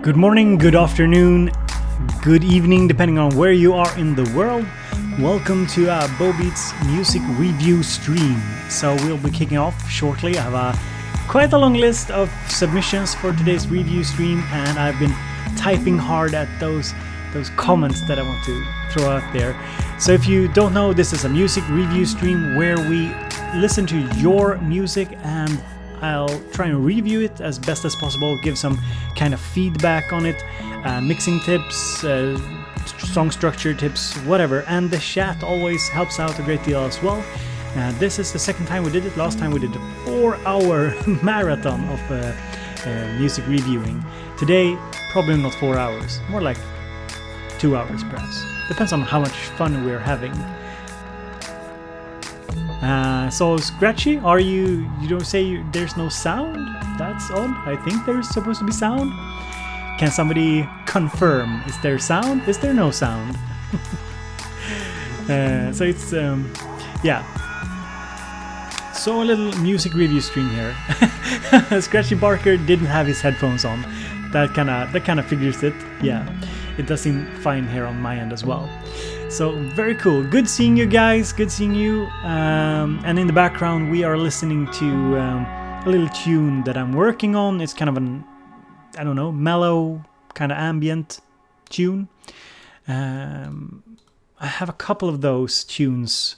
Good morning, good afternoon, good evening, depending on where you are in the world. Welcome to BoBeats music review stream. So we'll be kicking off shortly. I have quite a long list of submissions for today's review stream, and I've been typing hard at those comments that I want to throw out there. So if you don't know, this is a music review stream where we listen to your music and I'll try and review it as best as possible, give some kind of feedback on it, mixing tips, song structure tips, whatever. And the chat always helps out a great deal as well. This is the second time we did it. Last time we did a 4-hour marathon of music reviewing. Today, probably not 4 hours, more like 2 hours perhaps. Depends on how much fun we're having. So Scratchy, you don't say there's no sound? That's odd. I think there's supposed to be sound. Can somebody confirm? Is there sound? Is there no sound? So it's yeah. So a little music review stream here. Scratchy Barker didn't have his headphones on. That kind of figures it. Yeah, it does seem fine here on my end as well. So very cool. Good seeing you guys. Good seeing you. And in the background, we are listening to a little tune that I'm working on. It's kind of an, I don't know, mellow, kind of ambient tune. I have a couple of those tunes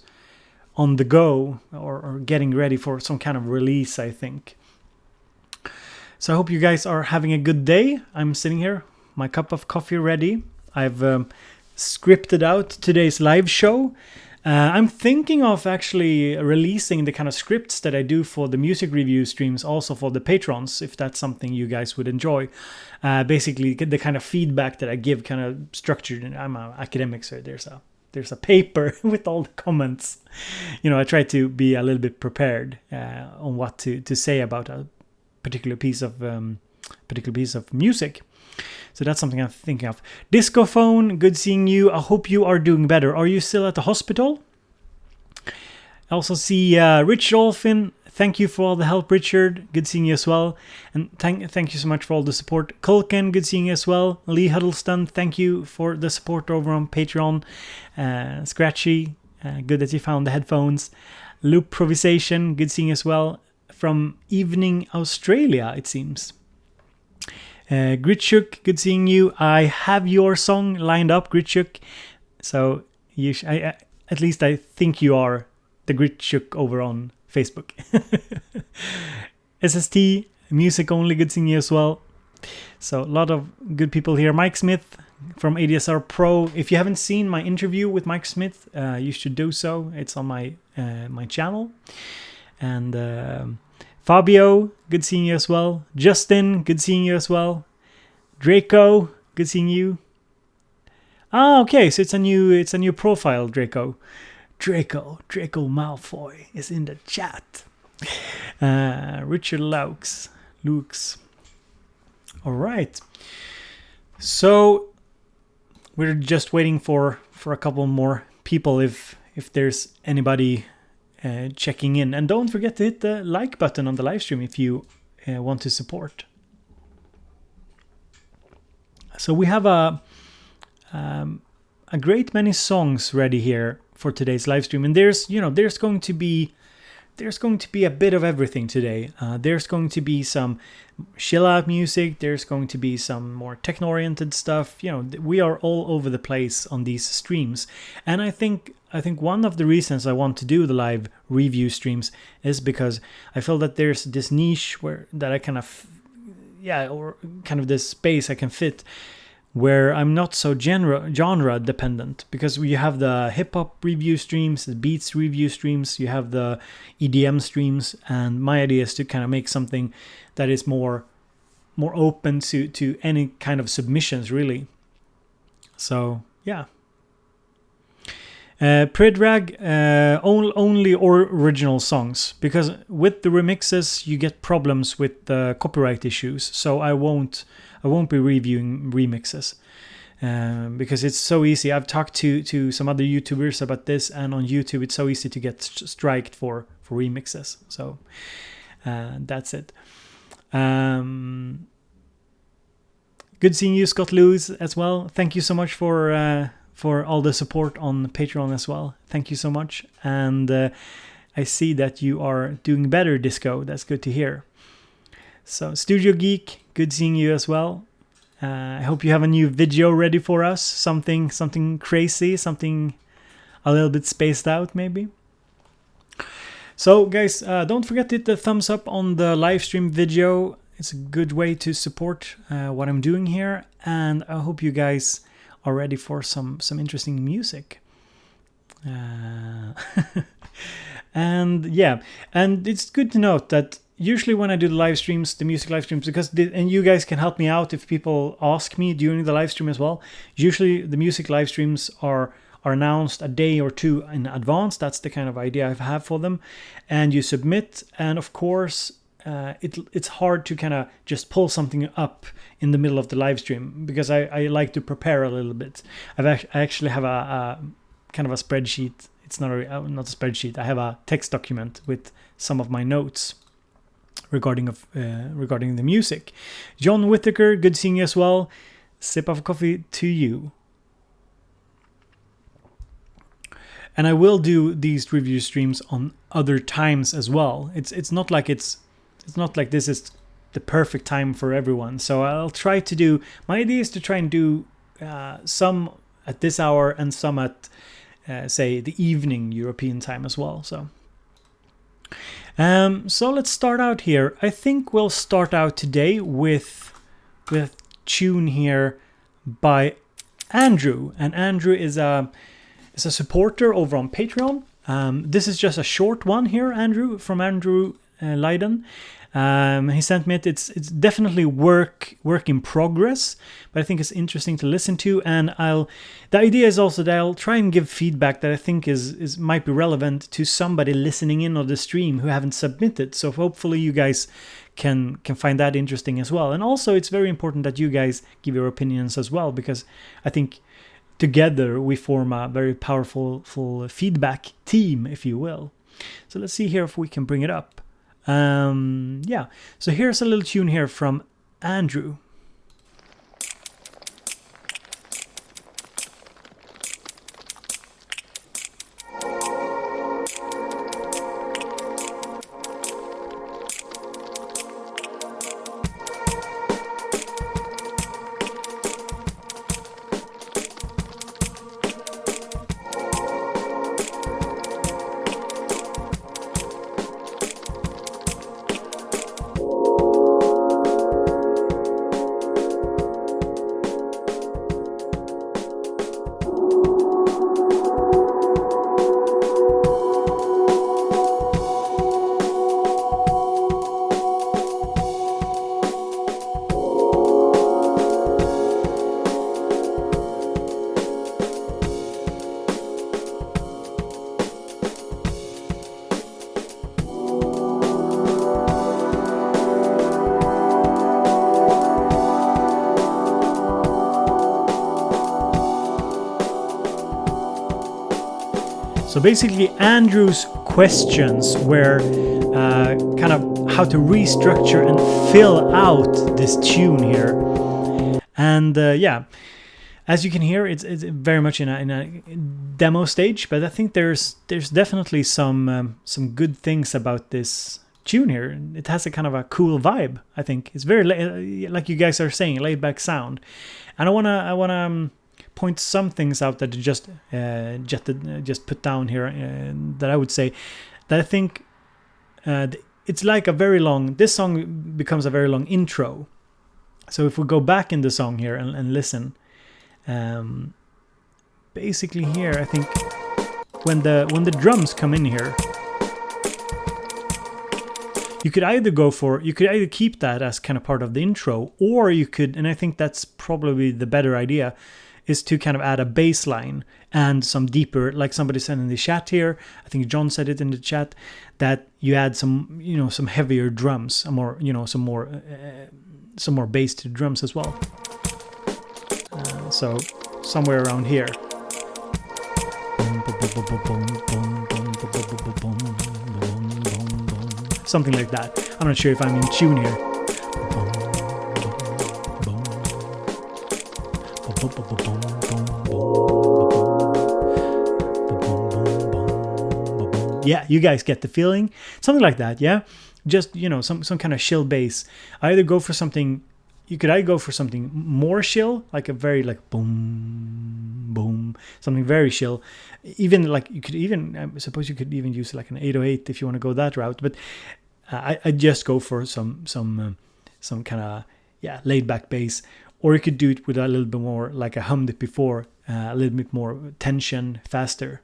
on the go or getting ready for some kind of release, I think. So I hope you guys are having a good day. I'm sitting here, my cup of coffee ready. I've scripted out today's live show. I'm thinking of actually releasing the kind of scripts that I do for the music review streams also for the patrons, if that's something you guys would enjoy. Basically, the kind of feedback that I give kind of structured. I'm an academic, so there's a paper with all the comments. You know, I try to be a little bit prepared on what to say about a particular piece of music. So that's something I'm thinking of. Discophone, good seeing you. I hope you are doing better. Are you still at the hospital? I also see Rich Dolphin. Thank you for all the help, Richard. Good seeing you as well. And thank you so much for all the support. Kulken, good seeing you as well. Lee Huddleston, thank you for the support over on Patreon. Scratchy, good that you found the headphones. Loop Improvisation, good seeing you as well. From Evening Australia, it seems. Gritchuk, good seeing you. I have your song lined up, Gritchuk. So at least I think you are the Gritchuk over on Facebook. SST, music only, good seeing you as well. So a lot of good people here. Mike Smith from ADSR Pro. If you haven't seen my interview with Mike Smith, you should do so. It's on my channel. And Fabio, good seeing you as well. Justin, good seeing you as well. Draco, good seeing you. Okay, so it's a new profile, Draco. Draco Malfoy is in the chat. Richard Laux. All right. So we're just waiting for a couple more people if there's anybody checking in, and don't forget to hit the like button on the live stream if you want to support. So we have a great many songs ready here for today's live stream, and there's going to be a bit of everything today. There's going to be some chill out music. There's going to be some more techno oriented stuff. We are all over the place on these streams, and I think one of the reasons I want to do the live review streams is because I feel that there's this niche that I or kind of this space I can fit where I'm not so genre dependent, because we have the hip hop review streams, the beats review streams, you have the EDM streams, and my idea is to kind of make something that is more open to any kind of submissions, really. So yeah. Predrag, only original songs, because with the remixes you get problems with the copyright issues. So I won't be reviewing remixes because it's so easy. I've talked to some other YouTubers about this, and on YouTube it's so easy to get striked for remixes. So that's it. Good seeing you, Scott Lewis, as well. Thank you so much for all the support on Patreon as well. Thank you so much. And I see that you are doing better, Disco. That's good to hear. So, Studio Geek, good seeing you as well. I hope you have a new video ready for us. Something crazy, something a little bit spaced out, maybe. So, guys, don't forget to hit the thumbs up on the live stream video. It's a good way to support what I'm doing here, and I hope you guys are ready for some interesting music. And yeah, and it's good to note that usually when I do the live streams, the music live streams, and you guys can help me out if people ask me during the live stream as well. Usually the music live streams are announced a day or two in advance. That's the kind of idea I have for them, and you submit, and of course. It's hard to kind of just pull something up in the middle of the live stream because I like to prepare a little bit. I actually have a kind of a spreadsheet. It's not a spreadsheet. I have a text document with some of my notes regarding the music. John Whittaker, good seeing you as well. Sip of coffee to you. And I will do these review streams on other times as well. It's not like this is the perfect time for everyone. So I'll try to do, my idea is to try and do some at this hour and some at, say, the evening European time as well. So let's start out here. I think we'll start out today with tune here by Andrew. And Andrew is a supporter over on Patreon. This is just a short one here, Andrew, from Andrew Leiden. He sent me it. It's definitely work in progress, but I think it's interesting to listen to. And the idea is also that I'll try and give feedback that I think is might be relevant to somebody listening in on the stream who haven't submitted. So hopefully you guys can find that interesting as well. And also it's very important that you guys give your opinions as well, because I think together we form a very powerful feedback team, if you will. So let's see here if we can bring it up. Yeah, so here's a little tune here from Andrew. So basically Andrew's questions were kind of how to restructure and fill out this tune here. And yeah, as you can hear, it's very much in a demo stage, but I think there's definitely some good things about this tune here. It has a kind of a cool vibe, I think. It's very, like you guys are saying, laid back sound. And I wanna point some things out that just put down here that I would say that I think it's like a very long, this song becomes a very long intro. So if we go back in the song here and listen, basically here I think when the drums come in here, you could either keep that as kind of part of the intro, or you could, and I think that's probably the better idea, is to kind of add a bass line and some deeper, like somebody said in the chat here, I think John said it in the chat, that you add some heavier drums, some more bass to the drums as well. So somewhere around here. Something like that. I'm not sure if I'm in tune here. Yeah, you guys get the feeling. Something like that, yeah? Just, you know, some kind of chill bass. I either go for something, you could either go for something more chill, like a very like boom, boom, something very chill. Even like you could even, I suppose you could even use like an 808 if you want to go that route. But I just go for some kind of, yeah, laid back bass. Or you could do it with a little bit more, like I hummed it before, a little bit more tension, faster.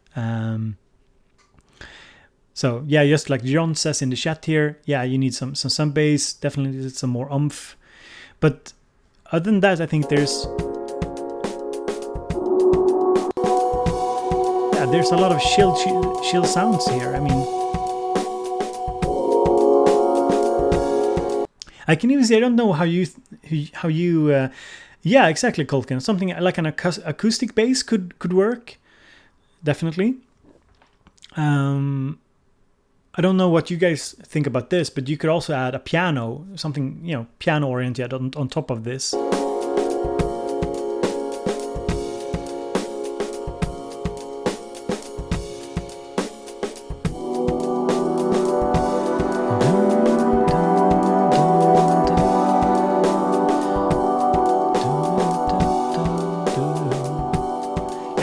So yeah, just like John says in the chat here, yeah, you need some bass, definitely some more oomph. But other than that, I think there's a lot of chill sounds here. I mean, I can even say I don't know how you yeah, exactly, Colkin. Something like an acoustic bass could work, definitely. I don't know what you guys think about this, but you could also add a piano, something, you know, piano oriented on top of this. I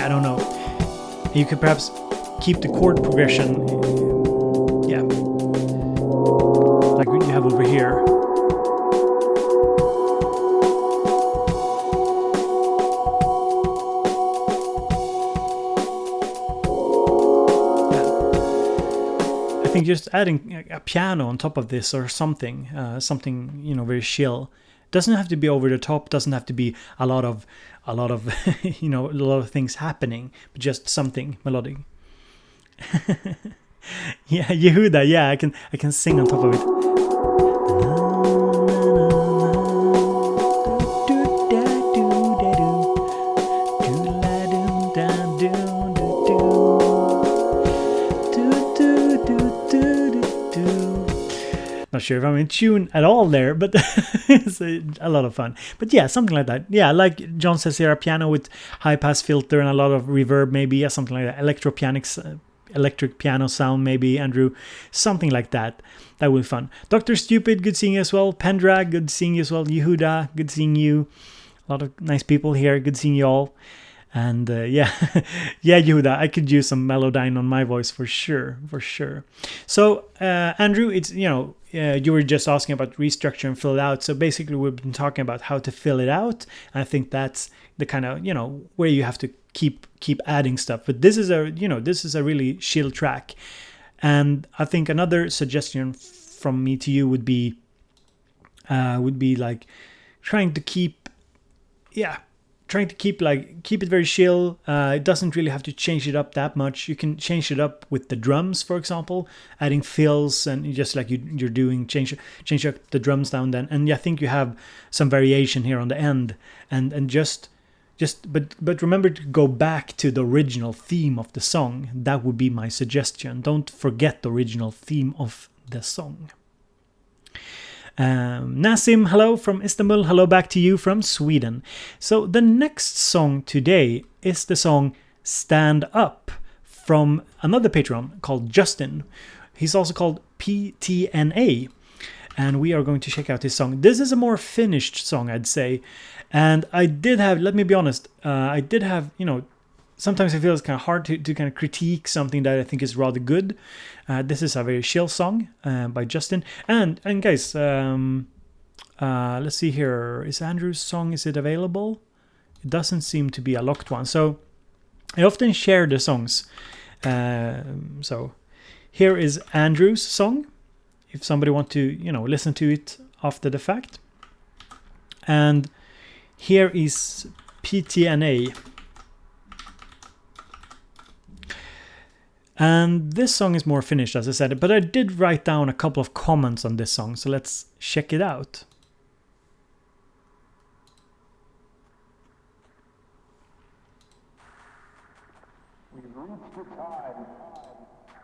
don't know. You could perhaps keep the chord progression, yeah, like you have over here. Yeah. I think just adding a piano on top of this or something, you know, very chill. Doesn't have to be over the top. Doesn't have to be a lot of you know, a lot of things happening, but just something melodic. Yeah, Yehuda. Yeah, I can sing on top of it. Not sure if I'm in tune at all there, but it's a lot of fun. But yeah, something like that. Yeah, like John says here, a piano with high pass filter and a lot of reverb, maybe. Yeah, something like that. Electric piano sound, maybe, Andrew. Something like that. That would be fun. Dr. Stupid, good seeing you as well. Pendrag, good seeing you as well. Yehuda, good seeing you. A lot of nice people here. Good seeing you all. And yeah, yeah, Yehuda, I could use some Melodyne on my voice for sure. So, Andrew, it's, you know, you were just asking about restructure and fill it out. So basically, we've been talking about how to fill it out. And I think that's the kind of, you know, where you have to keep adding stuff. But this is a really chill track. And I think another suggestion from me to you would be like trying to keep it very chill. It doesn't really have to change it up that much. You can change it up with the drums, for example, adding fills, and just like you're doing, change up the drums down then. And I think you have some variation here on the end, and but remember to go back to the original theme of the song. That would be my suggestion. Don't forget the original theme of the song. Nasim, hello from Istanbul. Hello back to you from Sweden. So the next song today is the song Stand Up from another Patreon called Justin. He's also called PTNA. And we are going to check out his song. This is a more finished song, I'd say. And I did have, let me be honest, you know, sometimes I feel it's kind of hard to kind of critique something that I think is rather good. This is a very chill song by Justin. And guys, let's see here. Is Andrew's song, is it available? It doesn't seem to be a locked one. So I often share the songs. So here is Andrew's song. If somebody wants to, you know, listen to it after the fact. And here is PTNA. And this song is more finished, as I said, but I did write down a couple of comments on this song, so let's check it out. We've reached the time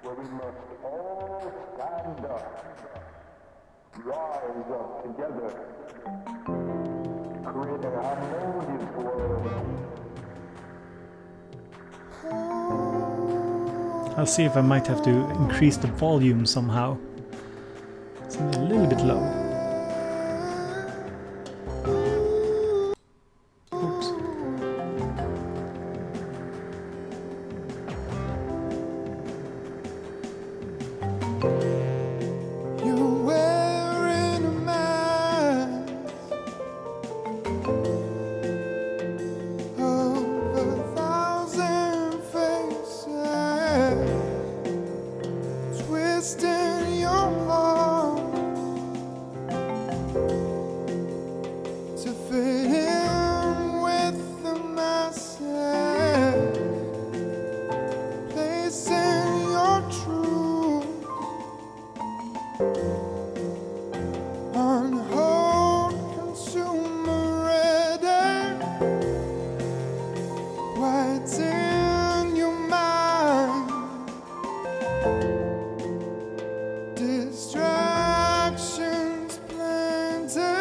where we must all stand up, rise up together. creating a harmonious world. I'll see if I might have to increase the volume somehow. It's a little bit low. Oops. You're wearing a mask of 1,000 faces, twisting your heart to fit in with the masses, placing your truth on hold, consumer ready, quiet in your mind, distractions plenty.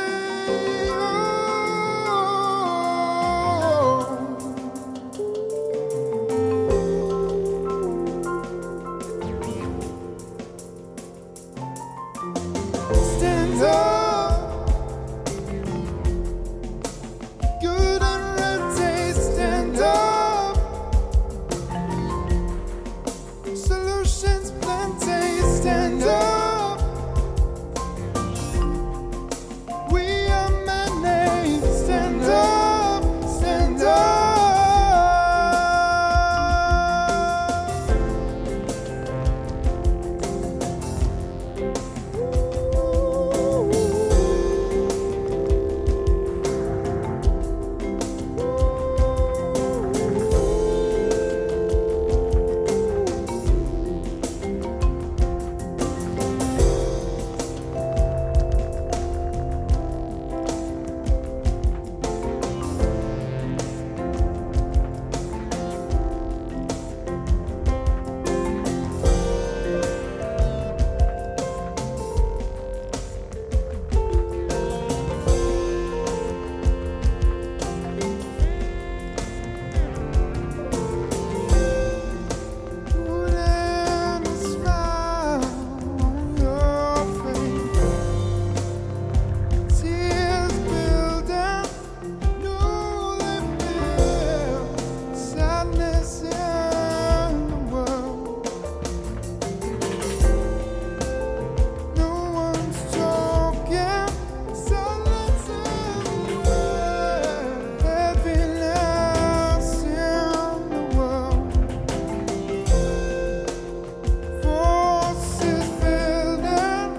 Stand up, good and ready. Stand up, solutions plenty. Stand up, we are many. Stand up, stand up. Putting a smile on your face, tears building, newly filled, sadness in the world. No one's talking, silence in the world, heaviness in the world. Forces building,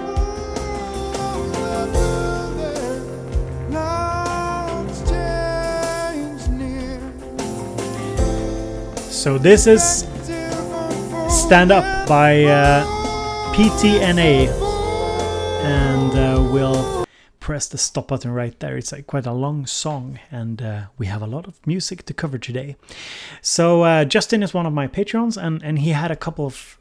lives change near. So this is Stand Up by PTNA, and we'll press the stop button right there. It's quite a long song, and we have a lot of music to cover today. So Justin is one of my patrons, and he had a couple of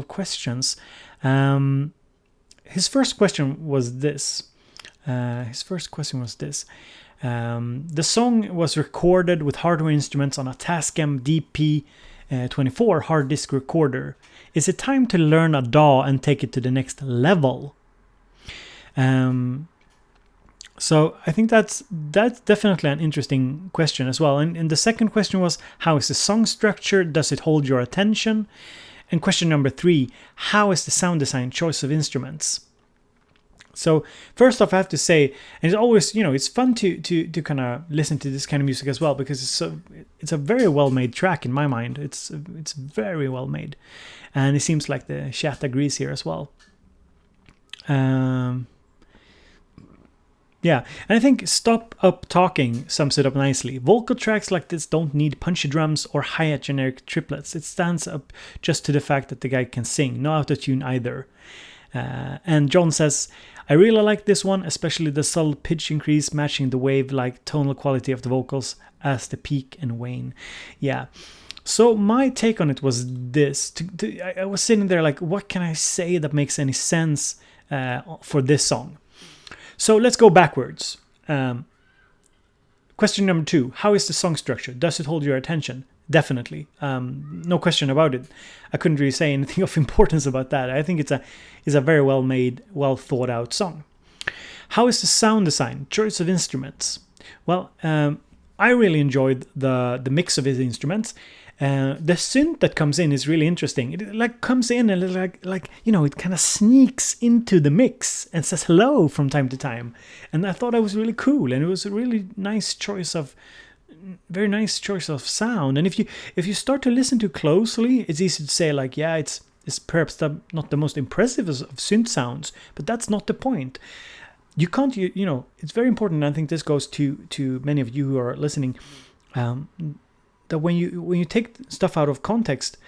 questions. His first question was this. The song was recorded with hardware instruments on a Tascam DP24 hard disk recorder. Is it time to learn a DAW and take it to the next level? So I think that's definitely an interesting question as well. And the second question was, how is the song structured? Does it hold your attention? And question number 3, how is the sound design choice of instruments? So first off, I have to say, and it's always, it's fun to kind of listen to this kind of music as well, because it's a very well made track in my mind. It's very well made, and it seems like the chat agrees here as well. Yeah, and I think Stop Up Talking sums it up nicely. Vocal tracks like this don't need punchy drums or hi-hat generic triplets. It stands up just to the fact that the guy can sing, no autotune either. And John says, I really like this one, especially the subtle pitch increase matching the wave-like tonal quality of the vocals as the peak and wane. Yeah. So my take on it was this. I was sitting there like, what can I say that makes any sense for this song? So let's go backwards. Question number 2, how is the song structure? Does it hold your attention? Definitely. No question about it. I couldn't really say anything of importance about that. I think it's a very well made, well thought out song. How is the sound design? Choice of instruments. Well, I really enjoyed the mix of his instruments. The synth that comes in is really interesting. It like comes in and like it kind of sneaks into the mix and says hello from time to time. And I thought that was really cool, and it was a really very nice choice of sound. And if you start to listen too closely, it's easy to say like, yeah, it's perhaps not the most impressive of synth sounds, but that's not the point. You can't, it's very important. I think this goes to many of you who are listening. That when you take stuff out of context,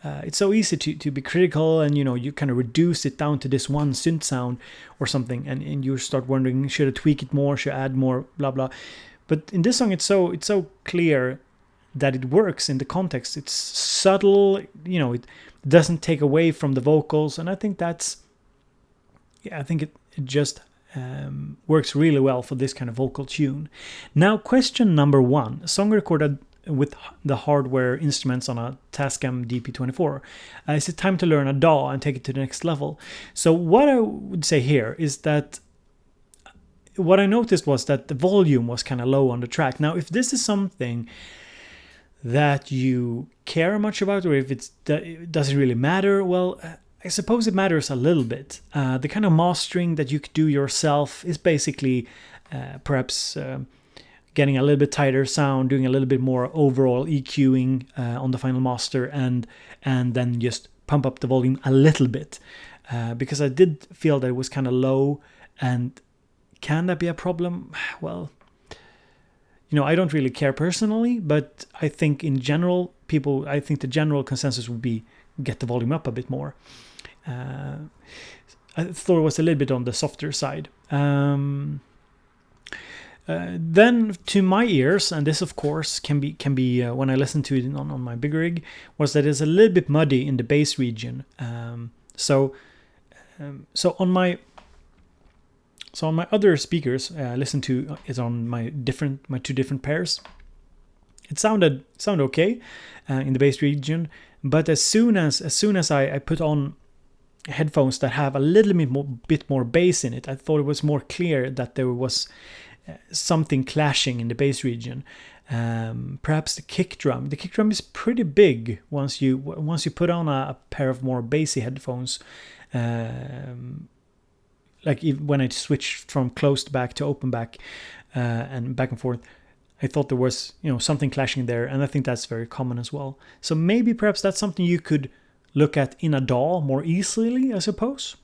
it's so easy to be critical, and you kind of reduce it down to this one synth sound or something, and you start wondering, should I tweak it more, should I add more, blah blah. But in this song, it's so clear that it works in the context. It's subtle, it doesn't take away from the vocals, and I think it just works really well for this kind of vocal tune. Now, question number 1, song recorded with the hardware instruments on a Tascam DP24. Is it time to learn a DAW and take it to the next level? So what I would say here is that what I noticed was that the volume was kind of low on the track. Now, if this is something that you care much about, or if it doesn't really matter, well, I suppose it matters a little bit. The kind of mastering that you could do yourself is basically perhaps getting a little bit tighter sound, doing a little bit more overall EQing on the final master, and then just pump up the volume a little bit, because I did feel that it was kind of low. And can that be a problem? Well, I don't really care personally, but I think in general, I think the general consensus would be get the volume up a bit more. I thought it was a little bit on the softer side. Then to my ears, and this of course can be when I listen to it on my big rig, was that it's a little bit muddy in the bass region. So on my other speakers, I listened to it on my 2 different pairs. It sounded okay in the bass region, but as soon as I put on headphones that have a little bit more bass in it, I thought it was more clear that there was something clashing in the bass region. Perhaps the kick drum. The kick drum is pretty big once you put on a pair of more bassy headphones. Like when I switched from closed back to open back and back and forth, I thought there was something clashing there, and I think that's very common as well. So maybe perhaps that's something you could look at in a DAW more easily, I suppose.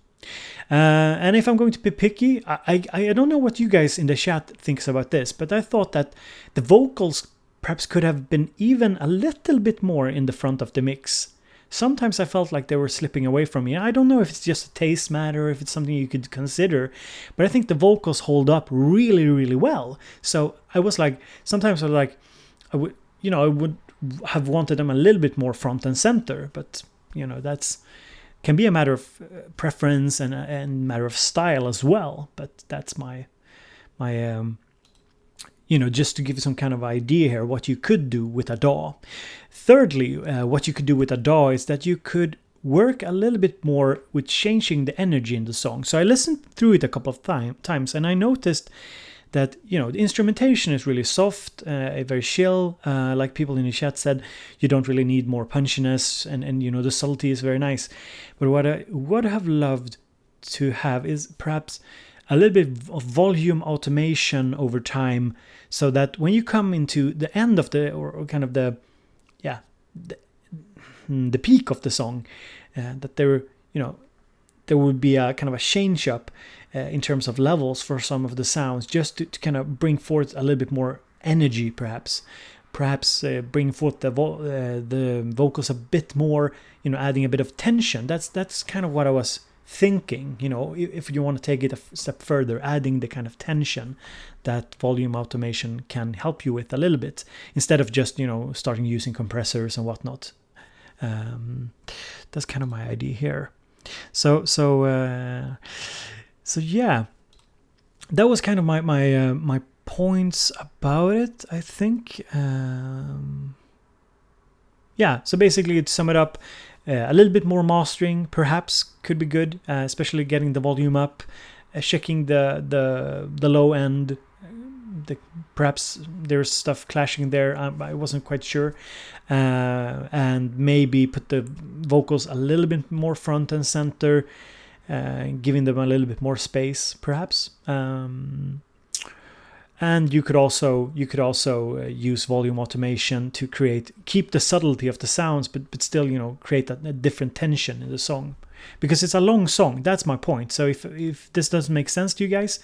And if I'm going to be picky, I don't know what you guys in the chat thinks about this, but I thought that the vocals perhaps could have been even a little bit more in the front of the mix. Sometimes I felt like they were slipping away from me. I don't know if it's just a taste matter, if it's something you could consider, but I think the vocals hold up really, really well. So I was like, sometimes I would have wanted them a little bit more front and center, but that's can be a matter of preference and matter of style as well. But that's my just to give you some kind of idea here, what you could do with a DAW. Thirdly, what you could do with a DAW is that you could work a little bit more with changing the energy in the song. So I listened through it a couple of times, and I noticed that the instrumentation is really soft, very chill. Like people in the chat said, you don't really need more punchiness, and the subtlety is very nice. But what I would have loved to have is perhaps a little bit of volume automation over time, so that when you come into the end of the the peak of the song, that there would be a kind of a change up in terms of levels for some of the sounds, just to kind of bring forth a little bit more energy, perhaps bring forth the vocals a bit more, adding a bit of tension. That's kind of what I was thinking. If you want to take it a step further, adding the kind of tension that volume automation can help you with a little bit, instead of just starting using compressors and whatnot. That's kind of my idea here. So yeah, that was kind of my points about it, I think. Yeah, so basically, to sum it up, a little bit more mastering perhaps could be good, especially getting the volume up, checking the low end. Perhaps there's stuff clashing there. I wasn't quite sure, and maybe put the vocals a little bit more front and center, giving them a little bit more space, perhaps. And you could also use volume automation to keep the subtlety of the sounds, but still, you know, create a different tension in the song, because it's a long song. That's my point. So if this doesn't make sense to you guys,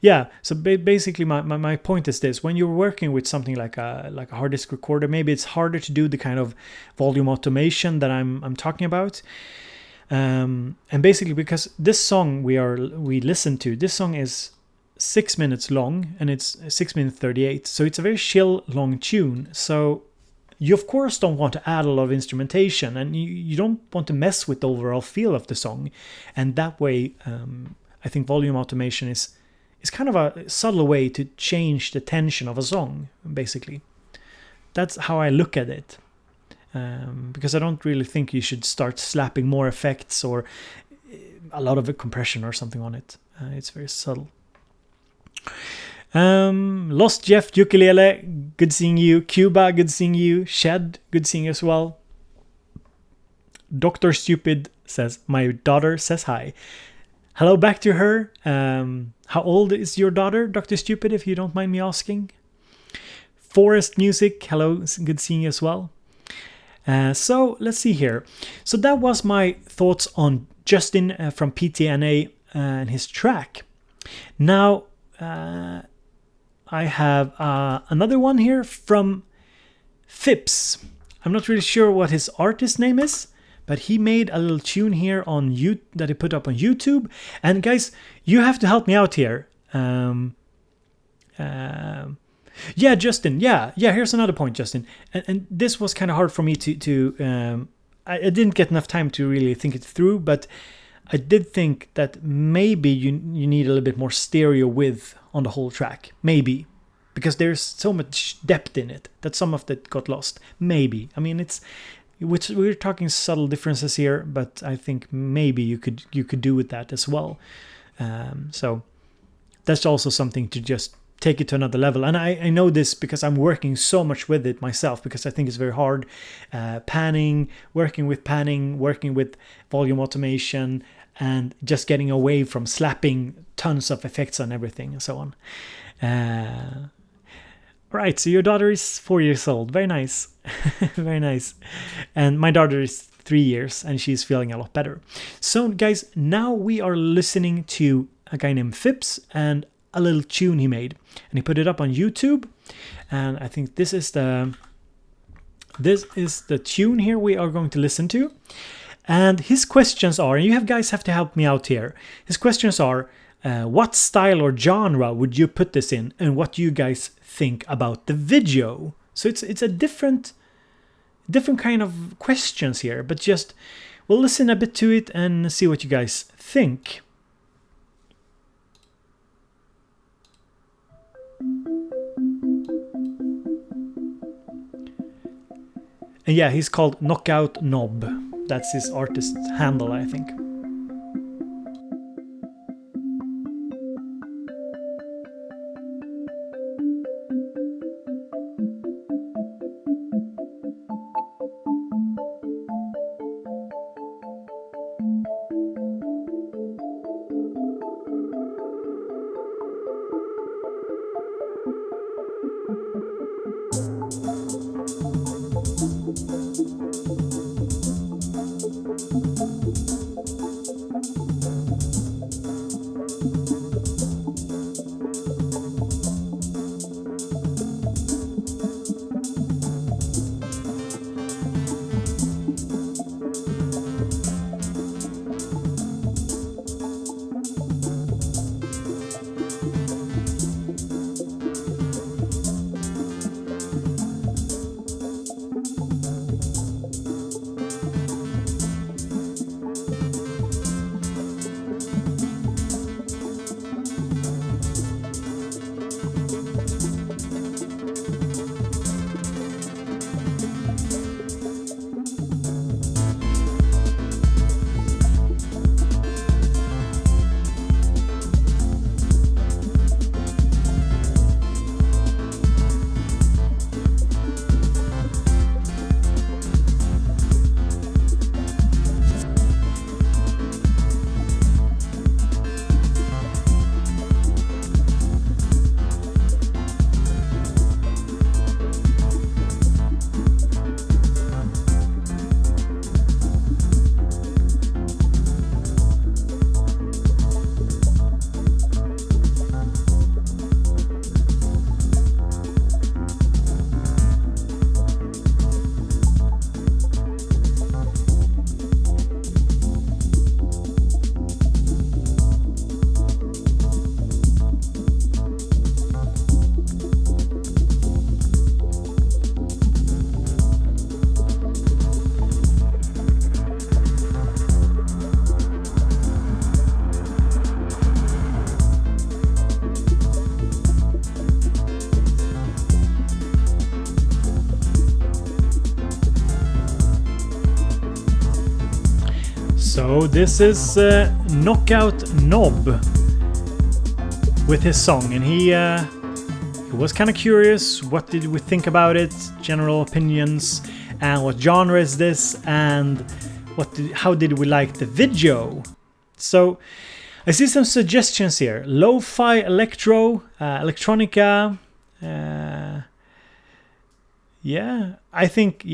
yeah. So basically, my point is this: when you're working with something like a hard disk recorder, maybe it's harder to do the kind of volume automation that I'm talking about. And basically, because this song we listened to, this song is 6 minutes long, and it's 6 minutes 38, so it's a very chill long tune. So you of course don't want to add a lot of instrumentation, and you don't want to mess with the overall feel of the song. And that way, I think volume automation is kind of a subtle way to change the tension of a song. Basically, that's how I look at it. Because I don't really think you should start slapping more effects or a lot of compression or something on it. It's very subtle. Lost Jeff, Ukulele, good seeing you. Cuba, good seeing you. Shed, good seeing you as well. Dr. Stupid says, my daughter says hi. Hello back to her. How old is your daughter, Dr. Stupid, if you don't mind me asking? Forest Music, hello, good seeing you as well. So let's see here. So that was my thoughts on Justin from PTNA and his track. Now I have another one here from Phipps. I'm not really sure what his artist name is, but he made a little tune here on that he put up on YouTube. And guys, you have to help me out here. Yeah, Justin. Yeah. Here's another point, Justin. And this was kind of hard for me to I didn't get enough time to really think it through, but I did think that maybe you need a little bit more stereo width on the whole track. Maybe. Because there's so much depth in it that some of that got lost. Maybe. I mean, we're talking subtle differences here, but I think maybe you could do with that as well. So that's also something to just take it to another level. And I know this because I'm working so much with it myself, because I think it's very hard. Working with volume automation, and just getting away from slapping tons of effects on everything and so on. Right, so your daughter is 4 years old. Very nice. Very nice. And my daughter is 3 years, and she's feeling a lot better. So guys, now we are listening to a guy named Phipps and a little tune he made, and he put it up on YouTube. And I think this is the tune here we are going to listen to. And his questions are, and you guys have to help me out here. His questions are, what style or genre would you put this in, and what do you guys think about the video? So it's a different kind of questions here, but just we'll listen a bit to it and see what you guys think. And yeah, he's called Knockout Knob. That's his artist handle, I think. So this is Knockout Knob with his song, and he was kind of curious. What did we think about it? General opinions, and what genre is this? And how did we like the video? So I see some suggestions here: lo-fi, electro, electronica. Yeah, I think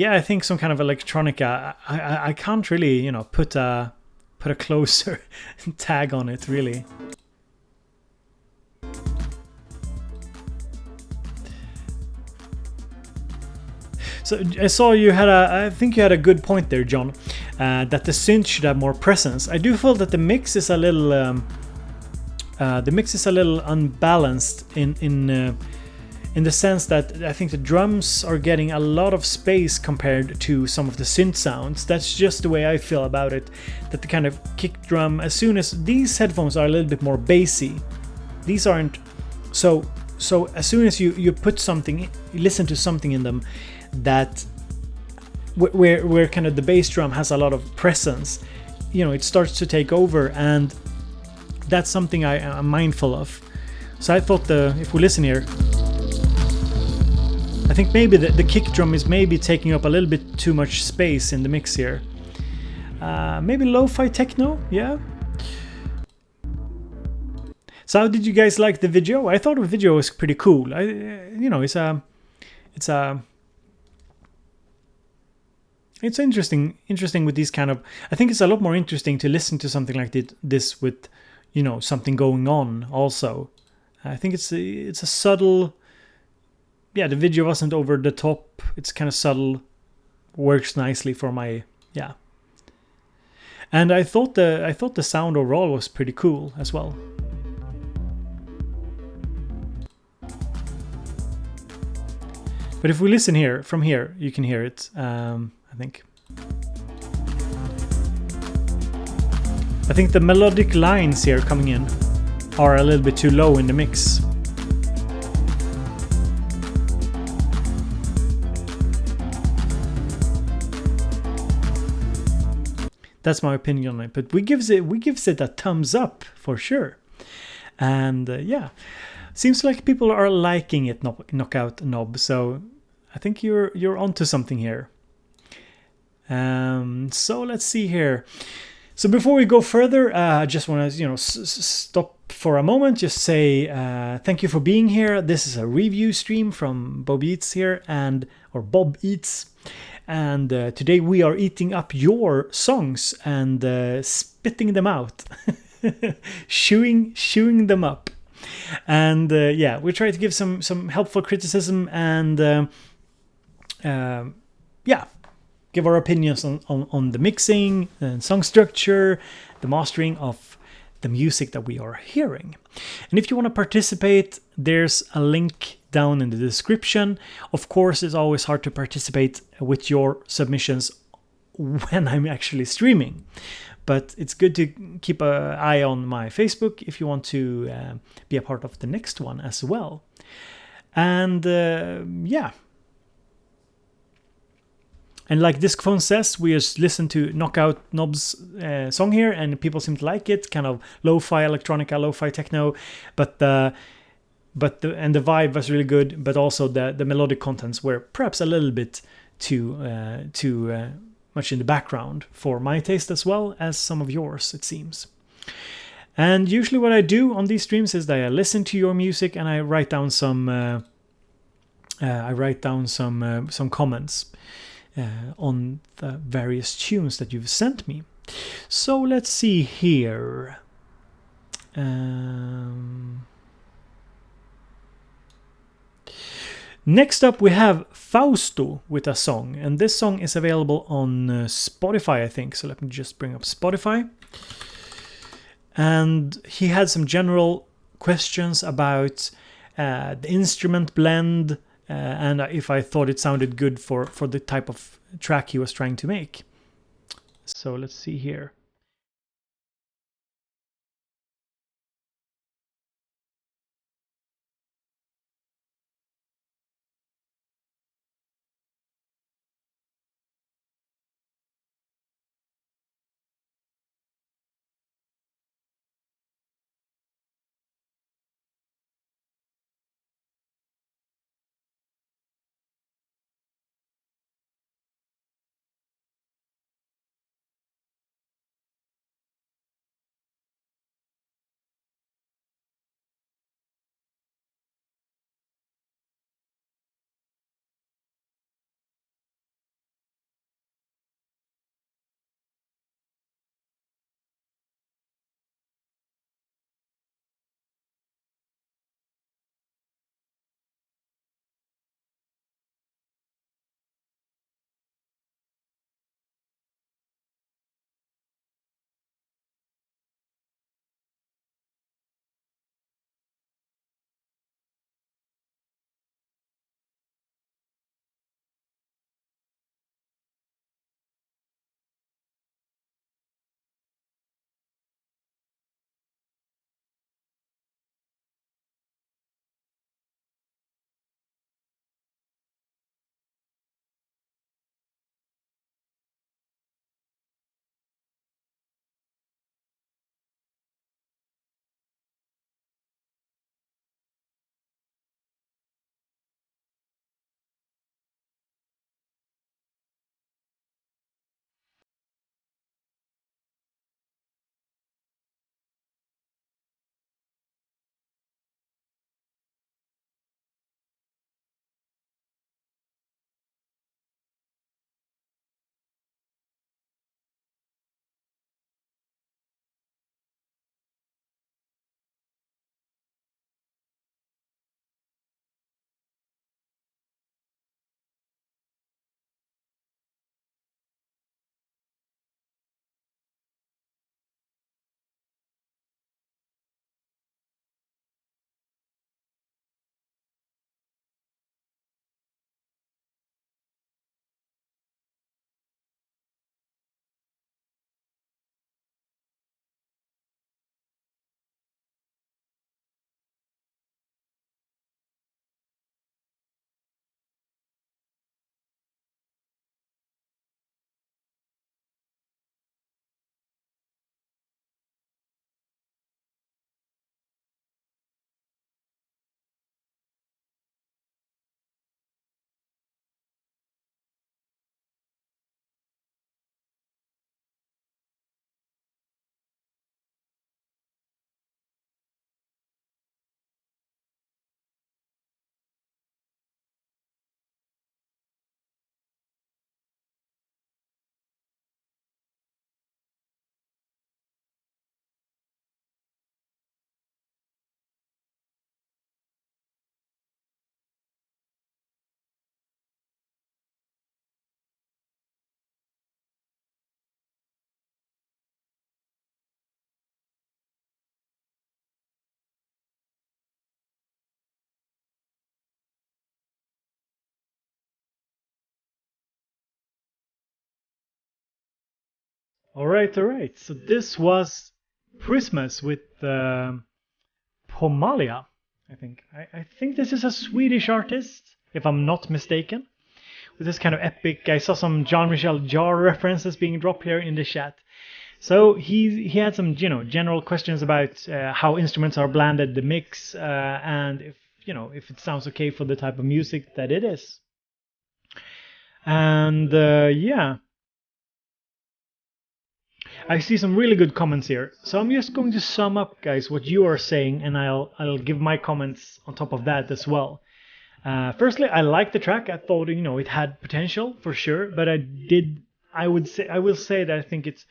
some kind of electronica. I can't really, put a closer tag on it, really. So I saw you had I think you had a good point there, John, that the synth should have more presence. I do feel that the mix is a little unbalanced in the sense that I think the drums are getting a lot of space compared to some of the synth sounds. That's just the way I feel about it. That the kind of kick drum, as soon as these headphones are a little bit more bassy, these aren't. So as soon as you put something, you listen to something in them that where kind of the bass drum has a lot of presence, it starts to take over, and that's something I'm mindful of. So I thought if we listen here, I think maybe the kick drum is maybe taking up a little bit too much space in the mix here. Maybe lo-fi techno, yeah. So how did you guys like the video? I thought the video was pretty cool. It's interesting with these kind of. I think it's a lot more interesting to listen to something like this with, something going on also. I think it's a subtle. Yeah, the video wasn't over the top. It's kind of subtle, works nicely for my And I thought the sound overall was pretty cool as well. But if we listen here from here, you can hear it. I think the melodic lines here coming in are a little bit too low in the mix. That's my opinion on it, but we gives it a thumbs up for sure. And seems like people are liking it, Knockout Knob. So I think you're onto something here. So let's see here. So before we go further, I just want to stop for a moment. Just say thank you for being here. This is a review stream from BoBeats here or BoBeats. And today we are eating up your songs and spitting them out, chewing them up. And we try to give some helpful criticism and give our opinions on the mixing and song structure, the mastering of the music that we are hearing. And if you want to participate, there's a link down in the description. Of course, it's always hard to participate with your submissions when I'm actually streaming, but it's good to keep an eye on my Facebook if you want to be a part of the next one as well. And and like Discphone says, we just listened to Knockout Knob's song here, and people seem to like it. Kind of lo-fi electronica, lo-fi techno, but the vibe was really good. But also the melodic contents were perhaps a little bit too much in the background for my taste as well as some of yours, it seems. And usually, what I do on these streams is that I listen to your music and I write down some comments on the various tunes that you've sent me. So let's see here. Next up we have Fausto with a song, and this song is available on Spotify, I think. So let me just bring up Spotify. And he had some general questions about the instrument blend, and if I thought it sounded good for the type of track he was trying to make. So let's see here. All right, all right. So this was Christmas with Pomalia, I think. I think this is a Swedish artist, if I'm not mistaken. With this kind of epic, I saw some Jean-Michel Jarre references being dropped here in the chat. So he had some general questions about how instruments are blended, the mix, and if it sounds okay for the type of music that it is. And yeah, I see some really good comments here. So I'm just going to sum up, guys, what you are saying, and I'll give my comments on top of that as well. Firstly, I like the track. I thought it had potential for sure, but I will say that I think it's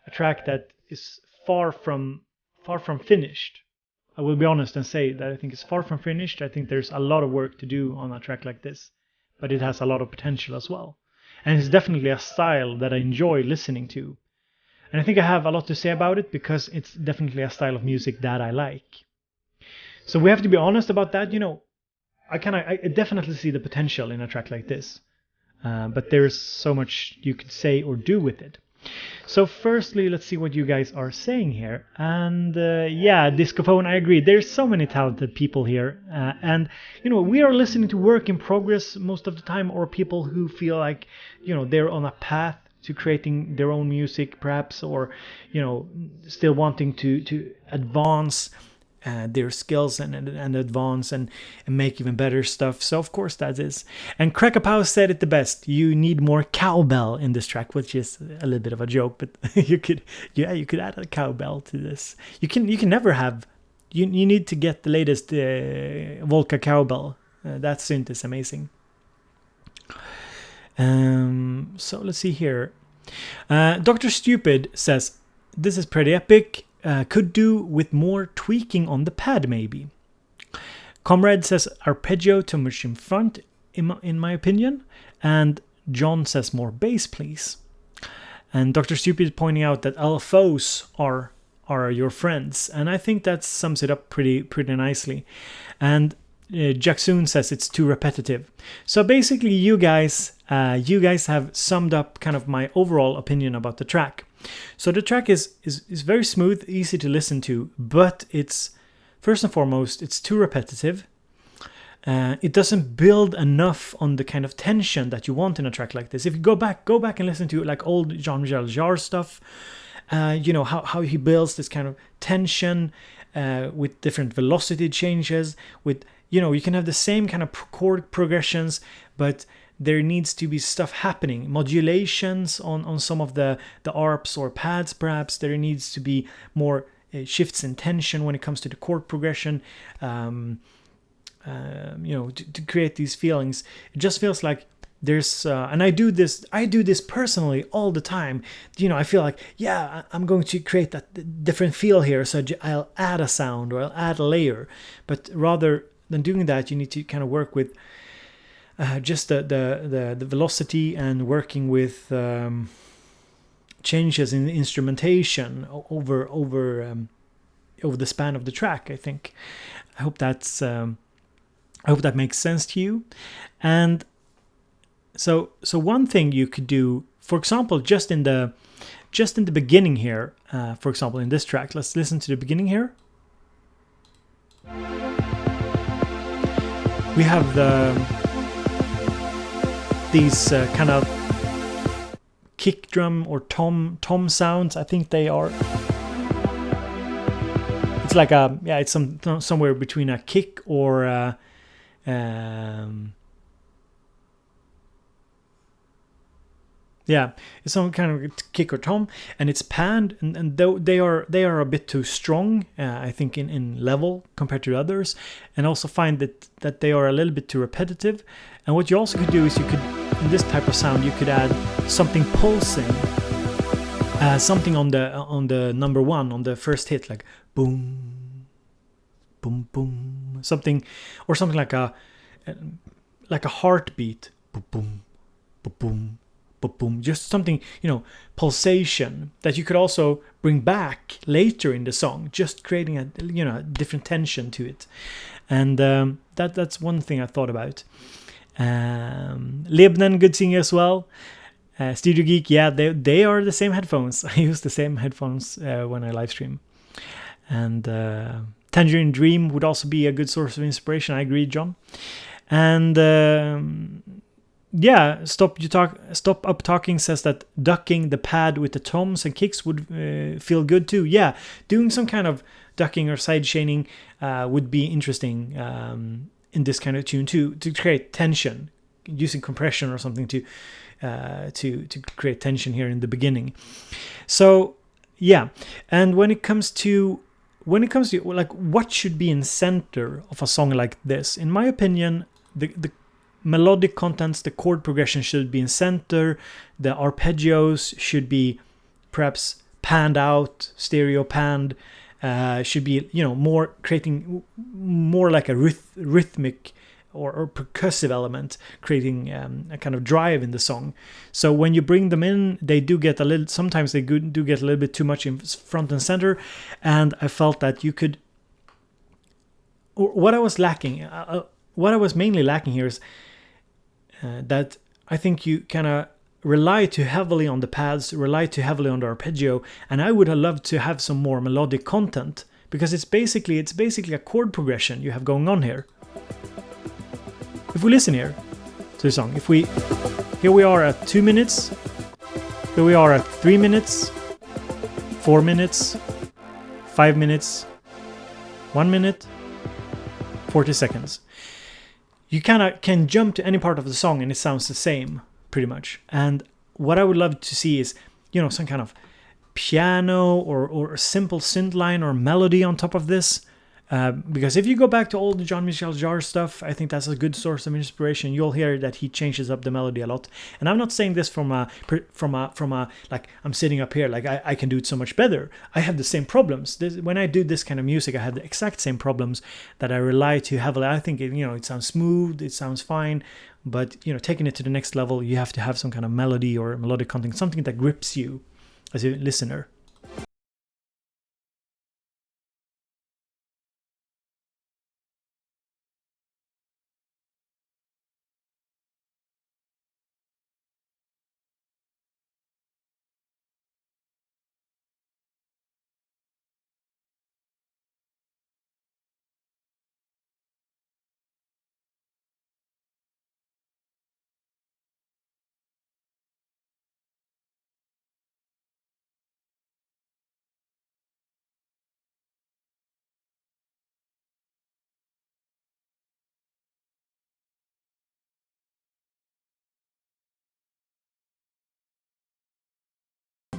a track that is far from finished. I will be honest and say that I think it's far from finished. I think there's a lot of work to do on a track like this, but it has a lot of potential as well, and it's definitely a style that I enjoy listening to. And I think I have a lot to say about it because it's definitely a style of music that I like. So we have to be honest about that. I definitely see the potential in a track like this, but there's so much you could say or do with it. So firstly, let's see what you guys are saying here. And yeah, Discophone, I agree. There's so many talented people here, and we are listening to work in progress most of the time, or people who feel like they're on a path to creating their own music, perhaps, or still wanting to advance their skills and advance and make even better stuff. So of course that is. And Crackapow said it the best. You need more cowbell in this track, which is a little bit of a joke, but you could add a cowbell to this. You can never have. You need to get the latest Volca cowbell. That synth is amazing. So let's see here. Dr. Stupid says this is pretty epic. Could do with more tweaking on the pad, maybe. Comrade says arpeggio too much in front, in my opinion. And John says more bass, please. And Dr. Stupid is pointing out that LFOs are your friends, and I think that sums it up pretty nicely. And Jacksoon says it's too repetitive. So basically, you guys have summed up kind of my overall opinion about the track. So the track is very smooth, easy to listen to, but it's first and foremost it's too repetitive. It doesn't build enough on the kind of tension that you want in a track like this. If you go back and listen to like old Jean-Michel Jarre stuff, how he builds this kind of tension with different velocity changes. With you can have the same kind of chord progressions, but there needs to be stuff happening, modulations on some of the arps or pads, perhaps. There needs to be more shifts in tension when it comes to the chord progression, to create these feelings. It just feels like there's, and I do this personally all the time. I feel like, yeah, I'm going to create that different feel here, so I'll add a sound or I'll add a layer. But rather than doing that, you need to kind of work with just the velocity and working with changes in the instrumentation over the span of the track. I think. I hope that makes sense to you. And so one thing you could do, for example, just in the beginning here, for example, in this track, let's listen to the beginning here. We have these kind of kick drum or tom sounds. I think they are. It's like it's somewhere between a kick or it's some kind of kick or tom, and it's panned, and though they are a bit too strong, I think in level compared to others, and also find that they are a little bit too repetitive. And what you also could do is in this type of sound, you could add something pulsing, something on the number one, on the first hit, like boom, boom, boom, something like a heartbeat, boom, boom, boom, boom. Boom, just something, pulsation that you could also bring back later in the song, just creating a different tension to it. And that's one thing I thought about. Libnen, good seeing you as well. Studio Geek, yeah, they are the same headphones. I use the same headphones when I live stream. And Tangerine Dream would also be a good source of inspiration. I agree, John. And yeah, Stop Up Talking says that ducking the pad with the toms and kicks would feel good too. Yeah, doing some kind of ducking or side chaining would be interesting in this kind of tune too, to create tension, using compression or something to create tension here in the beginning. So yeah, and when it comes to like what should be in center of a song like this, in my opinion, the melodic contents, the chord progression should be in center. The arpeggios should be perhaps panned out, stereo panned. Should be, you know, more creating more like a rhythmic or percussive element, creating a kind of drive in the song. So when you bring them in, they do get a little. Sometimes they do get a little bit too much in front and center, and I felt that you could. What I was lacking, what I was mainly lacking here is that I think you kind of rely too heavily on the pads, rely too heavily on the arpeggio, and I would have loved to have some more melodic content, because it's basically a chord progression you have going on here. If we listen here to the song, here we are at 2 minutes, here we are at 3 minutes, 4 minutes, 5 minutes, 1 minute, 40 seconds. You kind of can jump to any part of the song and it sounds the same, pretty much. And what I would love to see is, you know, some kind of piano or a simple synth line or melody on top of this. Because if you go back to all the Jean-Michel Jarre stuff, I think that's a good source of inspiration. You'll hear that he changes up the melody a lot. And I'm not saying this from a like I'm sitting up here like I can do it so much better. I have the same problems. When I do this kind of music, I have the exact same problems that I rely too heavily. I think it sounds smooth, it sounds fine, but taking it to the next level, you have to have some kind of melody or melodic content, something that grips you as a listener.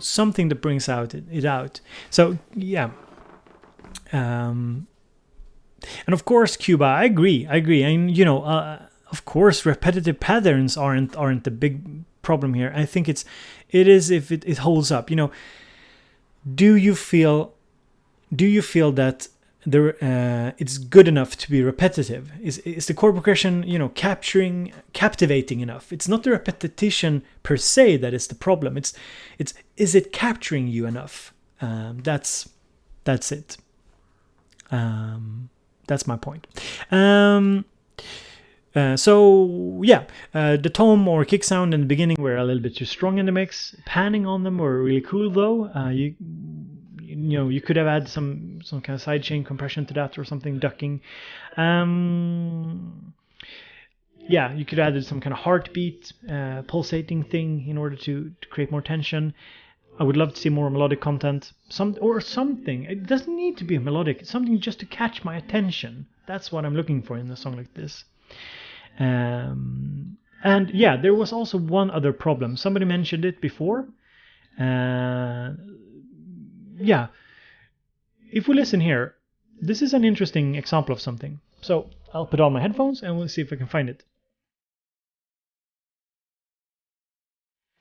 Something that brings it out. So yeah, and of course Cuba. I agree. And of course, repetitive patterns aren't the big problem here. I think it is if it holds up. Do you feel that it's good enough to be repetitive? Is the chord progression captivating enough? It's not the repetition per se that is the problem. It's is it capturing you enough? That's it. That's my point. So yeah, the tom or kick sound in the beginning were a little bit too strong in the mix. Panning on them were really cool though. You could have had some kind of sidechain compression to that or something, ducking. Yeah, you could have added some kind of heartbeat, pulsating thing in order to create more tension. I would love to see more melodic content, something. It doesn't need to be melodic. It's something just to catch my attention. That's what I'm looking for in a song like this. And yeah, there was also one other problem. Somebody mentioned it before. Yeah, if we listen here, this is an interesting example of something. So I'll put on my headphones and we'll see if I can find it.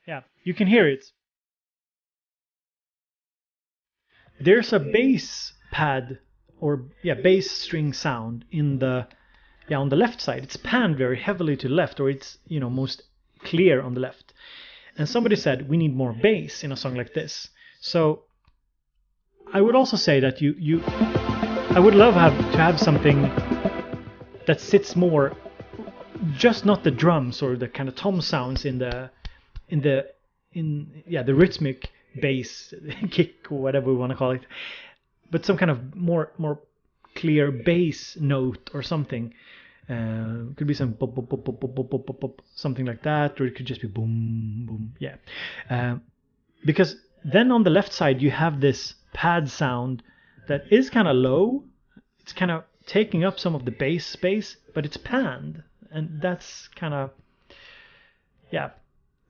Yeah, you can hear it. There's a bass pad or bass string sound on the left side. It's panned very heavily to the left, or it's most clear on the left. And somebody said we need more bass in a song like this. So I would also say that I would love to have something that sits more, just not the drums or the kind of tom sounds in the the rhythmic bass kick or whatever we want to call it, but some kind of more clear bass note or something. Could be some pop, pop, pop, pop, pop, pop, pop, pop, something like that, or it could just be boom, boom. Yeah, because then on the left side you have this pad sound that is kind of low. It's kind of taking up some of the bass space, but it's panned, and that's kind of, yeah,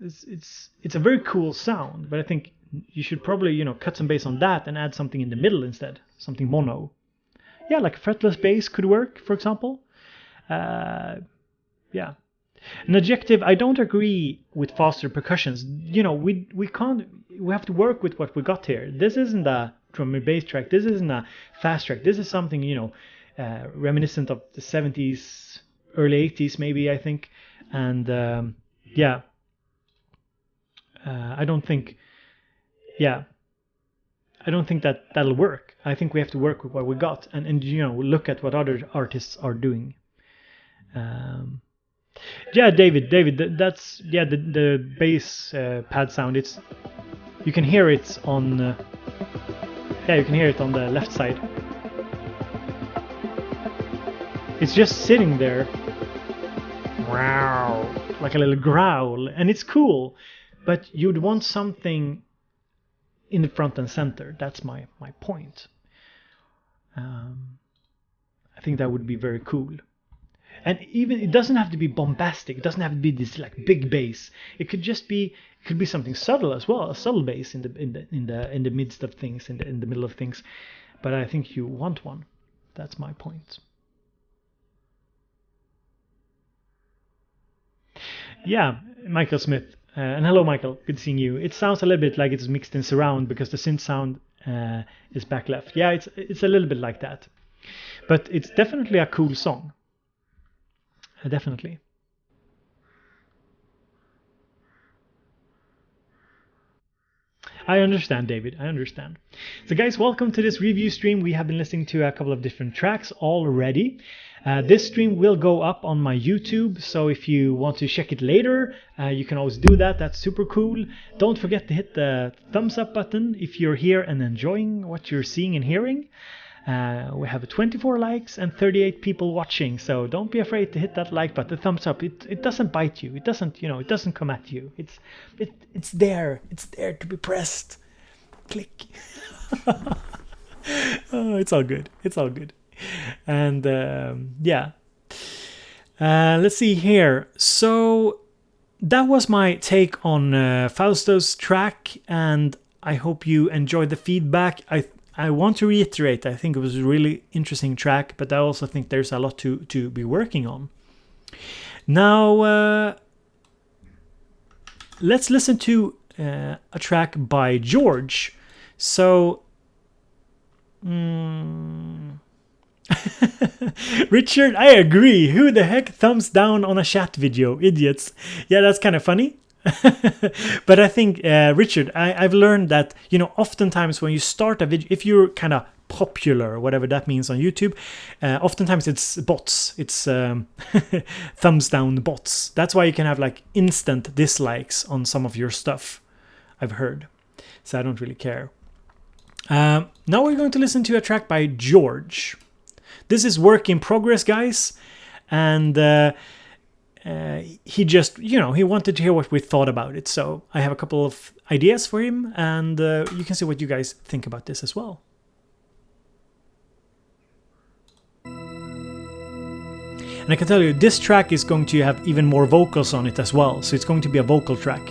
it's a very cool sound. But I think you should probably cut some bass on that and add something in the middle instead, something mono. Yeah, like a fretless bass could work, for example. Yeah. An adjective, I don't agree with faster percussions. We have to work with what we got here. This isn't a drum and bass track. This isn't a fast track. This is something, reminiscent of the 70s, early 80s maybe, I think. And yeah. I don't think that that'll work. I think we have to work with what we got and look at what other artists are doing. Yeah, David, that's the bass pad sound. You can hear it on you can hear it on the left side. It's just sitting there, wow, like a little growl, and it's cool. But you'd want something in the front and center. That's my point. I think that would be very cool. And even it doesn't have to be bombastic. It doesn't have to be this like big bass. It could be something subtle as well, a subtle bass in the midst of things, in the middle of things. But I think you want one. That's my point. Yeah, Michael Smith. And hello, Michael. Good seeing you. It sounds a little bit like it's mixed in surround because the synth sound is back left. Yeah, it's a little bit like that. But it's definitely a cool song. Definitely. I understand, David. I understand. So guys, welcome to this review stream. We have been listening to a couple of different tracks already. This stream will go up on my YouTube, so if you want to check it later, you can always do that. That's super cool. Don't forget to hit the thumbs up button if you're here and enjoying what you're seeing and hearing. We have 24 likes and 38 people watching, so don't be afraid to hit that like button, the thumbs up. It doesn't bite you. It doesn't come at you. It's there. It's there to be pressed. Click. Oh, it's all good. It's all good. And yeah. Let's see here. So that was my take on Fausto's track, and I hope you enjoyed the feedback. I want to reiterate, I think it was a really interesting track, but I also think there's a lot to be working on. Now, let's listen to a track by George. So, Richard, I agree. Who the heck thumbs down on a chat video? Idiots. Yeah, that's kind of funny. But I think, Richard, I've learned that, oftentimes when you start a video, if you're kind of popular, whatever that means on YouTube, oftentimes it's bots. It's thumbs down bots. That's why you can have like instant dislikes on some of your stuff, I've heard. So I don't really care. Now we're going to listen to a track by George. This is work in progress, guys. And he just, he wanted to hear what we thought about it. So I have a couple of ideas for him, and you can see what you guys think about this as well. And I can tell you, this track is going to have even more vocals on it as well. So it's going to be a vocal track.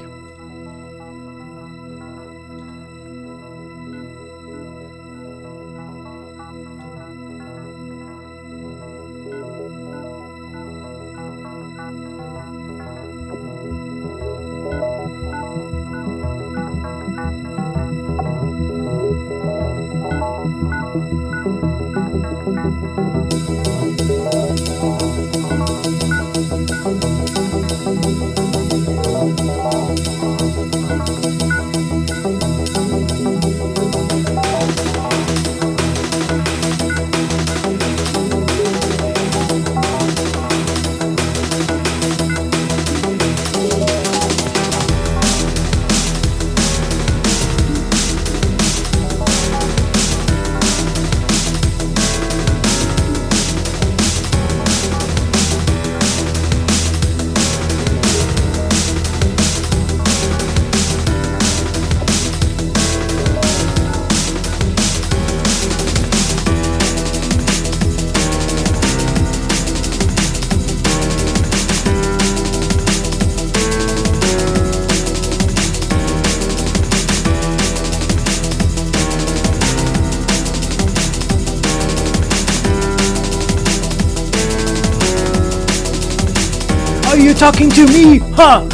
talking to me? Huh?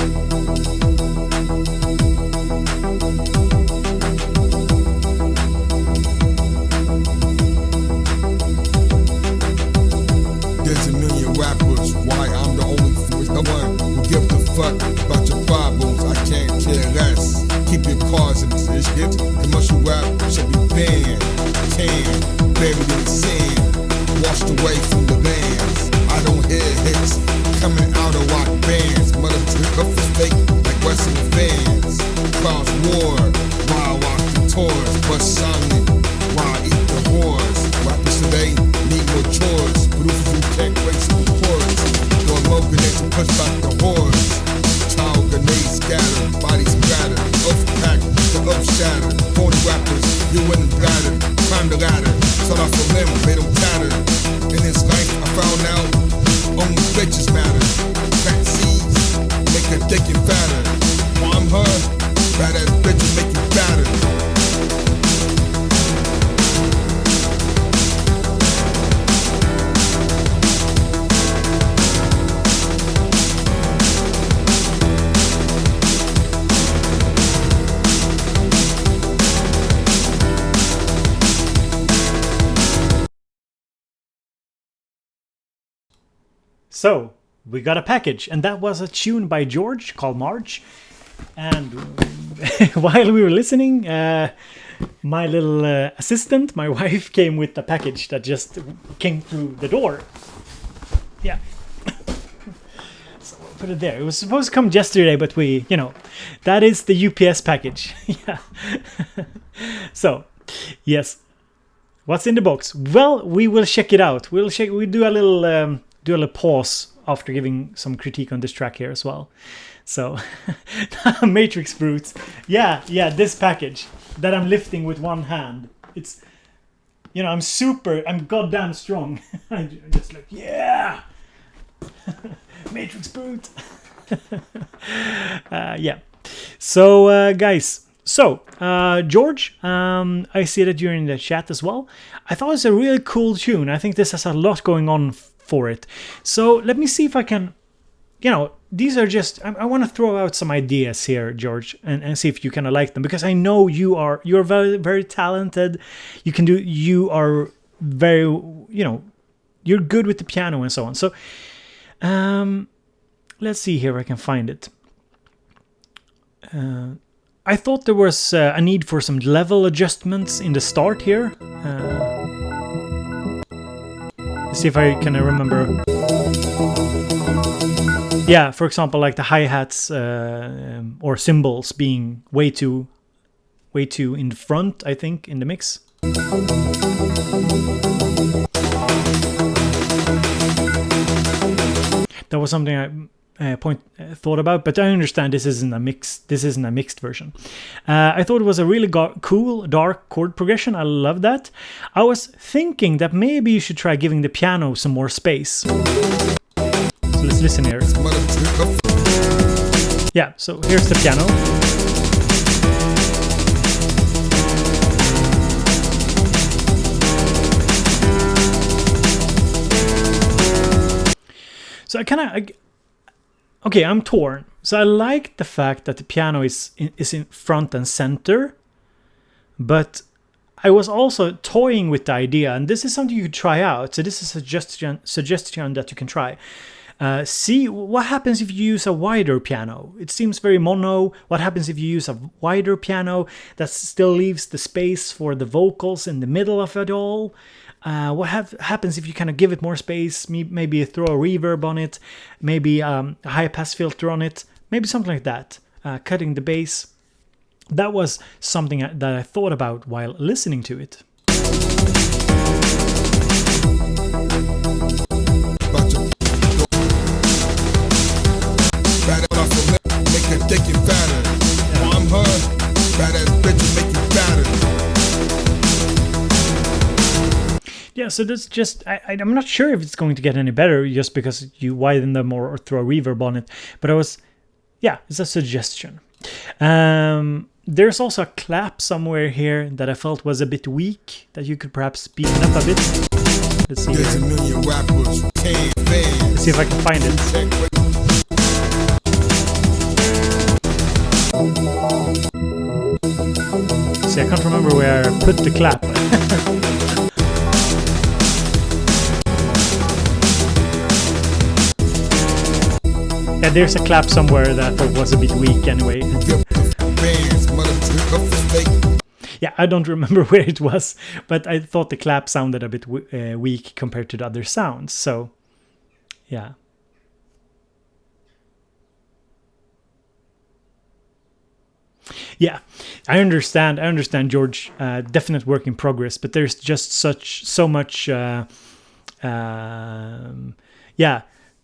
There's a million rappers, why I'm the only one who give the fuck about your problems. I can't care less. Keep your cars in this shit. Commercial rap should be banned. Buried in the sand, washed away from the lands. I don't hear hits coming out of rock bands. Mother trip is fake like Western fans. Cross war, while I walk the tours, bust silent while I eat the whores. Rappers today need more chores. Producers who can't race the chorus. Going low grenades to push back the whores. Child grenades scattered, bodies scattered. Earth packed, the earth shattered. Phony rappers, you win and battered. Climb the ladder, start off a limb, made them tattered. In this life, I found out only bitches matter. Fat seeds make her thick and fatter. While I'm her, badass bitches make you battered. So, we got a package, and that was a tune by George called March. And while we were listening, my little assistant, my wife, came with the package that just came through the door. Yeah. So we'll put it there. It was supposed to come yesterday, but we, that is the UPS package. Yeah. So, yes. What's in the box? Well, we will check it out. We'll do a little pause after giving some critique on this track here as well. So, Matrix Fruits. Yeah, this package that I'm lifting with one hand. It's, I'm goddamn strong. I'm just like, yeah! Matrix Fruit. Yeah. So, guys. So, George, I see that you're in the chat as well. I thought it was a really cool tune. I think this has a lot going on for it. So let me see if I can, these are just, I want to throw out some ideas here, George, and see if you kind of like them, because I know you're very, very talented. You are very, you're good with the piano and so on. So, let's see here if I can find it. I thought there was a need for some level adjustments in the start here. Let's see if I can remember. Yeah, for example, like the hi-hats or cymbals being way too in the front, I think, in the mix. That was something I thought about, but I understand this isn't a mixed version. I thought it was a really cool dark chord progression. I love that. I was thinking that maybe you should try giving the piano some more space. So let's listen here. Yeah, so here's the piano. So okay, I'm torn. So I like the fact that the piano is in front and center, but I was also toying with the idea, and this is something you could try out. So this is a suggestion that you can try. See what happens if you use a wider piano. It seems very mono. What happens if you use a wider piano that still leaves the space for the vocals in the middle of it all? What happens if you kind of give it more space, maybe throw a reverb on it, maybe a high-pass filter on it, maybe something like that, cutting the bass. That was something that I thought about while listening to it. Yeah, so that's just, I'm not sure if it's going to get any better just because you widen them or throw a reverb on it. But it's a suggestion. There's also a clap somewhere here that I felt was a bit weak, that you could perhaps speed it up a bit. Let's see here. Let's see if I can find it. See, I can't remember where I put the clap. Yeah, there's a clap somewhere that I thought was a bit weak anyway. Yeah, I don't remember where it was, but I thought the clap sounded a bit weak compared to the other sounds. So, yeah. Yeah, I understand, George. Definite work in progress, but there's just so much. Yeah,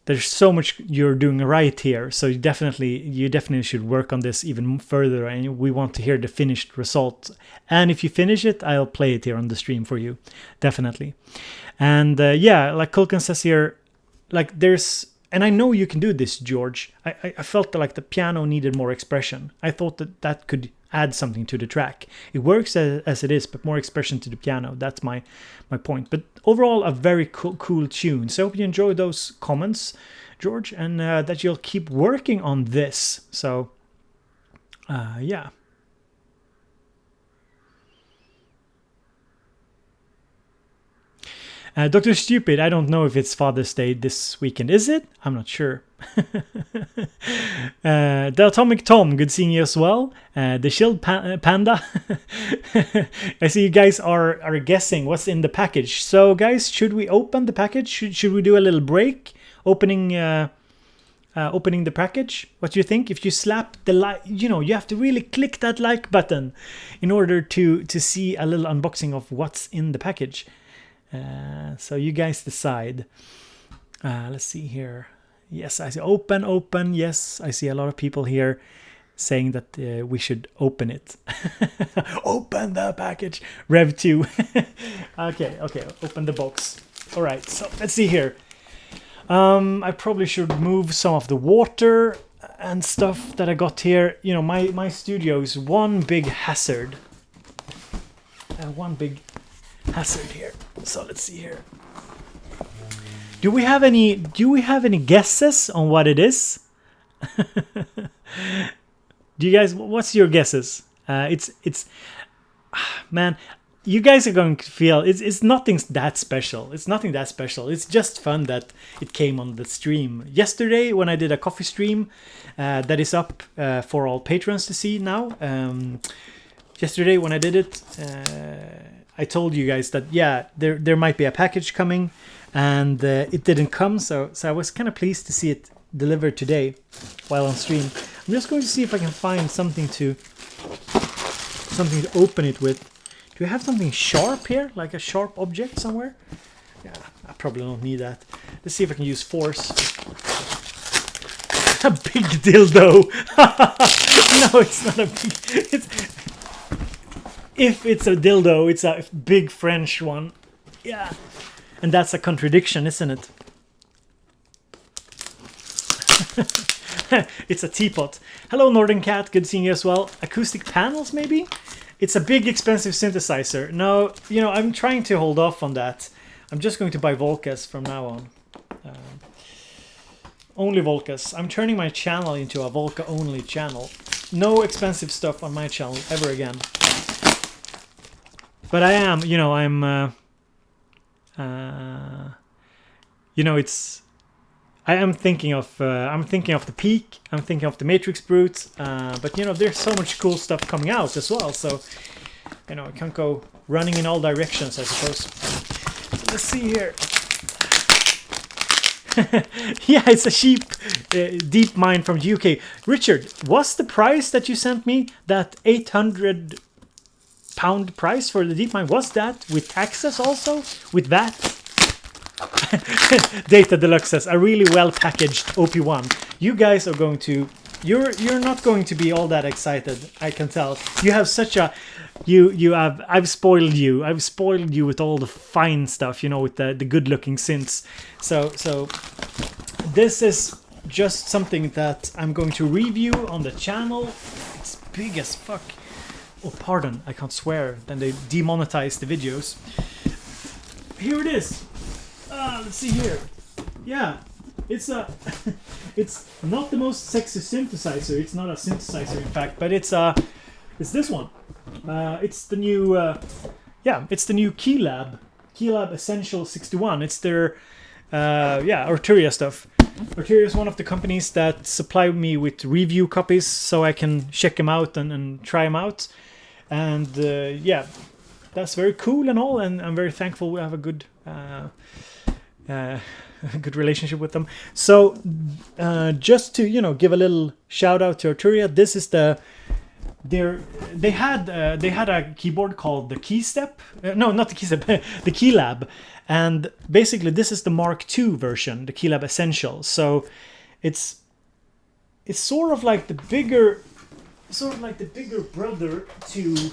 there's so much you're doing right here. So you definitely should work on this even further, and we want to hear the finished result. And if you finish it, I'll play it here on the stream for you, definitely. And yeah, like Kulkan says here, like there's. And I know you can do this, George. I felt like the piano needed more expression. I thought that could add something to the track. It works as it is, but more expression to the piano. That's my point. But overall, a very cool tune. So I hope you enjoy those comments, George, and that you'll keep working on this. So, yeah. Dr. Stupid, I don't know if it's Father's Day this weekend. Is it? I'm not sure. The Atomic Tom, good seeing you as well. The Shield Panda. I see you guys are guessing what's in the package. So, guys, should we open the package? Should we do a little break opening the package? What do you think? If you slap the like, you have to really click that like button in order to see a little unboxing of what's in the package. So you guys decide. Let's see here. Yes, I see open. Yes, I see a lot of people here saying that we should open it. Open the package. Rev 2. Okay, open the box. All right, so let's see here. I probably should move some of the water and stuff that I got here. My studio is one big hazard. One big hazard here. So let's see here. Do we have any guesses on what it is? Do you guys, what's your guesses? It's man, you guys are going to feel it's nothing that special. It's nothing that special. It's just fun that it came on the stream yesterday when I did a coffee stream that is up for all patrons to see now. Yesterday when I did it, I told you guys that there might be a package coming, and it didn't come, so I was kind of pleased to see it delivered today while on stream. I'm just going to see if I can find something to open it with. Do we have something sharp here, like a sharp object somewhere? Yeah, I probably don't need that. Let's see if I can use force. A big dildo. No, it's not a big. If it's a dildo, it's a big French one. Yeah. And that's a contradiction, isn't it? It's a teapot. Hello, Northern Cat. Good seeing you as well. Acoustic panels, maybe? It's a big, expensive synthesizer. No, I'm trying to hold off on that. I'm just going to buy Volcas from now on. Only Volcas. I'm turning my channel into a Volca-only channel. No expensive stuff on my channel ever again. But I am, I am thinking of the Peak. I'm thinking of the Matrix Brutes. But there's so much cool stuff coming out as well. So, I can't go running in all directions, I suppose. So let's see here. Yeah, it's a cheap deep mine from the UK. Richard, what's the price that you sent me? That 800 pound price for the deep mine, was that with taxes also, with VAT? Data Deluxe says a really well packaged OP1. You guys are going to, you're not going to be all that excited, I can tell. You have such a, I've spoiled you with all the fine stuff, with the good looking synths. So this is just something that I'm going to review on the channel. It's big as fuck. Oh, pardon, I can't swear. Then they demonetize the videos. Here it is. Let's see here. Yeah, it's not the most sexy synthesizer. It's not a synthesizer, in fact, but it's this one. It's the new, it's the new Keylab Essential 61. It's their, Arturia stuff. Arturia is one of the companies that supply me with review copies so I can check them out and try them out. And that's very cool and all, and I'm very thankful we have a good good relationship with them. So just to give a little shout out to Arturia, this is they had a keyboard called the Keystep. No, not the Keystep, the Keylab. And basically this is the Mark II version, the Keylab Essential. So it's sort of like the bigger brother to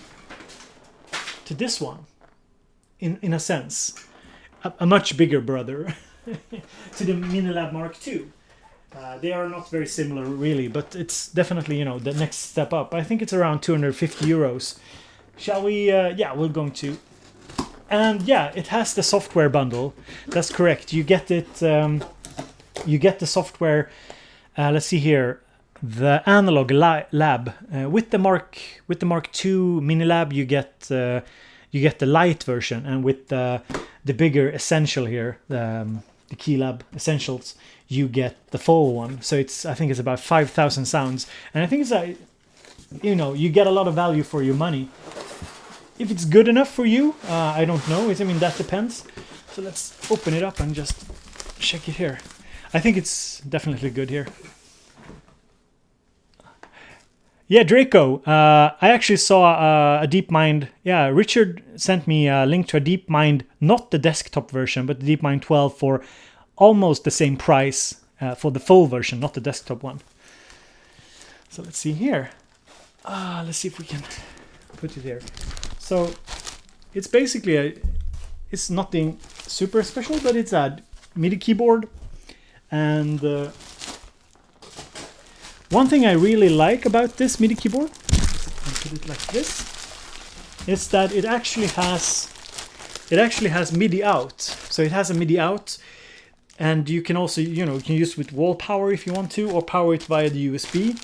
this one, in a sense, a much bigger brother to the Minilab Mark II. They are not very similar really, but it's definitely the next step up. I think it's around 250 euros. Shall we? We're going to. And it has the software bundle. That's correct. You get it. You get the software. Let's see here. The analog lab with the Mark II Minilab, you get the light version, and with the bigger Essential here, the Keylab Essentials, you get the full one. So I think it's about 5,000 sounds, and I think it's you get a lot of value for your money. If it's good enough for you, I don't know. That depends. So let's open it up and just check it here. I think it's definitely good here. Yeah, Draco. I actually saw a DeepMind. Yeah, Richard sent me a link to a DeepMind, not the desktop version, but the DeepMind 12 for almost the same price for the full version, not the desktop one. So let's see here. Let's see if we can put it here. So it's basically it's nothing super special, but it's a MIDI keyboard. And one thing I really like about this MIDI keyboard, I'll put it like this, is that it actually has MIDI out. So it has a MIDI out, and you can also you can use it with wall power if you want to, or power it via the USB.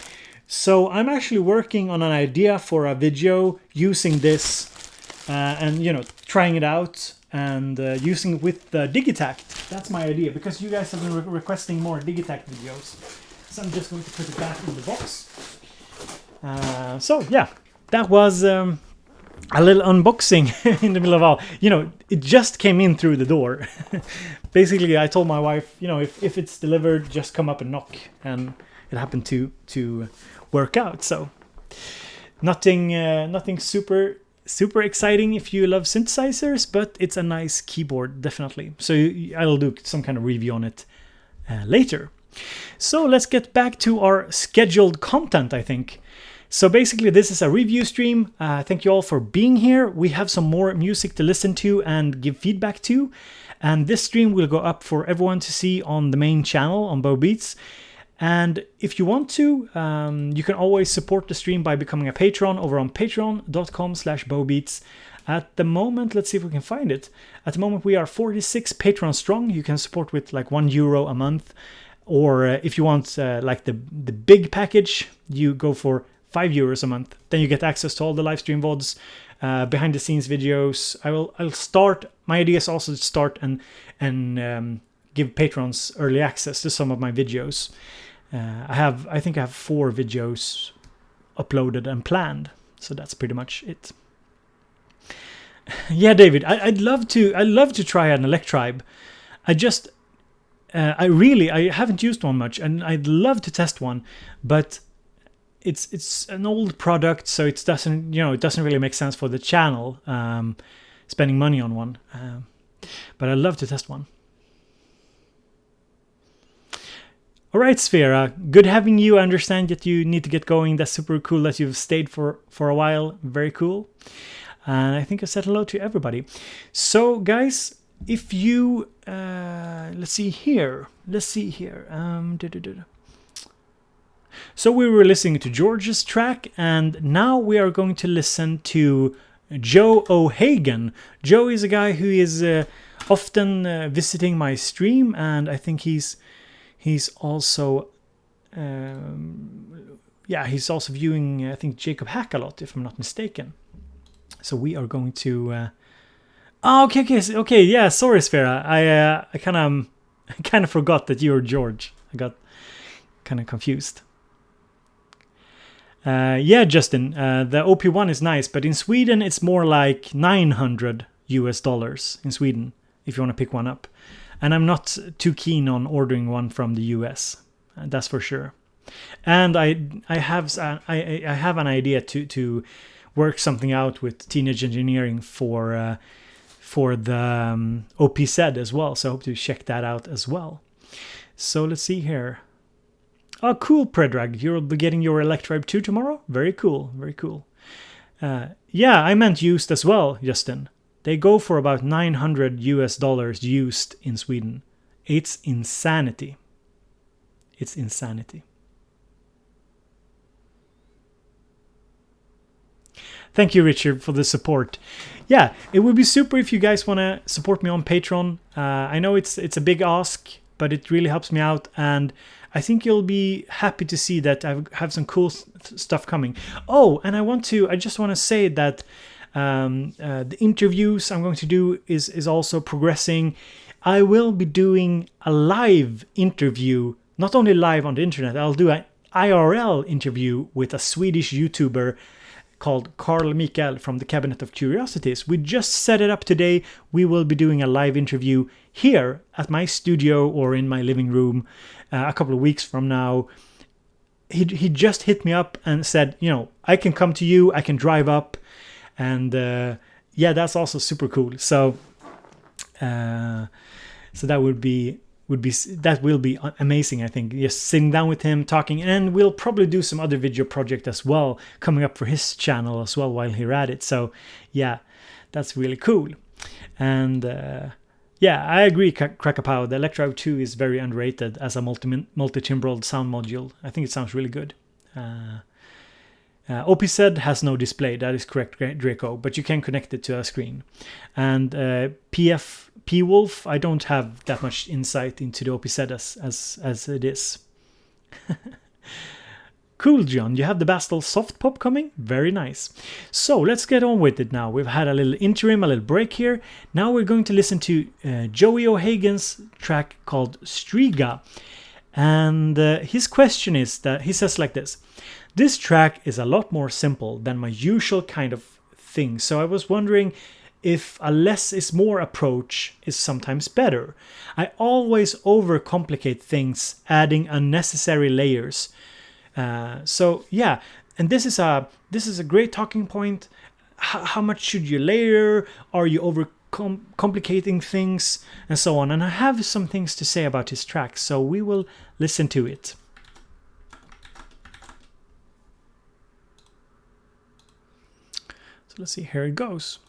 So I'm actually working on an idea for a video using this, and trying it out and using it with Digitact. That's my idea, because you guys have been requesting more Digitact videos. So I'm just going to put it back in the box. That was a little unboxing in the middle of all. It just came in through the door. Basically, I told my wife, if it's delivered, just come up and knock, and it happened to work out. So nothing super exciting if you love synthesizers, but it's a nice keyboard, definitely. So I'll do some kind of review on it later. So let's get back to our scheduled content, I think. So basically this is a review stream. Thank you all for being here. We have some more music to listen to and give feedback to. And this stream will go up for everyone to see on the main channel on BoBeats. And if you want to, you can always support the stream by becoming a patron over on patreon.com/BoBeats. At the moment, let's see if we can find it. At the moment, we are 46 patrons strong. You can support with like €1 a month. Or if you want like the big package, you go for €5 a month. Then you get access to all the live stream VODs, behind the scenes videos. I'll start. My idea is also to start and give patrons early access to some of my videos. I think I have 4 videos uploaded and planned. So that's pretty much it. Yeah, David, I'd love to try an Electribe. I haven't used one much, and I'd love to test one, but it's an old product, so it doesn't really make sense for the channel spending money on one. But I'd love to test one. All right, Sphera, good having you. I understand that you need to get going. That's super cool that you've stayed for a while. Very cool. And I think I said hello to everybody. So, guys, if you let's see here. So we were listening to George's track, and now we are going to listen to Joe O'Hagan. Joe is a guy who is often visiting my stream, and I think he's also he's also viewing, I think, Jacob Hack a lot, if I'm not mistaken. So we are going to. Oh, okay. Yeah, sorry, Sfera. I kind of forgot that you're George. I got kind of confused. Yeah, Justin. The OP1 is nice, but in Sweden it's more like $900 in Sweden if you want to pick one up. And I'm not too keen on ordering one from the US. That's for sure. And I have an idea to work something out with Teenage Engineering for the OPZ as well. So I hope to check that out as well. So let's see here. Oh, cool, Predrag. You'll be getting your Electribe 2 tomorrow? Very cool, very cool. Yeah, I meant used as well, Justin. They go for about $900 used in Sweden. It's insanity. It's insanity. Thank you, Richard, for the support. Yeah, it would be super if you guys want to support me on Patreon. I know it's a big ask, but it really helps me out, and I think you'll be happy to see that I have some cool stuff coming. Oh, and I just want to say that the interviews I'm going to do is also progressing. I will be doing a live interview, not only live on the internet. I'll do an IRL interview with a Swedish YouTuber called Carl Mikael from the Cabinet of Curiosities. We just set it up today. We will be doing a live interview here at my studio or in my living room a couple of weeks from now. He just hit me up and said, I can come to you, I can drive up, and yeah, that's also super cool. So that will be amazing, I think. Just sitting down with him, talking, and we'll probably do some other video project as well coming up for his channel as well while he's at it. So yeah, that's really cool. And yeah, I agree, Krakapow. The Electribe 2 is very underrated as a multi-timbral sound module. I think it sounds really good. OPZ has no display, that is correct, Draco, but you can connect it to a screen. And P-Wolf, I don't have that much insight into the OPZ as it is. Cool, John, you have the Bastel Soft Pop coming? Very nice. So let's get on with it now. We've had a little interim, a little break here. Now we're going to listen to Joey O'Hagan's track called Striga. And his question is that he says like this: this track is a lot more simple than my usual kind of thing. So I was wondering if a less is more approach is sometimes better. I always overcomplicate things, adding unnecessary layers. So yeah, and this is a great talking point. How much should you layer? Are you complicating things, and so on? And I have some things to say about his track, so we will listen to it. So let's see, here it goes.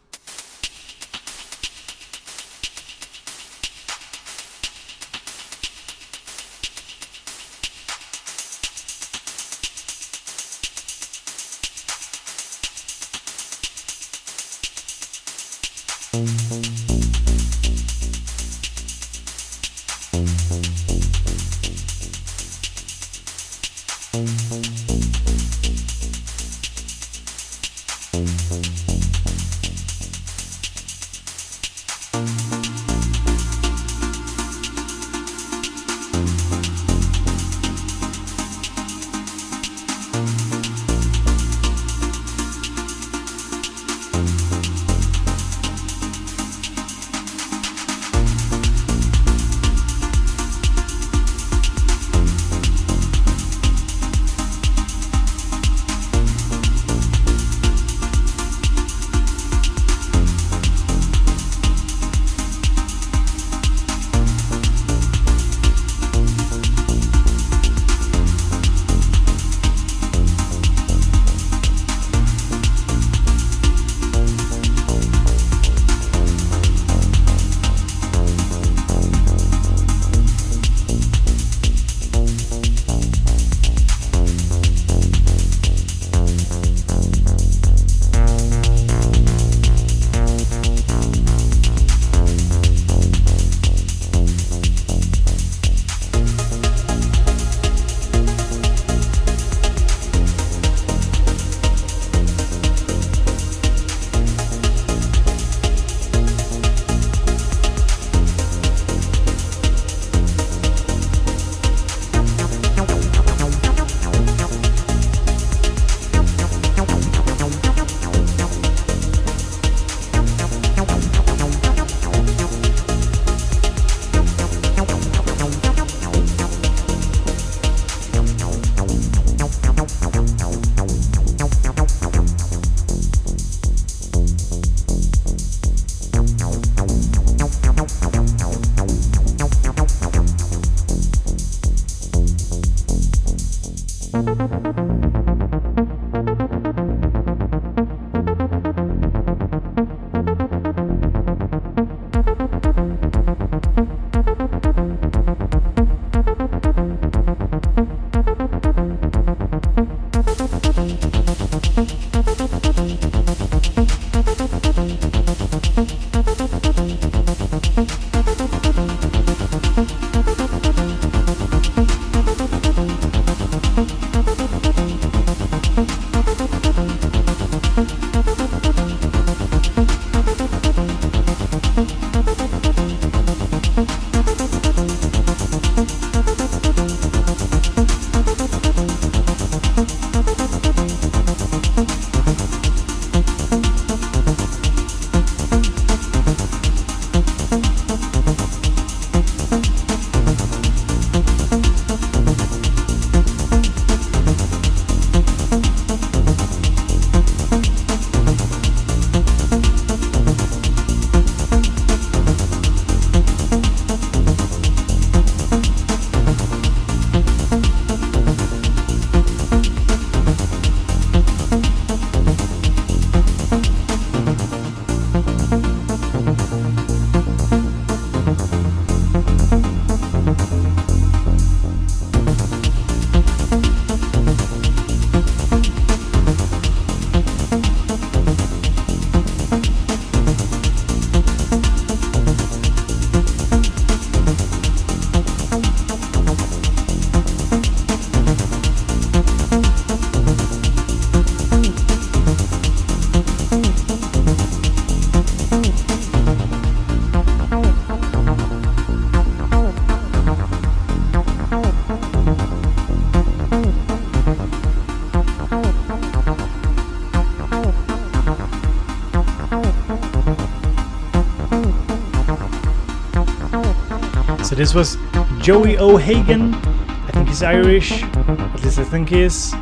So this was Joey O'Hagan, I think he's Irish, at least I think he is,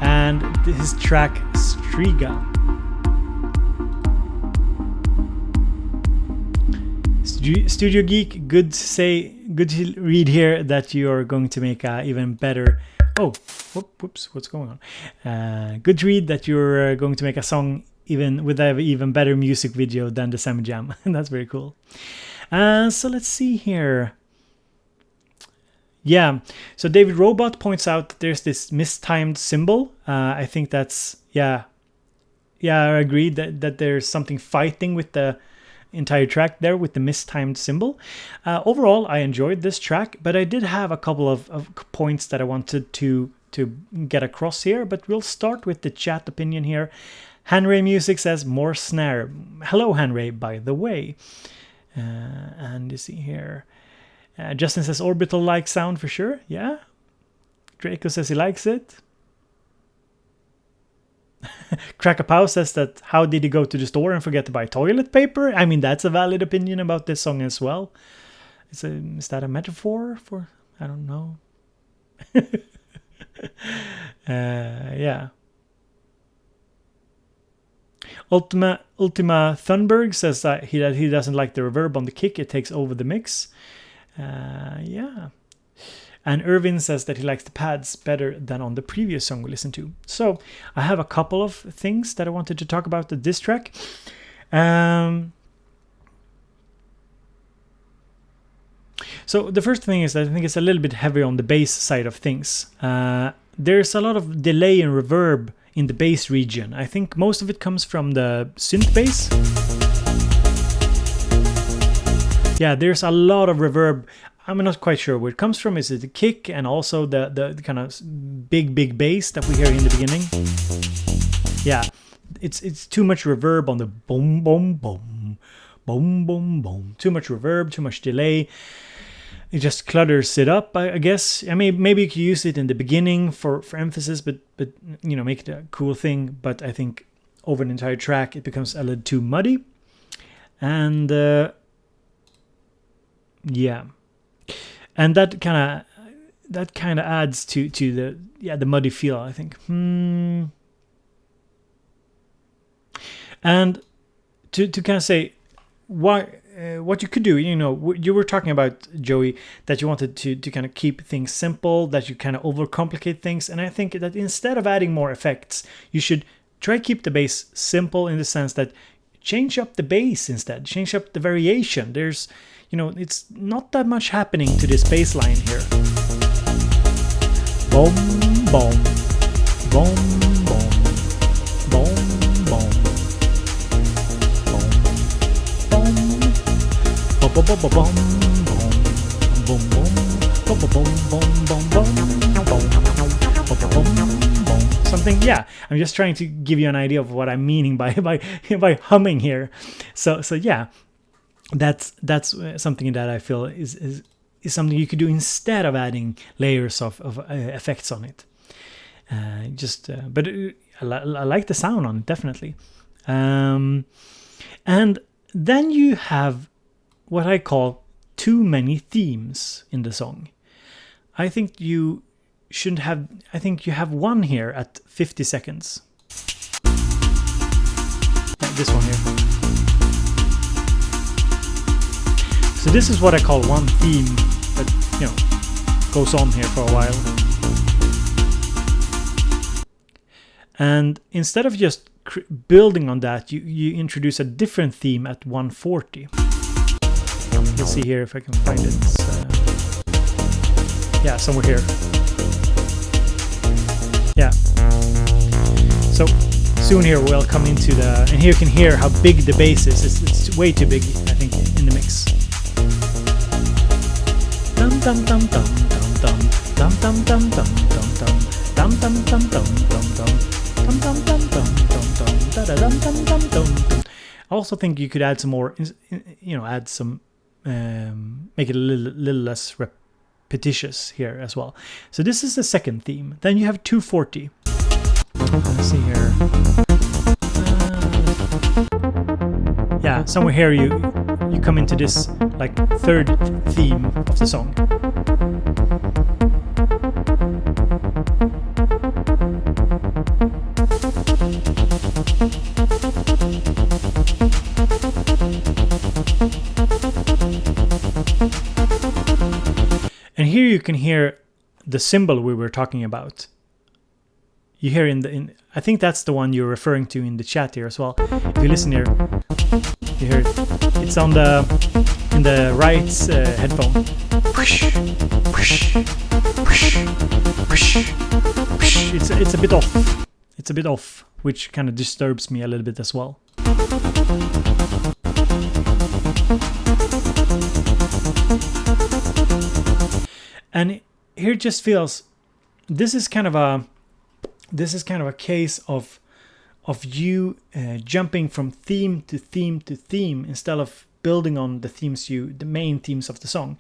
and his track Striga. Studio Geek, good to read here that you're going to make a even better. Oh, whoops, what's going on? Good to read that you're going to make a song even with an even better music video than the Semi Jam. That's very cool. So let's see here. Yeah, so David Robot points out that there's this mistimed symbol. I think that's, yeah, I agree that there's something fighting with the entire track there with the mistimed symbol. Overall, I enjoyed this track, but I did have a couple of points that I wanted to get across here, but we'll start with the chat opinion here. Hanray Music says, more snare. Hello, Hanray, by the way. And you see here. Justin says orbital-like sound for sure. Yeah. Draco says he likes it. Crackapow says that how did he go to the store and forget to buy toilet paper? I mean, that's a valid opinion about this song as well. Is that a metaphor for? I don't know. Yeah. Ultima Thunberg says that he doesn't like the reverb on the kick. It takes over the mix. Yeah. And Irvin says that he likes the pads better than on the previous song we listened to. So I have a couple of things that I wanted to talk about this track. So the first thing is that I think it's a little bit heavy on the bass side of things. There's a lot of delay and reverb in the bass region. I think most of it comes from the synth bass. Yeah, there's a lot of reverb. I'm not quite sure where it comes from. Is it the kick and also the kind of big bass that we hear in the beginning? Yeah, it's too much reverb on the boom boom boom boom boom boom. Too much reverb, too much delay. It just clutters it up, I guess. I mean, maybe you could use it in the beginning for emphasis, but you know, make it a cool thing. But I think over an entire track, it becomes a little too muddy. And yeah, and that kind of adds to the muddy feel, I think. And to kind of say why. What you could do, you know, you were talking about, Joey, that you wanted to kind of keep things simple, that you kind of overcomplicate things. And I think that instead of adding more effects, you should try to keep the bass simple in the sense that change up the bass instead, change up the variation. There's, you know, it's not that much happening to this bass line here. Boom, boom, boom, boom, boom, boom, boom, Something, yeah. I'm just trying to give you an idea of what I'm meaning by humming here. So yeah, that's something that I feel is something you could do instead of adding layers of effects on it. But I like the sound on it, definitely. And then you have what I call too many themes in the song. I think you shouldn't have. I think you have one here at 50 seconds. This one here. So this is what I call one theme that, you know, goes on here for a while. And instead of just building on that, you introduce a different theme at 140. Let's see here if I can find it. Yeah, somewhere here. Yeah. So soon here we'll come into and here you can hear how big the bass is. It's way too big, I think, in the mix. Dum dum dum dum dum dum dum dum dum dum dum dum dum dum dum dum dum. I also think you could add some more, add some, make it a little less repetitious here as well. So this is the second theme. Then you have 240. Let's see here. Yeah, somewhere here you come into this like third theme of the song. And here you can hear the cymbal we were talking about. You hear I think that's the one you're referring to in the chat here as well. If you listen here, you hear it. It's on in the right headphone. It's a bit off. It's a bit off, which kind of disturbs me a little bit as well. And here it just feels this is kind of a case of you jumping from theme to theme to theme instead of building on the main themes of the song.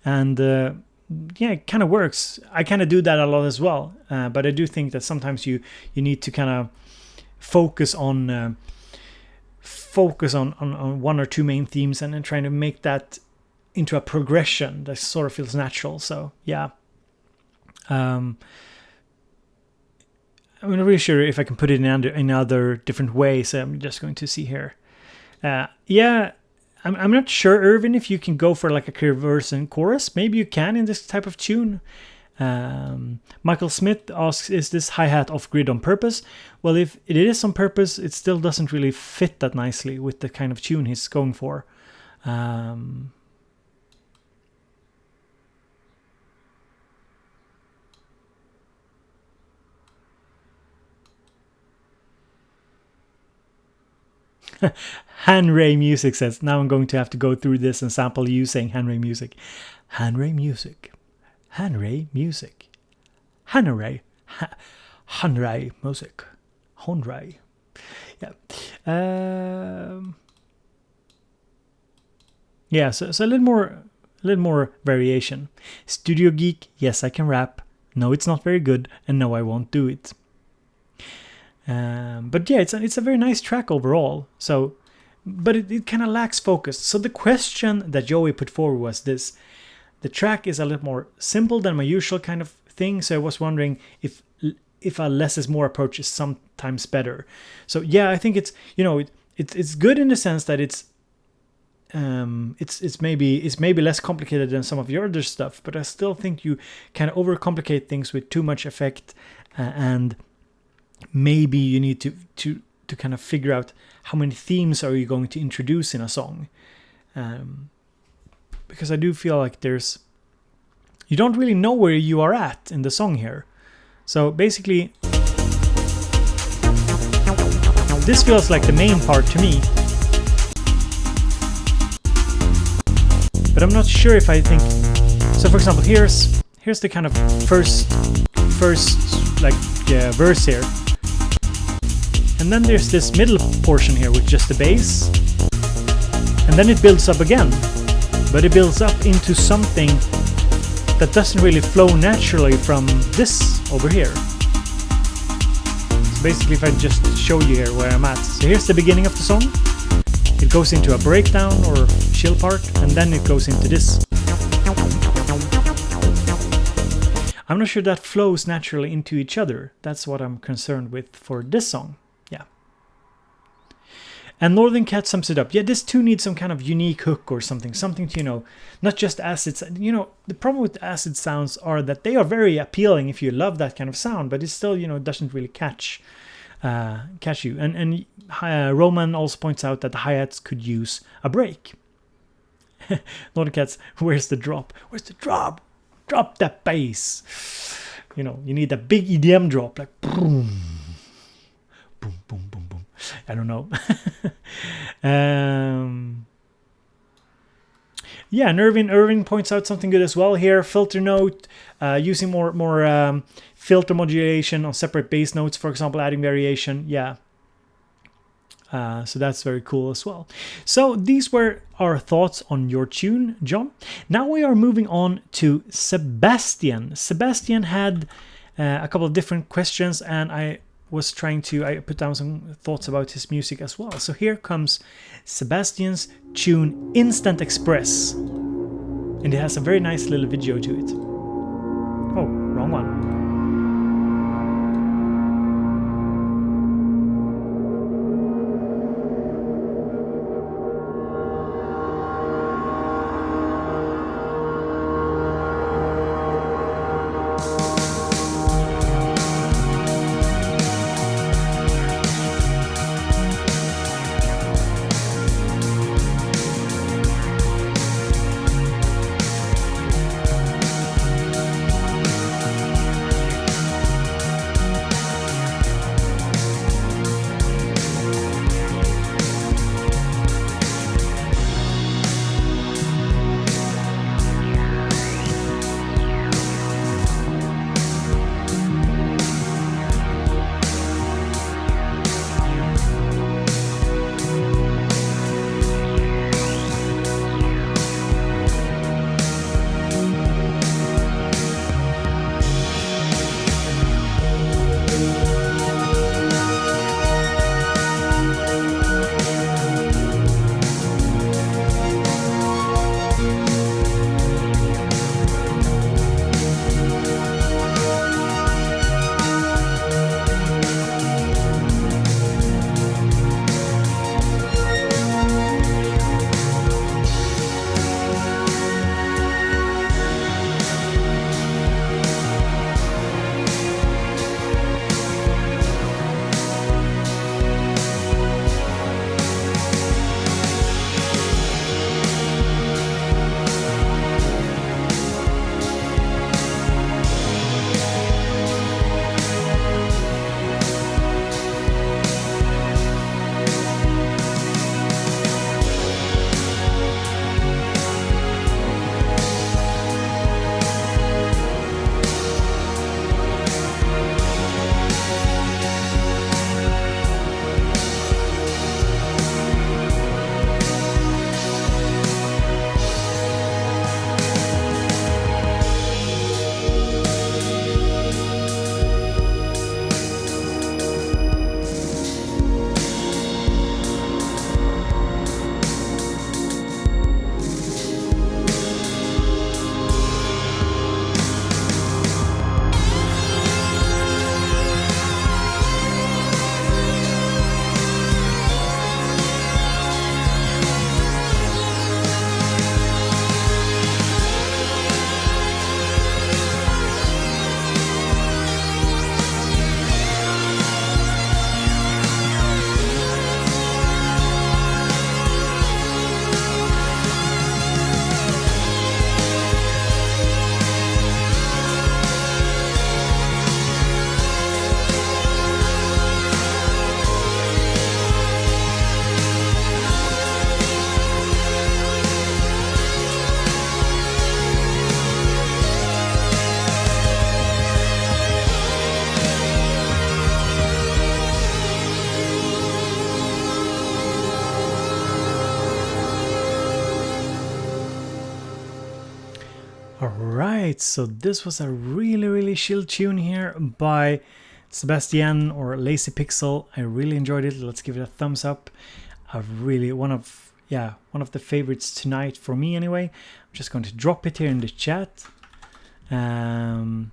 And it kind of works. I kind of do that a lot as well. But I do think that sometimes you need to kind of focus on one or two main themes and then trying to make that into a progression that sort of feels natural. So yeah. I'm not really sure if I can put it in other different ways. So I'm just going to see here. I'm not sure, Irvin, if you can go for like a clear verse and chorus. Maybe you can in this type of tune. Michael Smith asks, is this hi-hat off grid on purpose? Well, if it is on purpose, it still doesn't really fit that nicely with the kind of tune he's going for. Hanray Music says, now I'm going to have to go through this and sample you saying Hanray Music. Hanray Music. Hanray Music. Hanray. Hanray Music. Hanray. Yeah. So a little more variation. Studio Geek, yes, I can rap. No, it's not very good, and no, I won't do it. But yeah, it's a very nice track overall. So, but it kind of lacks focus. So the question that Joey put forward was this: the track is a little more simple than my usual kind of thing. So I was wondering if a less is more approach is sometimes better. So yeah, I think it's it's good in the sense that it's maybe less complicated than some of your other stuff. But I still think you kind of overcomplicate things with too much effect and maybe you need to kind of figure out how many themes are you going to introduce in a song, because I do feel like you don't really know where you are at in the song here. So basically this feels like the main part to me. but I'm not sure if I think. So for example, here's the kind of first like verse here, and then there's this middle portion here with just the bass, and then it builds up again, but it builds up into something that doesn't really flow naturally from this over here. So basically, if I just show you here where I'm at, so here's the beginning of the song. It goes into a breakdown or chill part, and then it goes into this. I'm not sure that flows naturally into each other. That's what I'm concerned with for this song. Yeah. And Northern Cat sums it up. Yeah, this too needs some kind of unique hook or something. Something to, not just acid. The problem with acid sounds are that they are very appealing if you love that kind of sound, but it still, doesn't really catch you. And Roman also points out that the hi-hats could use a break. Northern Cats, where's the drop? Where's the drop? Drop that bass. You need a big EDM drop, like boom, boom, boom, boom, boom. I don't know. Yeah, and Irving points out something good as well here. Filter note, using more filter modulation on separate bass notes, for example, adding variation. Yeah. So that's very cool as well. So these were our thoughts on your tune, John. Now we are moving on to Sebastian. Sebastian had a couple of different questions, and I put down some thoughts about his music as well. So here comes Sebastian's tune Instant Express. And it has a very nice little video to it. Oh, wrong one. Alright, so this was a really chill tune here by Sebastian or Lazy Pixel. I really enjoyed it. Let's give it a thumbs up. One of the favorites tonight for me anyway. I'm just going to drop it here in the chat. So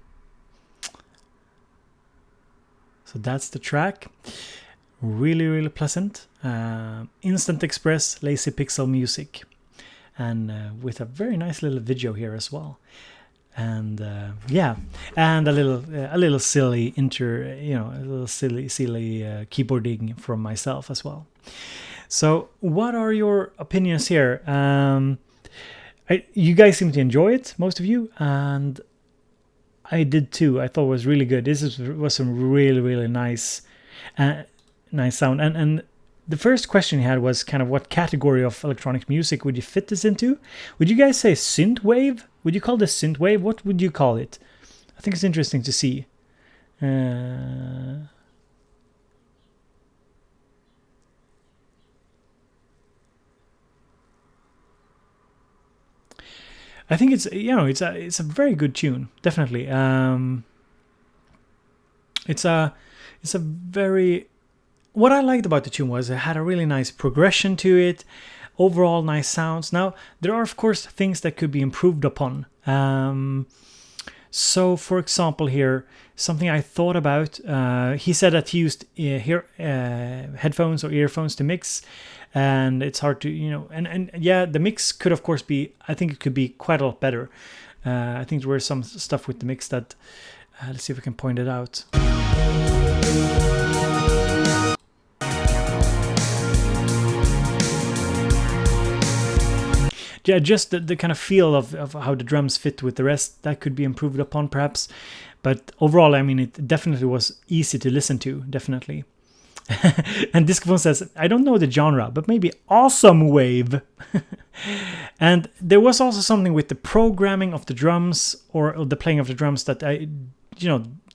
that's the track. Really pleasant. Instant Express Lazy Pixel music. And with a very nice little video here as well, and and a little silly silly keyboarding from myself as well. So, what are your opinions here? You guys seem to enjoy it, most of you, and I did too. I thought it was really good. Was some really nice sound, and the first question he had was kind of what category of electronic music would you fit this into? Would you guys say synthwave? Would you call this synthwave? What would you call it? I think it's interesting to see. I think it's a very good tune, definitely. It's a very. What I liked about the tune was it had a really nice progression to it, overall nice sounds. Now, there are of course things that could be improved upon. So, for example, here, something I thought about, he said that he used headphones or earphones to mix, and it's hard to, and yeah, the mix could of course be, I think it could be quite a lot better. I think there were some stuff with the mix that, let's see if I can point it out. Yeah, just the kind of feel of how the drums fit with the rest, that could be improved upon perhaps. But overall, I mean, it definitely was easy to listen to, definitely. And Discophone says, I don't know the genre, but maybe awesome wave. And there was also something with the programming of the drums or the playing of the drums that I,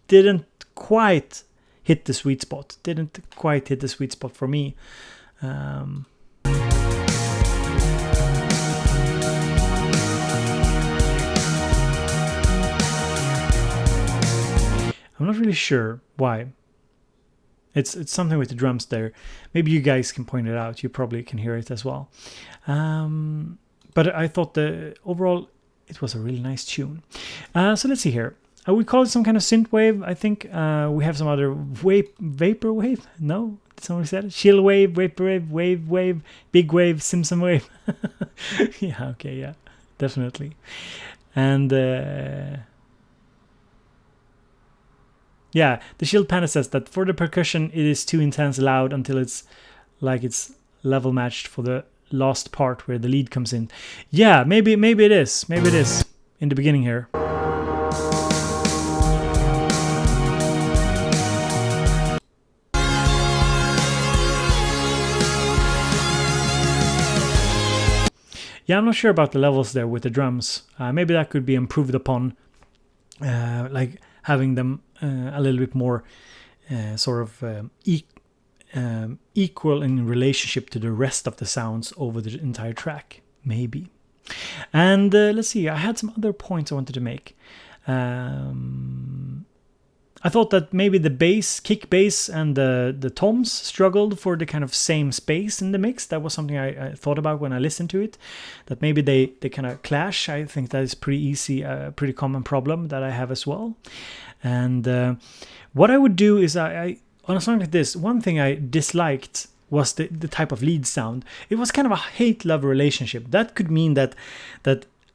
didn't quite hit the sweet spot. Didn't quite hit the sweet spot for me. I'm not really sure why. It's something with the drums there. Maybe you guys can point it out. You probably can hear it as well. But I thought overall it was a really nice tune. So let's see here. I would call it some kind of synthwave. I think we have some other vaporwave. No, did someone say that? Chill wave, vaporwave, wave, big wave, Simpson wave. Yeah, okay, yeah, definitely. And yeah, the Shield Panda says that for the percussion, it is too intense loud until it's level matched for the last part where the lead comes in. Yeah, maybe it is. Maybe it is in the beginning here. Yeah, I'm not sure about the levels there with the drums. Maybe that could be improved upon, like having them a little bit more equal in relationship to the rest of the sounds over the entire track, maybe. And let's see, I had some other points I wanted to make. I thought that maybe the bass, kick bass, and the toms struggled for the kind of same space in the mix. That was something I thought about when I listened to it. That maybe they kind of clash. I think that is pretty easy, a pretty common problem that I have as well. And what I would do is I on a song like this, one thing I disliked was the type of lead sound. It was kind of a hate-love relationship. That could mean that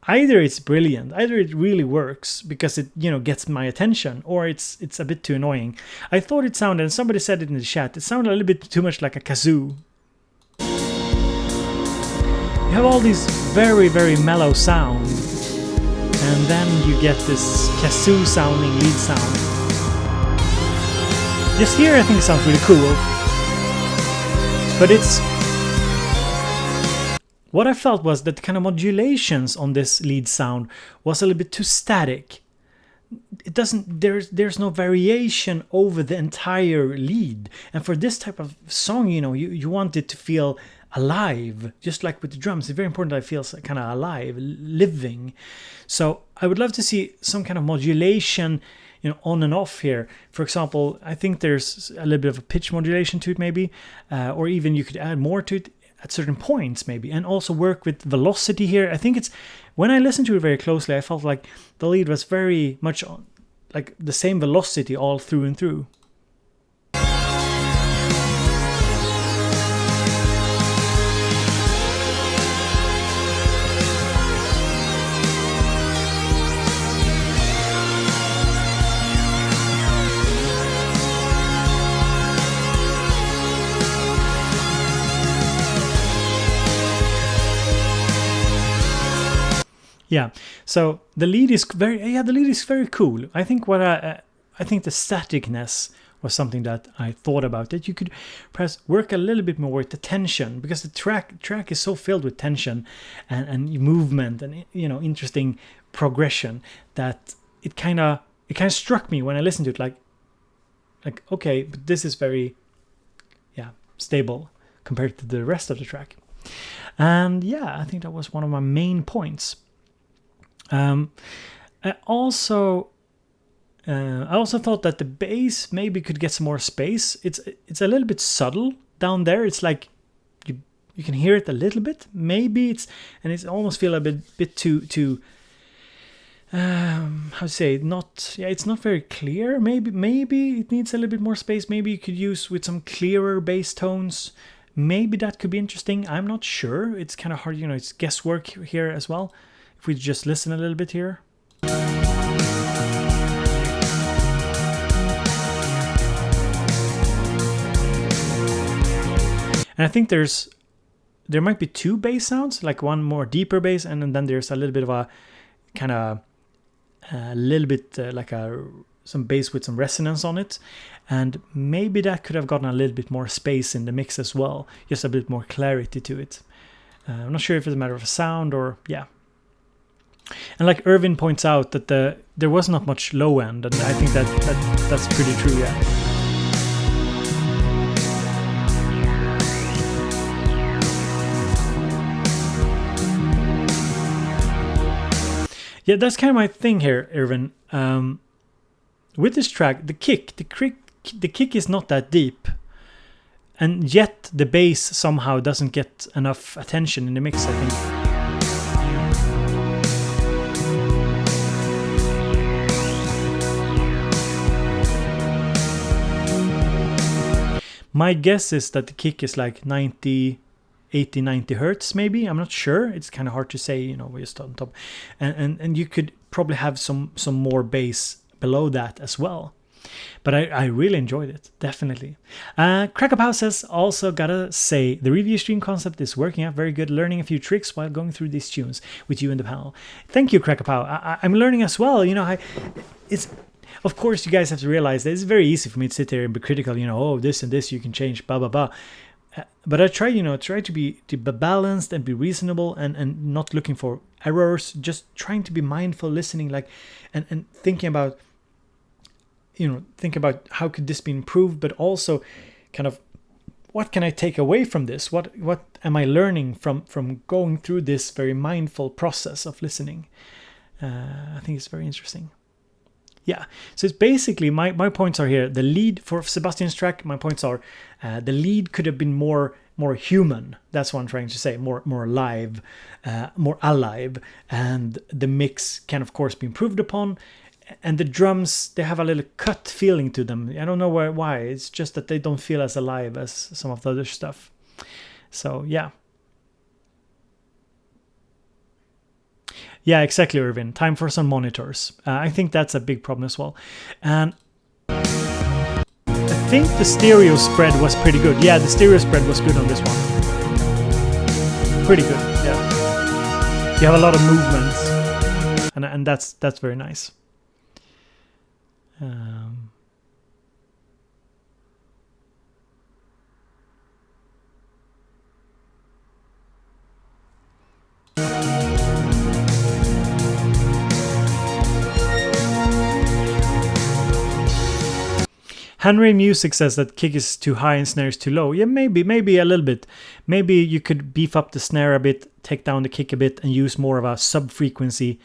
either it's brilliant, either it really works because it gets my attention, or it's a bit too annoying. I thought it sounded, and somebody said it in the chat, it sounded a little bit too much like a kazoo. You have all these very mellow sound, and then you get this kazoo sounding lead sound. Just here I think it sounds really cool, but it's... What I felt was that the kind of modulations on this lead sound was a little bit too static. It doesn't, there's no variation over the entire lead. And for this type of song, you want it to feel alive, just like with the drums. It's very important that it feels kind of alive, living. So I would love to see some kind of modulation, on and off here. For example, I think there's a little bit of a pitch modulation to it maybe, or even you could add more to it at certain points maybe, and also work with velocity here. I think it's, when I listened to it very closely, I felt like the lead was very much like the same velocity all through and through. Yeah, so the lead is very cool. I think I think the staticness was something that I thought about, that you could perhaps work a little bit more with the tension, because the track is so filled with tension and movement and interesting progression, that it kind of struck me when I listened to it like okay, but this is very stable compared to the rest of the track. And I think that was one of my main points. I also thought that the bass maybe could get some more space. It's a little bit subtle down there. It's like you can hear it a little bit. Maybe it's almost feel a bit too how to say it? It's not very clear. Maybe it needs a little bit more space. Maybe you could use with some clearer bass tones. Maybe that could be interesting. I'm not sure. It's kind of hard. It's guesswork here as well. If we just listen a little bit here. And I think there might be two bass sounds, like one more deeper bass, and then there's a little bit of a kind of a little bit like some bass with some resonance on it. And maybe that could have gotten a little bit more space in the mix as well, just a bit more clarity to it. I'm not sure if it's a matter of sound or And like Irvin points out that there was not much low end, and I think that's pretty true. Yeah, that's kind of my thing here, Irvin. With this track, the kick is not that deep, and yet the bass somehow doesn't get enough attention in the mix, I think. My guess is that the kick is like 80, 90 hertz maybe. I'm not sure. It's kind of hard to say, we're just on top. And you could probably have some more bass below that as well. But I really enjoyed it, definitely. Crackapow says, also gotta say, the review stream concept is working out very good, learning a few tricks while going through these tunes with you in the panel. Thank you, Crackapow. I'm learning as well. Of course, you guys have to realize that it's very easy for me to sit there and be critical, this and this you can change, blah, blah, blah. But I try, to be balanced and be reasonable and not looking for errors, just trying to be mindful, listening, and thinking about, how could this be improved, but also kind of what can I take away from this? What am I learning from going through this very mindful process of listening? I think it's very interesting. Yeah, so it's basically, my points are here. The lead for Sebastian's track, my points are the lead could have been more human. That's what I'm trying to say. More alive, and the mix can of course be improved upon. And the drums, they have a little cut feeling to them. I don't know why. It's just that they don't feel as alive as some of the other stuff. So yeah. Yeah, exactly, Irvin. Time for some monitors. I think that's a big problem as well. And I think the stereo spread was pretty good. Yeah, the stereo spread was good on this one. Pretty good, yeah. You have a lot of movements. And that's very nice. Henry Music says that kick is too high and snare is too low. Yeah, maybe a little bit. Maybe you could beef up the snare a bit, take down the kick a bit, and use more of a sub-frequency.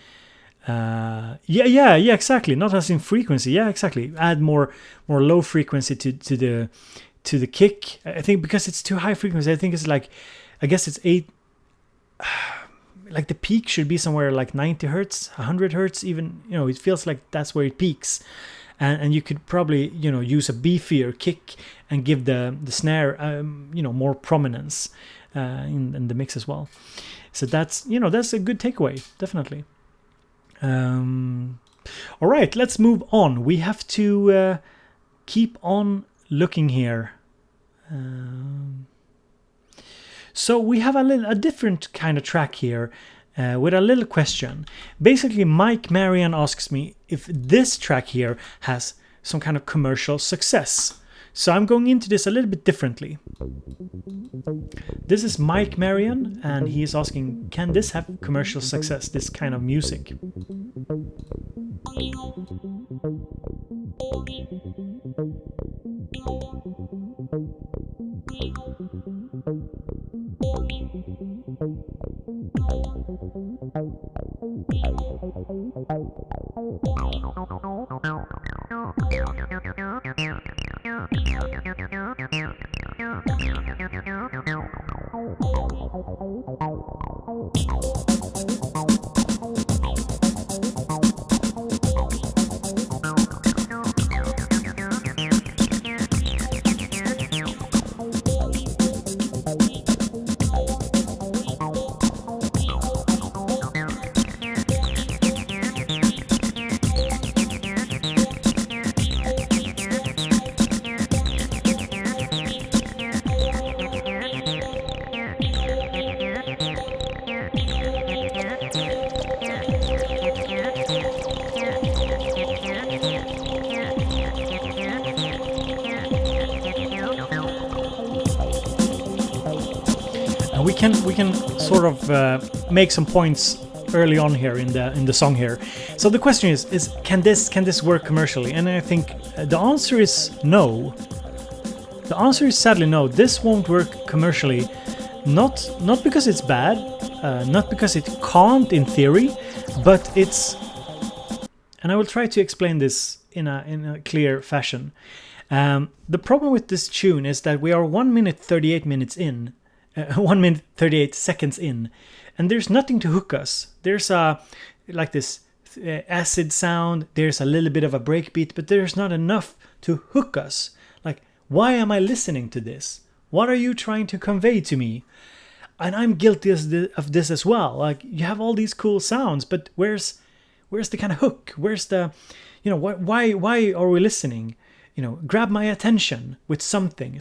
Yeah, exactly. Not as in frequency. Yeah, exactly. Add more low frequency to the kick. I think because it's too high frequency. I think it's like, I guess it's 8. Like the peak should be somewhere like 90 hertz, 100 hertz, even, it feels like that's where it peaks. And you could probably, use a beefier kick and give the snare, more prominence in the mix as well. So that's a good takeaway, definitely. All right, let's move on. We have to keep on looking here. So we have a different kind of track here with a little question. Basically, Mike Marian asks me if this track here has some kind of commercial success. So I'm going into this a little bit differently. This is Mike Marian, and he is asking, can this have commercial success, this kind of music? We can sort of make some points early on here in the song here. So the question is can this work commercially? And I think the answer is no. The answer is sadly no. This won't work commercially. Not because it's bad, not because it can't in theory, but it's. And I will try to explain this in a clear fashion. The problem with this tune is that we are 1 minute 38 minutes in. 1 minute 38 seconds in, and there's nothing to hook us. There's like this acid sound, there's a little bit of a breakbeat, but there's not enough to hook us. Like, why am I listening to this? What are you trying to convey to me? And I'm guilty of this as well. Like, you have all these cool sounds, but where's the kind of hook? Where's the, why are we listening? Grab my attention with something,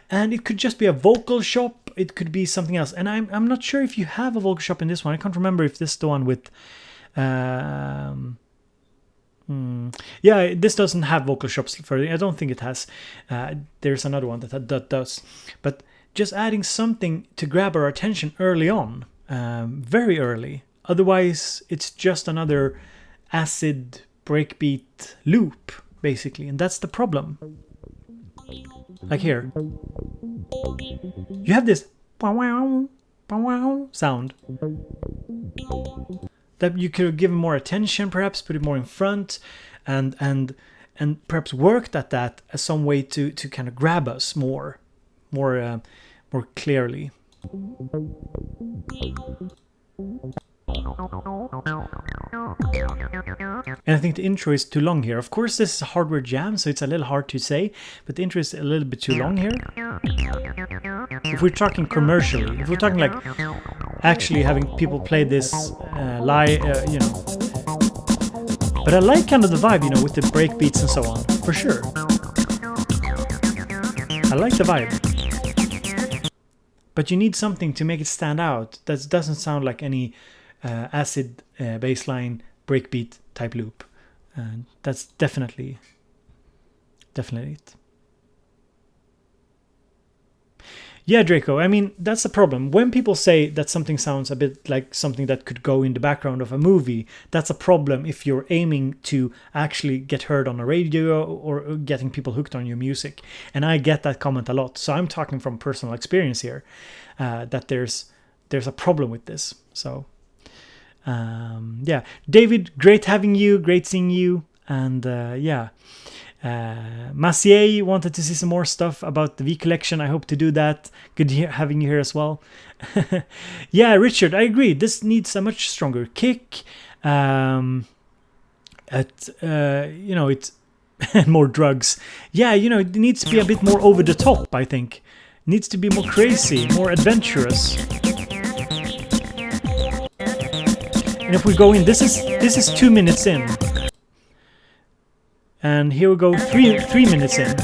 and it could just be a vocal shop. It could be something else, and I'm not sure if you have a vocal shop in this one. I can't remember if this is the one with. Yeah, this doesn't have vocal shops for. I don't think it has. There's another one that does, but just adding something to grab our attention early on, very early. Otherwise, it's just another acid breakbeat loop. Basically, and that's the problem. Like here, you have this sound that you could give more attention, perhaps put it more in front, and perhaps worked at that as some way to kind of grab us more clearly. And I think the intro is too long here. Of course, this is a hardware jam, so it's a little hard to say, but the intro is a little bit too long here. If we're talking commercially, if we're talking like actually having people play this live, But I like kind of the vibe, with the breakbeats and so on, for sure. I like the vibe. But you need something to make it stand out that doesn't sound like any acid bassline breakbeat type loop. That's definitely it. Yeah, Draco, I mean, that's the problem. When people say that something sounds a bit like something that could go in the background of a movie, that's a problem if you're aiming to actually get heard on a radio or getting people hooked on your music. And I get that comment a lot. So I'm talking from personal experience here, that there's a problem with this. So, yeah. David, great having you, great seeing you. And yeah. Massier wanted to see some more stuff about the V collection. I hope to do that. Good having you here as well. Yeah, Richard, I agree. This needs a much stronger kick. It's more drugs. Yeah, it needs to be a bit more over the top, I think. It needs to be more crazy, more adventurous. And if we go in, this is 2 minutes in. And here we go, three minutes in.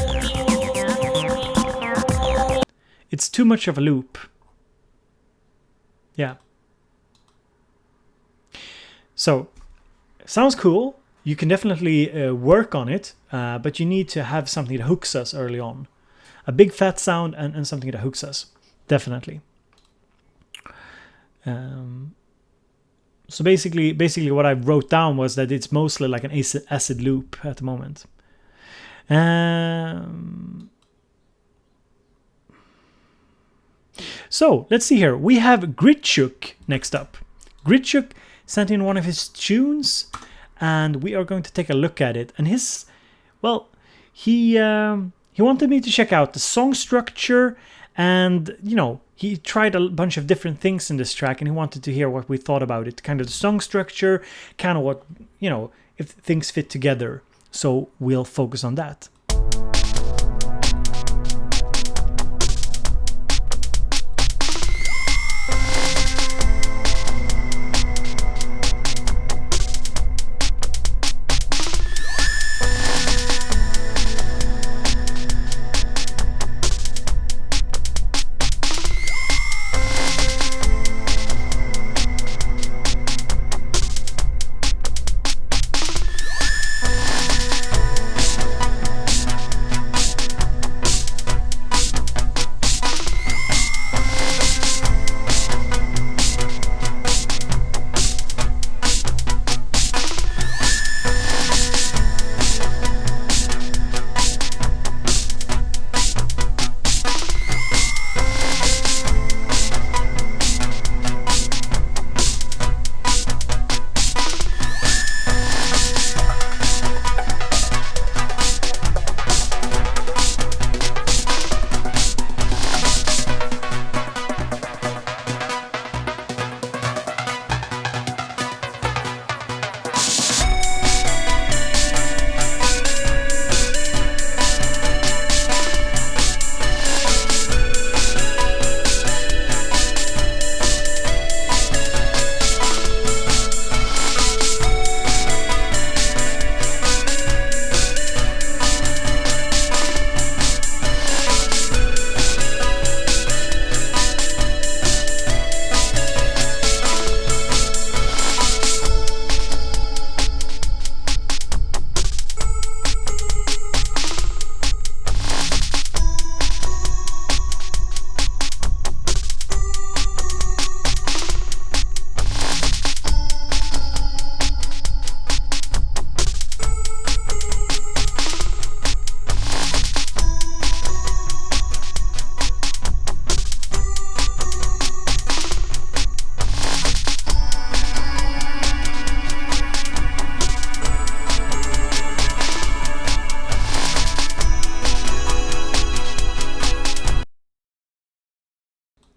It's too much of a loop. Yeah. So, sounds cool. You can definitely work on it, but you need to have something that hooks us early on. A big fat sound and something that hooks us. Definitely. So basically what I wrote down was that it's mostly like an acid loop at the moment. So let's see here. We have Gritchuk next up. Gritchuk sent in one of his tunes, and we are going to take a look at it. And he wanted me to check out the song structure, and he tried a bunch of different things in this track, and he wanted to hear what we thought about it. Kind of the song structure, kind of what, if things fit together. So we'll focus on that.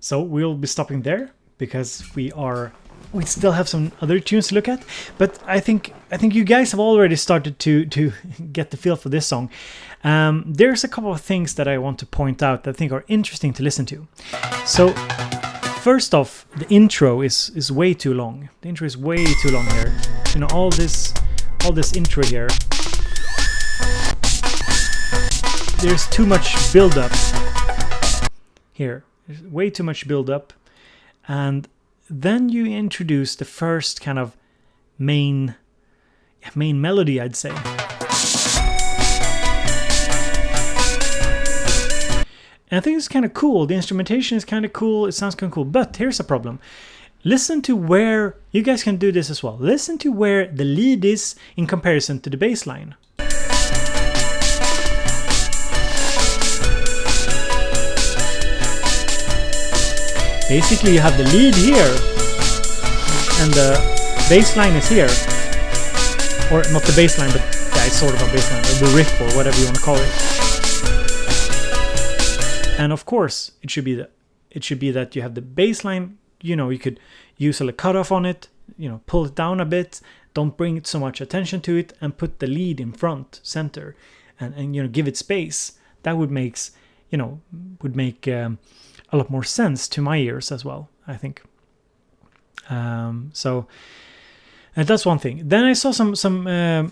So we'll be stopping there because we still have some other tunes to look at, but I think you guys have already started to get the feel for this song. There's a couple of things that I want to point out that I think are interesting to listen to. So first off, the intro is way too long. The intro is way too long here. All this intro here. There's too much build up here. There's way too much build up, and then you introduce the first kind of main melody, I'd say. And I think it's kind of cool. The instrumentation is kind of cool. It sounds kind of cool. But here's a problem. Listen to where, you guys can do this as well. Listen to where the lead is in comparison to the bass line. Basically, you have the lead here, and the bass line is here. Or not the bass line, but yeah, it's sort of a bass line, or the riff, or whatever you want to call it. And of course, it should be that you have the bass line. You know, you could use a cutoff on it, you know, pull it down a bit, don't bring so much attention to it, and put the lead in front, center, and you know, give it space. That would make a lot more sense to my ears as well, I think. So that's one thing. Then I saw some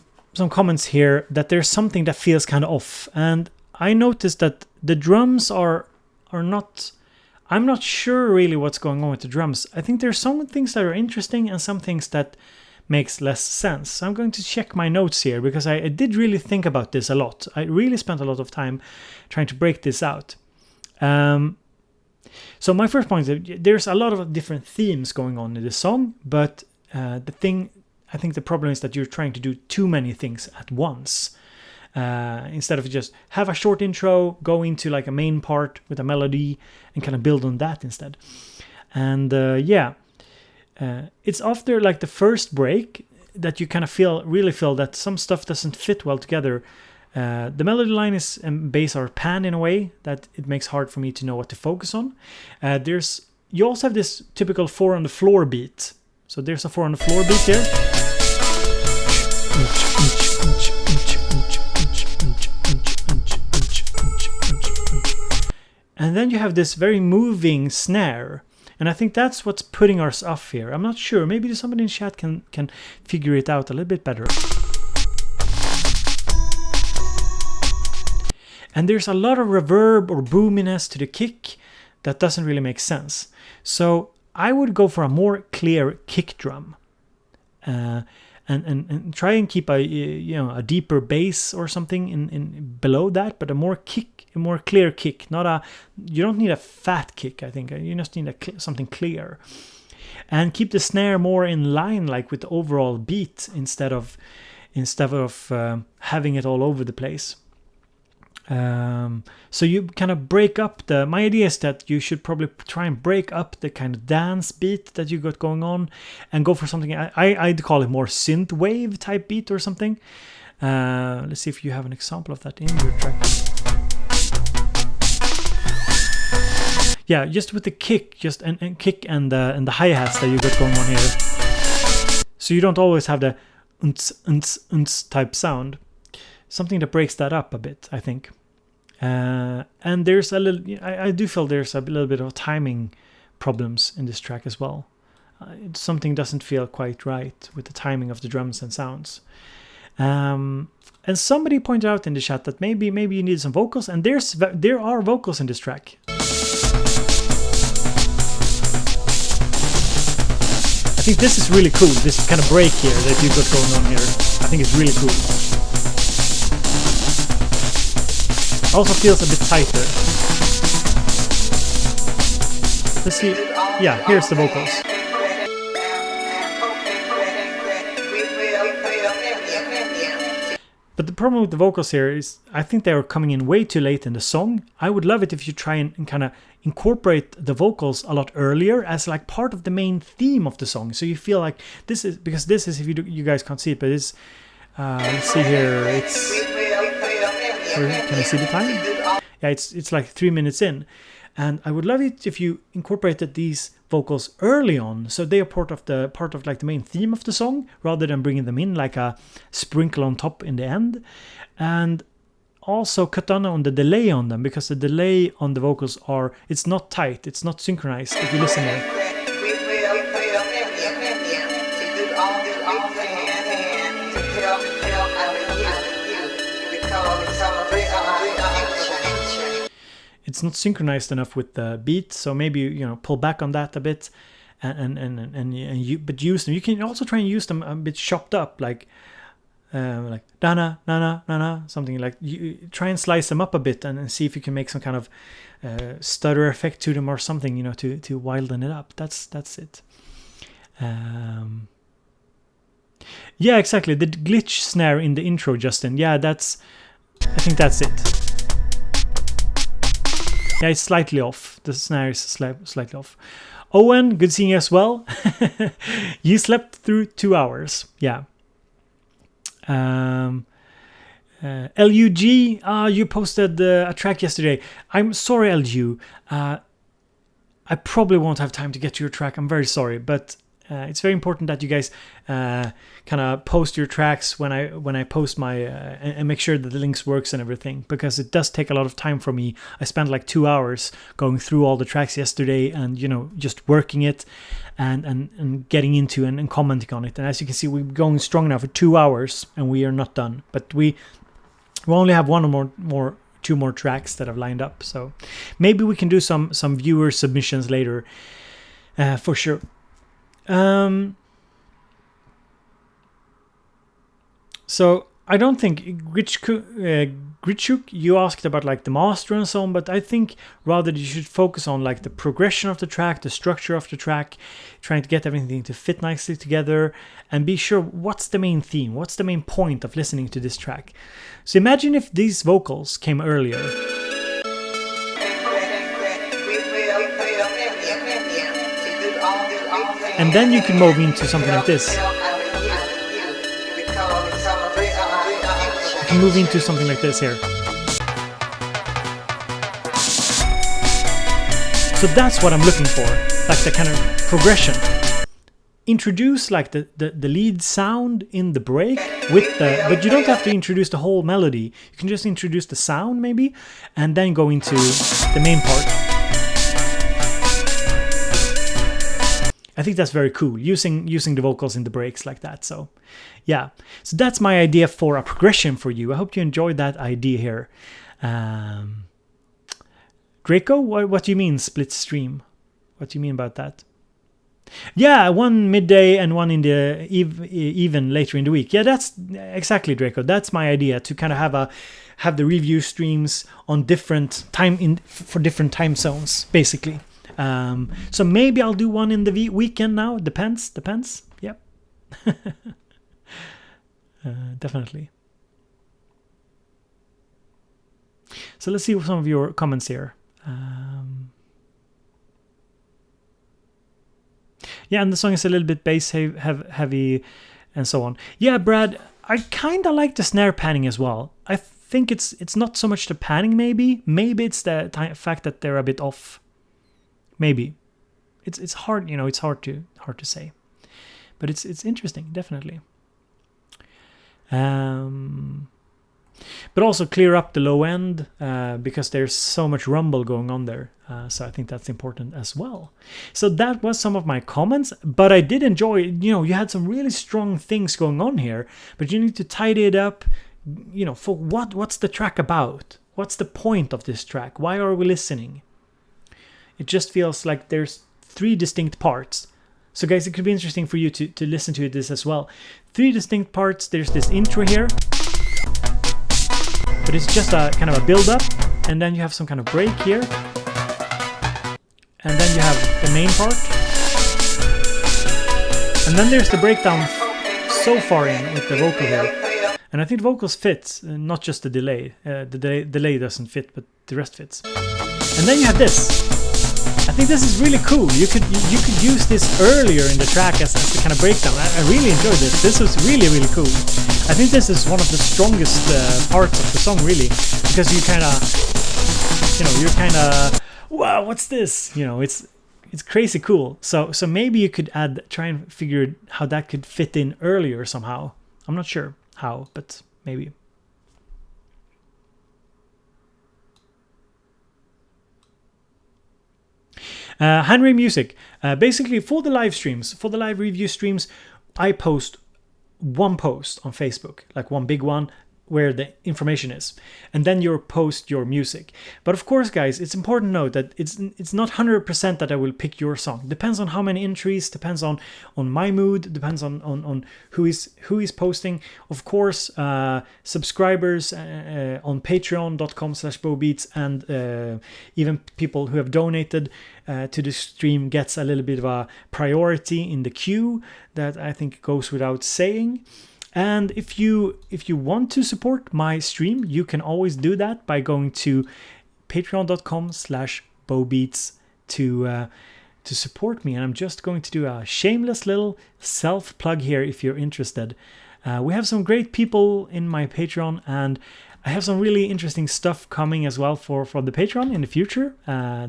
comments here that there's something that feels kind of off, and I noticed that the drums are not. I'm not sure really what's going on with the drums. I think there's some things that are interesting and some things that makes less sense. So I'm going to check my notes here because I did really think about this a lot. I really spent a lot of time trying to break this out. So my first point is there's a lot of different themes going on in this song, but I think the problem is that you're trying to do too many things at once. Instead of just have a short intro, go into like a main part with a melody and kind of build on that instead. And it's after like the first break that you kind of really feel that some stuff doesn't fit well together. The melody line is and bass are pan in a way that it makes hard for me to know what to focus on. You also have this typical 4 on the floor beat. So there's a 4 on the floor beat here. And then you have this very moving snare. And I think that's what's putting us off here. I'm not sure. Maybe somebody in chat can figure it out a little bit better. And there's a lot of reverb or boominess to the kick that doesn't really make sense. So I would go for a more clear kick drum. And try and keep a deeper bass or something in below that, but a more clear kick. You don't need a fat kick. I think you just need something clear, and keep the snare more in line, like with the overall beat, instead of having it all over the place. So you kind of break up my idea is that you should probably try and break up the kind of dance beat that you got going on and go for something I'd call it more synth wave type beat or something. Let's see if you have an example of that in your track. Yeah, just with the kick, and kick and the hi-hats that you got going on here. So you don't always have the unts type sound. Something that breaks that up a bit, I think. And there's I do feel there's a little bit of timing problems in this track as well. Something doesn't feel quite right with the timing of the drums and sounds. And somebody pointed out in the chat that maybe you need some vocals, and there are vocals in this track. I think this is really cool. This kind of break here that you've got going on here. I think it's really cool. Also feels a bit tighter. Let's see. Yeah, here's the vocals. But the problem with the vocals here is I think they are coming in way too late in the song. I would love it if you try and kind of incorporate the vocals a lot earlier as like part of the main theme of the song. So you feel like this is, because this is, if you guys can't see it, but it's, let's see here, can I see the time? Yeah, it's like 3 minutes in. And I would love it if you incorporated these vocals early on, so they are part of like the main theme of the song, rather than bringing them in like a sprinkle on top in the end. And also cut down on the delay on them, because the delay on the vocals it's not tight, it's not synchronized. If you listen here. It's not synchronized enough with the beat, so maybe pull back on that a bit, but use them. You can also try and use them a bit chopped up, like like dana nana nana, something like. You try and slice them up a bit and see if you can make some kind of stutter effect to them or something, you know, to widen it up. That's it. Yeah, exactly. The glitch snare in the intro, Justin. Yeah, I think that's it. Yeah, it's slightly off. The snare is slightly off. Owen, good seeing you as well. You slept through 2 hours. Yeah. LUG, you posted a track yesterday. I'm sorry, LU. I probably won't have time to get to your track. I'm very sorry, but it's very important that you guys kind of post your tracks when I post my and make sure that the links works and everything, because it does take a lot of time for me. I spent like 2 hours going through all the tracks yesterday and, you know, just working it and getting into and commenting on it. And as you can see, we're going strong now for 2 hours and we are not done. But we only have two more tracks that I've lined up. So maybe we can do some viewer submissions later, for sure. So I don't think Gritchuk, you asked about like the master and so on, but I think rather you should focus on like the progression of the track, the structure of the track, trying to get everything to fit nicely together and be sure what's the main theme, what's the main point of listening to this track. So imagine if these vocals came earlier. And then you can move into something like this. You can move into something like this here. So that's what I'm looking for, like the kind of progression. Introduce like the lead sound in the break with but you don't have to introduce the whole melody. You can just introduce the sound maybe, and then go into the main part. I think that's very cool, using the vocals in the breaks like that. So yeah, so that's my idea for a progression for you. I hope you enjoyed that idea here. Draco, what do you mean split stream? What do you mean about that? Yeah, one midday and one in the even later in the week. Yeah, that's exactly, Draco. That's my idea, to kind of have the review streams on different for different time zones, basically. So maybe I'll do one in the weekend now. Depends. Yep. Definitely. So let's see some of your comments here. Yeah, and the song is a little bit bass heavy and so on. Yeah, Brad, I kind of like the snare panning as well. I think it's not so much the panning, maybe it's the fact that they're a bit off. Maybe it's hard, you know, it's hard to say, but it's interesting, definitely. But also clear up the low end because there's so much rumble going on there. So I think that's important as well. So that was some of my comments, but I did enjoy, you know, you had some really strong things going on here, but you need to tidy it up, you know, for what's the track about? What's the point of this track? Why are we listening? It just feels like there's 3 distinct parts. So guys, it could be interesting for you to listen to this as well. 3 distinct parts. There's this intro here, but it's just a kind of a build up, and then you have some kind of break here, and then you have the main part, and then there's the breakdown so far in with the vocal here. And I think the vocals fit, not just the delay. The delay doesn't fit, but the rest fits. And then you have this. I think this is really cool. You could use this earlier in the track as the kind of breakdown. I really enjoyed this. This was really, really cool. I think this is one of the strongest parts of the song, really, because you kind of, you know, you're kind of, wow, what's this? You know, it's crazy cool. So maybe you could try and figure how that could fit in earlier somehow. I'm not sure how, but maybe. Henry Music. Basically, for the live streams, for the live review streams, I post one post on Facebook, like one big one. where the information is, and then you post your music. But of course, guys, it's important to note that it's not 100% that I will pick your song. Depends on how many entries, depends on my mood, depends on who is posting. Of course, subscribers on patreon.com/BoBeats, and even people who have donated to the stream gets a little bit of a priority in the queue. That I think goes without saying. And if you want to support my stream, you can always do that by going to patreon.com/BoBeats to support me. And I'm just going to do a shameless little self-plug here if you're interested. We have some great people in my Patreon, and I have some really interesting stuff coming as well for the Patreon in the future.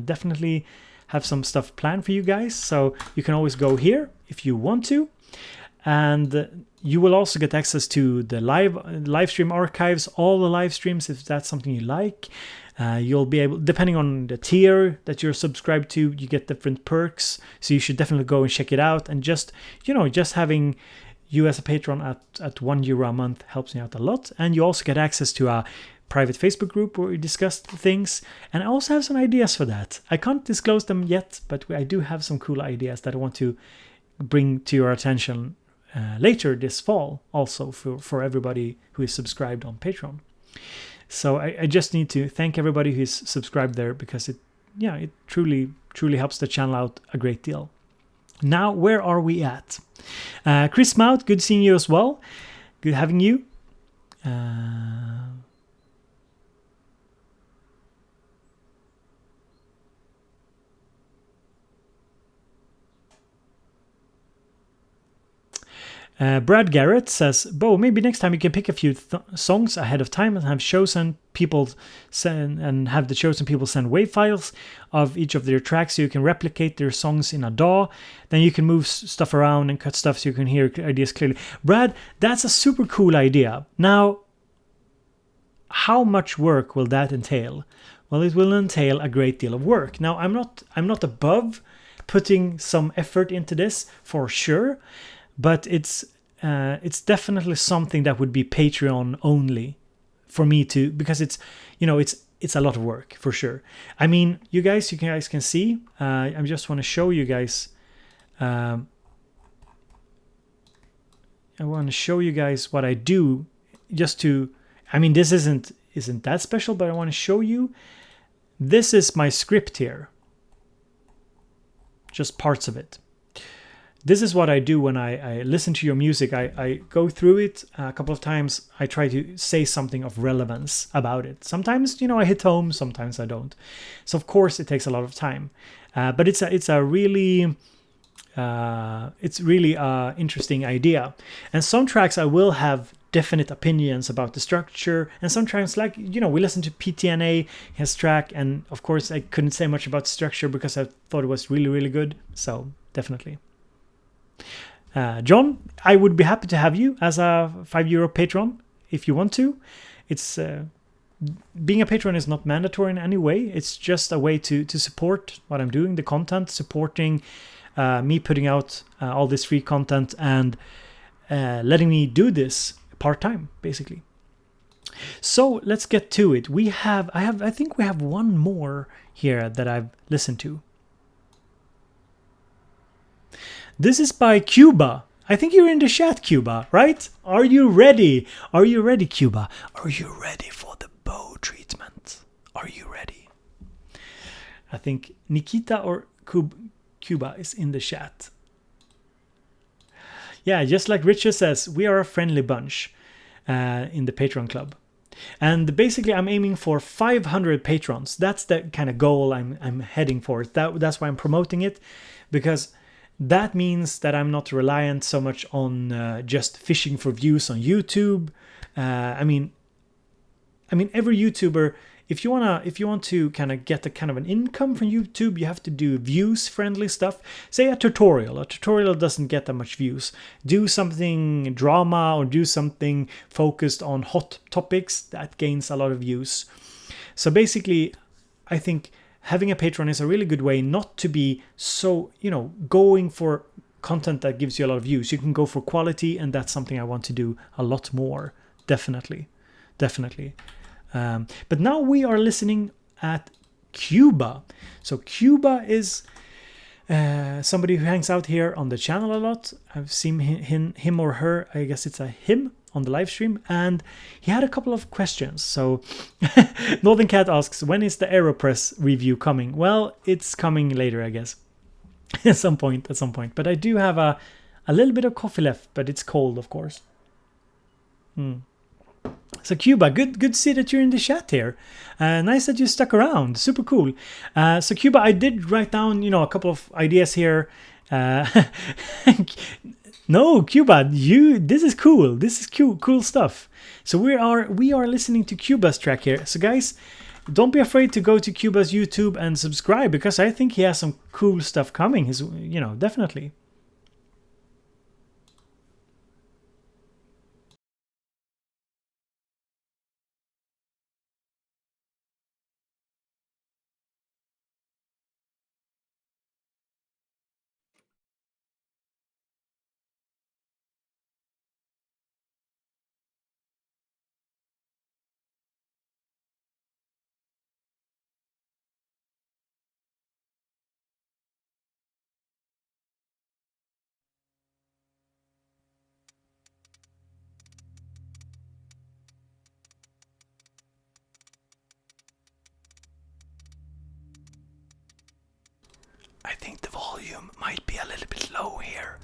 Definitely have some stuff planned for you guys. So you can always go here if you want to. And you will also get access to the live stream archives, all the live streams, if that's something you like. You'll be able, depending on the tier that you're subscribed to, you get different perks. So you should definitely go and check it out. And just having you as a patron at €1 a month helps me out a lot. And you also get access to a private Facebook group where we discuss things. And I also have some ideas for that. I can't disclose them yet, but I do have some cool ideas that I want to bring to your attention later this fall, also for everybody who is subscribed on Patreon. So I just need to thank everybody who's subscribed there, because it truly helps the channel out a great deal. Now, where are we at? Chris Mout, good seeing you as well. Good having you. Brad Garrett says, Bo, maybe next time you can pick a few songs ahead of time and have the chosen people send WAV files of each of their tracks so you can replicate their songs in a DAW. Then you can move stuff around and cut stuff so you can hear ideas clearly. Brad, that's a super cool idea. Now, how much work will that entail? Well, it will entail a great deal of work. Now, I'm not above putting some effort into this for sure. But it's definitely something that would be Patreon only for me to, because it's a lot of work for sure. I mean, you guys can see. I just want to show you guys. I want to show you guys what I do. Just to, I mean, this isn't that special, but I want to show you. This is my script here. Just parts of it. This is what I do when I listen to your music. I go through it a couple of times. I try to say something of relevance about it. Sometimes, I hit home. Sometimes I don't. So of course it takes a lot of time. But it's a really interesting idea. And some tracks I will have definite opinions about the structure. And sometimes, like, we listen to PTNA, his track, and of course I couldn't say much about the structure because I thought it was really, really good. So definitely. John, I would be happy to have you as a €5 patron if you want to. It's being a patron is not mandatory in any way. It's just a way to support what I'm doing, the content, supporting me putting out all this free content and letting me do this part-time, basically. So let's get to it. I think we have one more here that I've listened to. This is by Cuba. I think you're in the chat, Cuba, right? Are you ready? Are you ready, Cuba? Are you ready for the bow treatment? Are you ready? I think Nikita or Cuba is in the chat. Yeah, just like Richard says, we are a friendly bunch in the Patreon club. And basically, I'm aiming for 500 patrons. That's the kind of goal I'm heading for. That's why I'm promoting it, because that means that I'm not reliant so much on just fishing for views on YouTube. I mean, every YouTuber, if you want to kind of get a kind of an income from YouTube, you have to do views friendly stuff. Say a tutorial. A tutorial doesn't get that much views. Do something drama or do something focused on hot topics that gains a lot of views. So basically, I think having a Patreon is a really good way not to be so, going for content that gives you a lot of views. You can go for quality, and that's something I want to do a lot more, definitely. definitely. But now we are listening at Cuba. So Cuba is somebody who hangs out here on the channel a lot. I've seen him or her, I guess it's a him, on the live stream, and he had a couple of questions. So Northern Cat asks, when is the AeroPress review coming? Well, it's coming later, I guess. At some point. But I do have a little bit of coffee left, but it's cold, of course. So Cuba, good to see that you're in the chat here. Nice that you stuck around. Super cool. So Cuba, I did write down, a couple of ideas here. No, Cuba, this is cool. This is cool stuff. So we are listening to Cuba's track here. So guys, don't be afraid to go to Cuba's YouTube and subscribe, because I think he has some cool stuff coming. Definitely. I think the volume might be a little bit low here.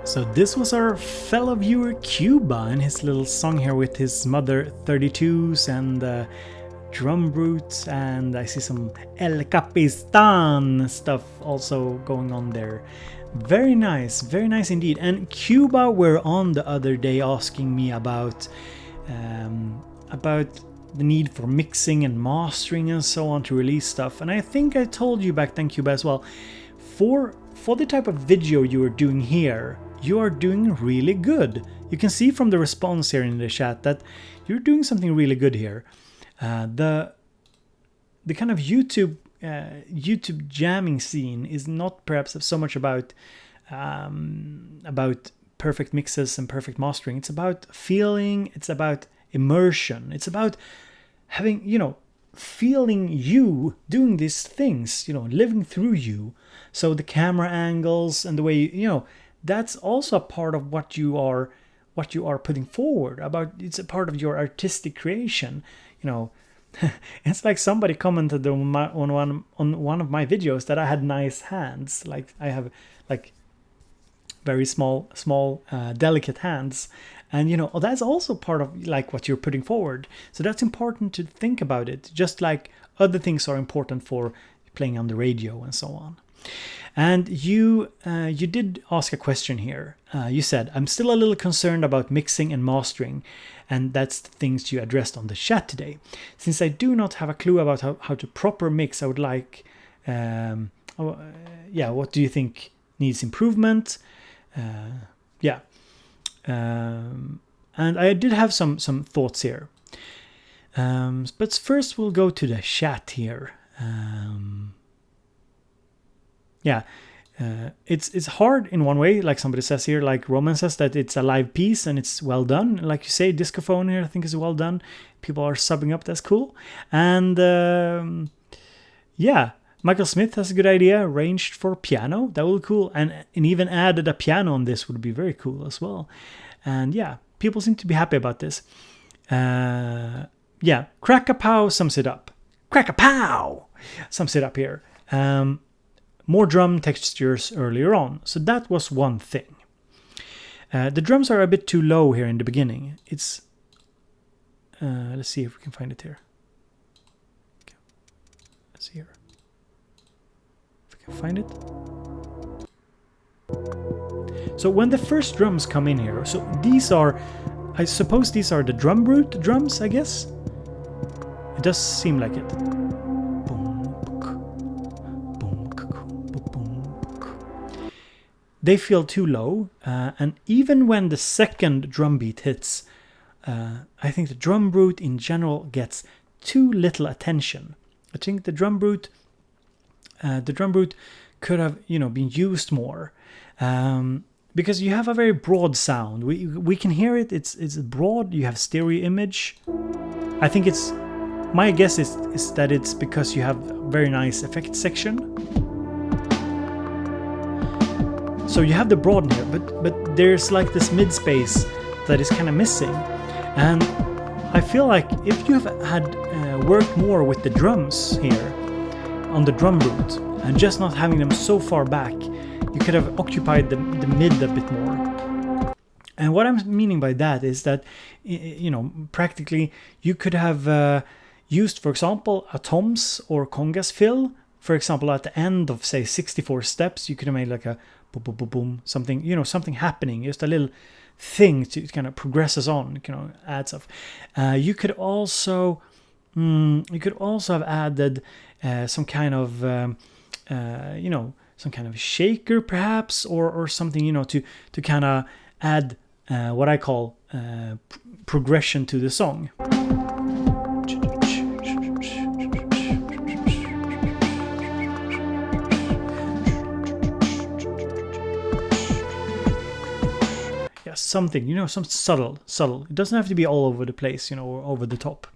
So this was our fellow viewer Cuba and his little song here with his Mother 32s and drum brutes, and I see some El Capistan stuff also going on there. Very nice indeed. And Cuba were on the other day asking me about the need for mixing and mastering and so on to release stuff, and I think I told you back then, Cuba, as well, for the type of video you are doing here, you are doing really good. You can see from the response here in the chat that you're doing something really good here. The kind of YouTube jamming scene is not perhaps so much about perfect mixes and perfect mastering. It's about feeling, it's about immersion, it's about having, feeling you doing these things, living through you. So the camera angles and the way that's also a part of what you are putting forward. It's a part of your artistic creation. It's like somebody commented on one of my videos that I had nice hands. Like I have like very small, delicate hands. And that's also part of like what you're putting forward. So that's important to think about it, just like other things are important for playing on the radio and so on. And you did ask a question here. You said, I'm still a little concerned about mixing and mastering, and that's the things you addressed on the chat today. Since I do not have a clue about how to proper mix, I would like, what do you think needs improvement? And I did have some thoughts here. But first we'll go to the chat here. It's hard in one way, like somebody says here, like Roman says that it's a live piece and it's well done. Like you say, Discophone here I think is well done. People are subbing up, that's cool. And Michael Smith has a good idea, arranged for piano, that would be cool. And even added a piano on this would be very cool as well. And people seem to be happy about this. Crack-a-pow sums it up. Crack-a-pow sums it up here. More drum textures earlier on. So that was one thing. The drums are a bit too low here in the beginning. It's... let's see if we can find it here. Okay. Let's see here. If we can find it. So when the first drums come in here, so these are... I suppose these are the drum brute drums, I guess? It does seem like it. They feel too low, and even when the second drum beat hits, I think the drum brute in general gets too little attention. I think the drum brute could have been used more, because you have a very broad sound. We can hear it. It's broad. You have stereo image. I think it's my guess is that it's because you have a very nice effect section. So you have the broad here, but there's like this mid space that is kind of missing. And I feel like if you have had worked more with the drums here on the drum brute and just not having them so far back, you could have occupied the mid a bit more. And what I'm meaning by that is that, practically you could have used, for example, a toms or congas fill. For example, at the end of, say, 64 steps, you could have made like a boom, boom, boom, boom, something, something happening, just a little thing to kind of progresses on, adds up. You could also have added some kind of, some kind of shaker perhaps, or something, to kind of add what I call progression to the song. Something, some subtle. It doesn't have to be all over the place, or over the top.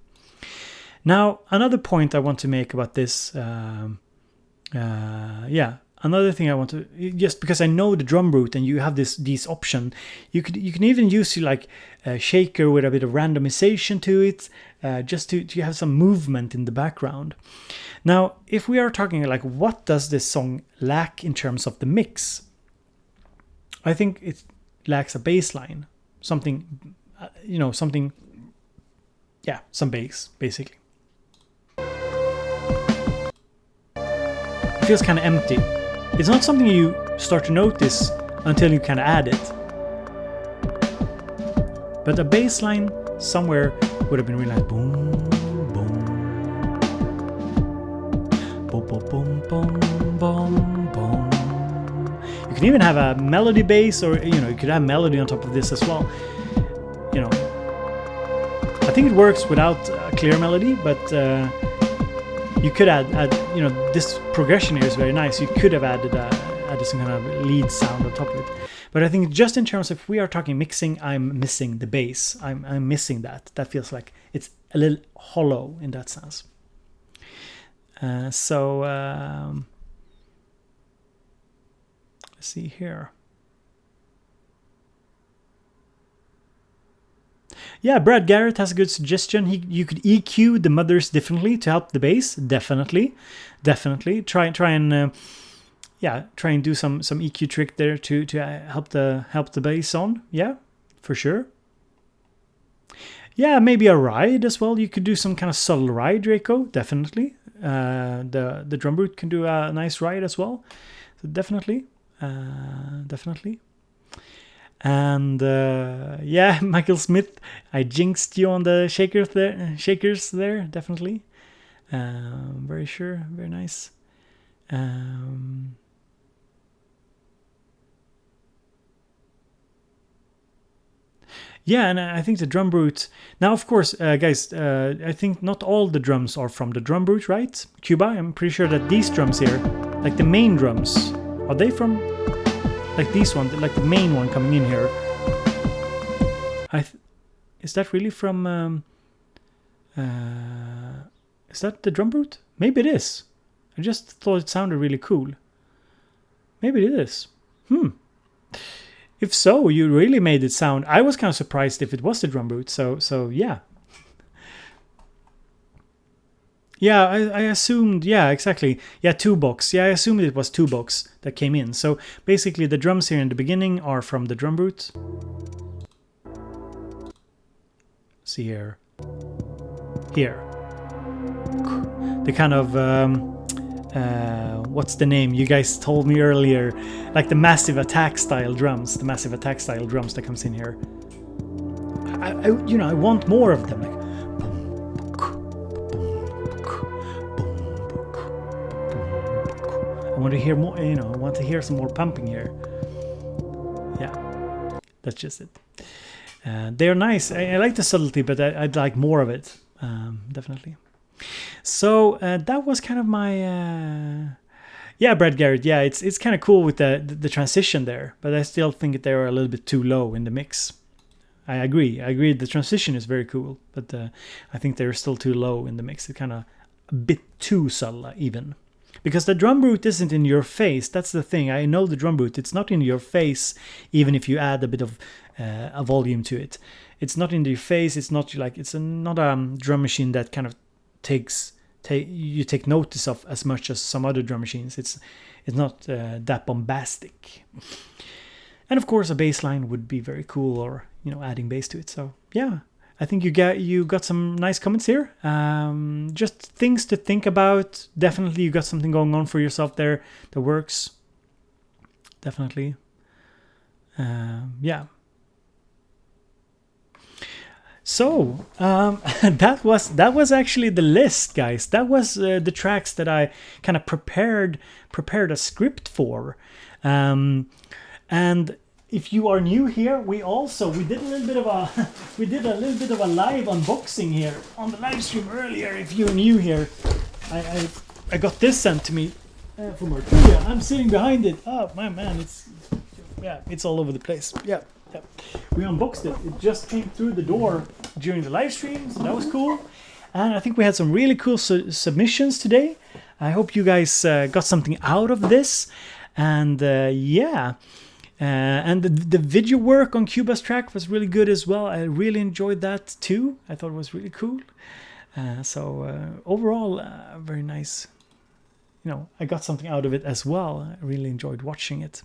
Now, another point I want to make about this, another thing I want to, just because I know the drum brute and you have these options, you can even use like a shaker with a bit of randomization to it, just to have some movement in the background. Now, if we are talking like what does this song lack in terms of the mix, I think lacks a bass line, something, you know, something, yeah, some bass basically. It feels kind of empty. It's not something you start to notice until you kind of add it. But a bass line somewhere would have been really nice. Boom, boom, boom, boom, boom, boom, boom, boom. You can even have a melody bass, or you know, you could have melody on top of this as well. You know, I think it works without a clear melody, but you could add, you know, this progression here is very nice. You could have added some kind of lead sound on top of it. But I think just in terms of, if we are talking mixing, I'm missing the bass. I'm missing that. That feels like it's a little hollow in that sense. Let's see here. Yeah, Brad Garrett has a good suggestion. You could EQ the mothers differently to help the bass. Definitely. Try and do some EQ trick there to help the bass on. Yeah, for sure. Yeah, maybe a ride as well. You could do some kind of subtle ride, Draco. Definitely. The drum root can do a nice ride as well. So definitely. And yeah, Michael Smith, I jinxed you on the shakers there, definitely. Very sure, very nice. Yeah, and I think the drum root. Now, of course, guys, I think not all the drums are from the drum root, right? Cuba, I'm pretty sure that these drums here, like the main drums, are they from, like these ones, like the main one coming in here? Is that really from? Is that the drum root? Maybe it is. I just thought it sounded really cool. Maybe it is. If so, you really made it sound. I was kind of surprised if it was the drum root. So yeah. Yeah, I assumed. Yeah, exactly. Yeah, 2-box. Yeah, I assumed it was 2-box that came in. So basically, the drums here in the beginning are from the drum root. See here. Here. The kind of what's the name? You guys told me earlier, like the massive attack style drums. The massive attack style drums that comes in here. I want more of them. Like, I want to hear more. I want to hear some more pumping here. Yeah, that's just it. They're nice. I like the subtlety, but I'd like more of it. Definitely. So that was kind of my yeah, Brad Garrett. Yeah, it's kind of cool with the transition there, but I still think they are a little bit too low in the mix. I agree. The transition is very cool, but I think they're still too low in the mix. It's kind of a bit too subtle even. Because the drum root isn't in your face. That's the thing. I know the drum root. It's not in your face, even if you add a bit of a volume to it. It's not in your face. It's not like not a drum machine that kind of you take notice of as much as some other drum machines. It's not that bombastic. And of course, a bass line would be very cool, or adding bass to it. So yeah. I think you got some nice comments here. Just things to think about. Definitely you got something going on for yourself there that works. Definitely. Yeah. So that was actually the list, guys. That was the tracks that I kind of prepared a script for. And if you are new here, we did a little bit of a live unboxing here on the live stream earlier. If you're new here, I got this sent to me from Arturia. I'm sitting behind it. Oh man, it's all over the place. Yeah. We unboxed it. It just came through the door during the live stream, so that was cool. And I think we had some really cool submissions today. I hope you guys got something out of this. And yeah. And the video work on Cuba's track was really good as well. I really enjoyed that too. I thought it was really cool. So overall, very nice. I got something out of it as well. I really enjoyed watching it.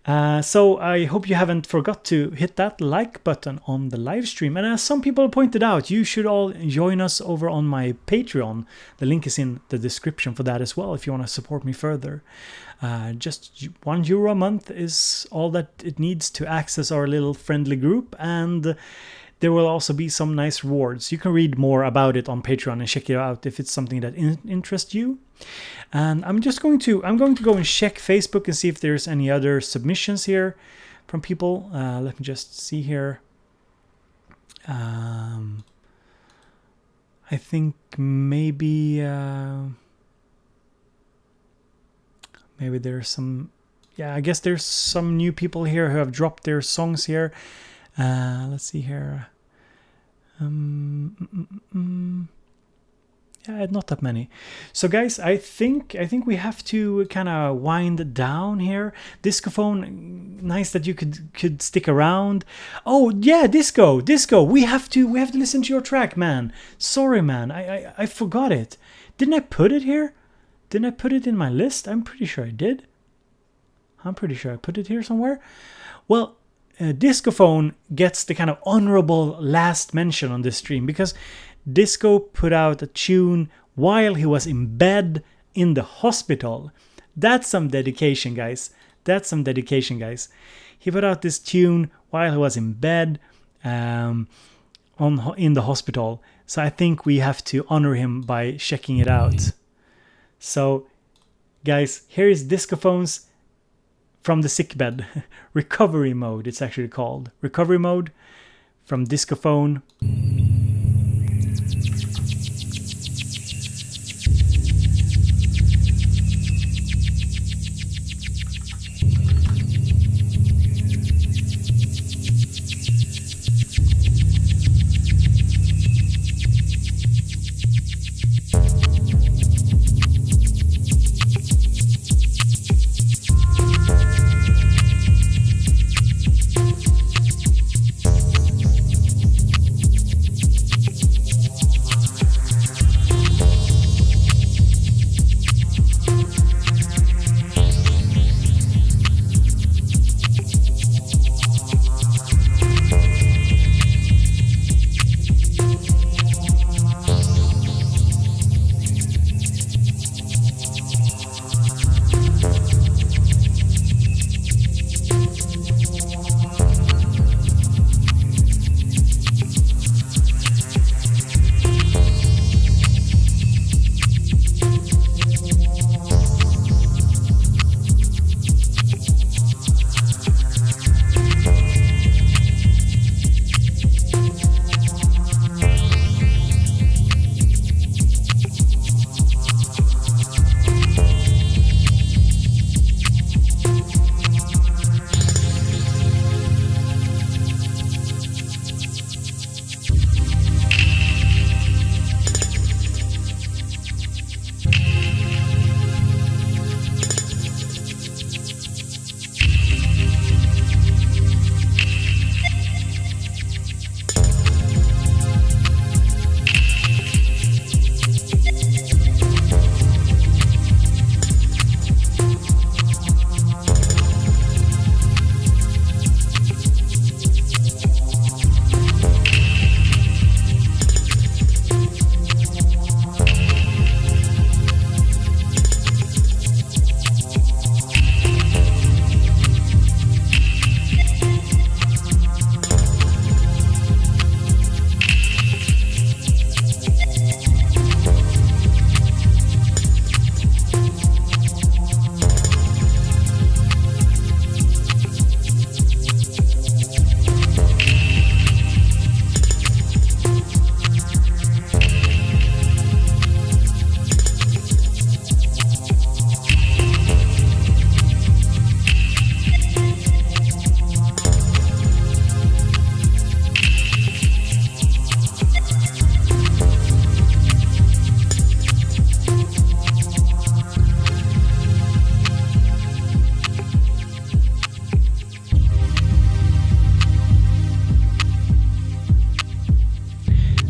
So I hope you haven't forgot to hit that like button on the live stream. And as some people pointed out, you should all join us over on my Patreon. The link is in the description for that as well if you want to support me further. Just €1 a month is all that it needs to access our little friendly group, and there will also be some nice rewards. You can read more about it on Patreon and check it out if it's something that interests you. And I'm going to go and check Facebook and see if there's any other submissions here from people. Let me just see here. I think maybe there's some. Yeah, I guess there's some new people here who have dropped their songs here. Let's see here. Yeah, not that many. So guys, I think we have to kind of wind down here. Discophone, nice that you could stick around. Oh yeah, Disco. We have to listen to your track, man. Sorry, man. I forgot it. Didn't I put it here? Didn't I put it in my list? I'm pretty sure I did. I'm pretty sure I put it here somewhere. Well, Discophone gets the kind of honorable last mention on this stream because Disco put out a tune while he was in bed in the hospital. That's some dedication, guys. He put out this tune while he was in bed in the hospital. So I think we have to honor him by checking it out. So, guys, here is Discophone's From the Sickbed. Recovery Mode, it's actually called. Recovery Mode from Discophone.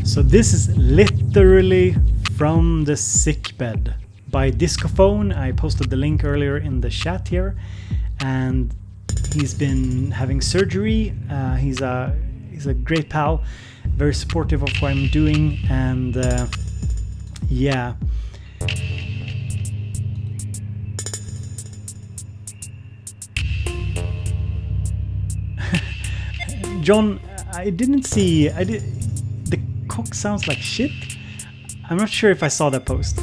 So this is literally From the Sickbed by Discophone. I posted the link earlier in the chat here, and He's been having surgery. He's a great pal, very supportive of what I'm doing, and yeah. John, I didn't see. The cock sounds like shit. I'm not sure if I saw that post.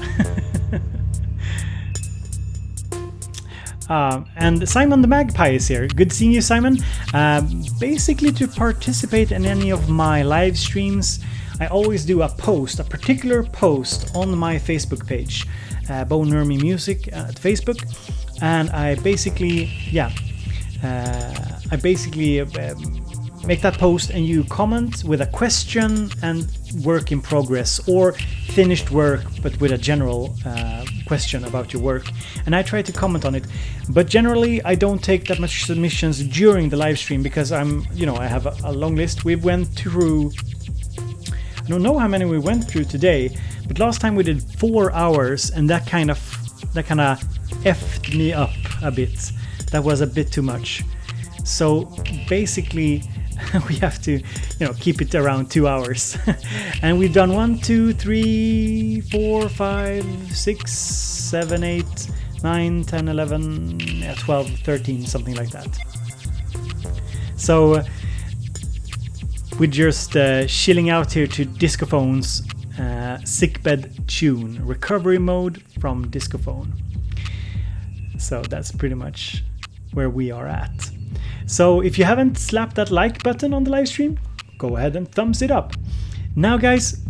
And Simon the Magpie is here. Good seeing you, Simon. Basically, to participate in any of my live streams, I always do a particular post on my Facebook page, Bone Army Music at Facebook, and I basically, make that post, and you comment with a question and work in progress, or finished work but with a general question about your work, and I try to comment on it. But generally I don't take that much submissions during the live stream, because I have a long list. We went through, I don't know how many we went through today, but last time we did 4 hours, and that kind of effed me up a bit. That was a bit too much. So basically we have to, keep it around 2 hours. And we've done 1, 2, 3, 4, 5, 6, 7, 8, 9, 10, 11, 12, 13, something like that. So we're just chilling out here to Discophone's Sickbed Tune, Recovery Mode from Discophone. So that's pretty much where we are at. So if you haven't slapped that like button on the live stream, go ahead and thumbs it up. Now guys,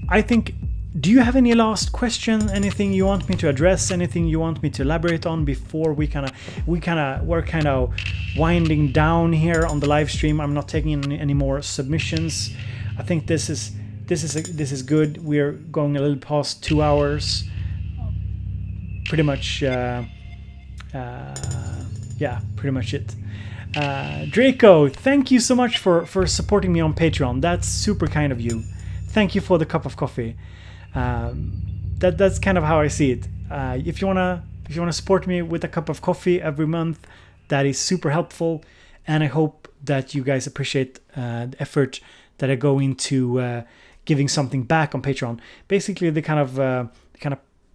I think, do you have any last question? Anything you want me to address? Anything you want me to elaborate on before we're kind of winding down here on the live stream? I'm not taking any more submissions. I think this is good. We're going a little past 2 hours. Pretty much pretty much it. Draco, thank you so much for supporting me on Patreon. That's super kind of you. Thank you for the cup of coffee. That's kind of how I see it. If you wanna support me with a cup of coffee every month, that is super helpful, and I hope that you guys appreciate the effort that I go into giving something back on Patreon. Basically, the kind of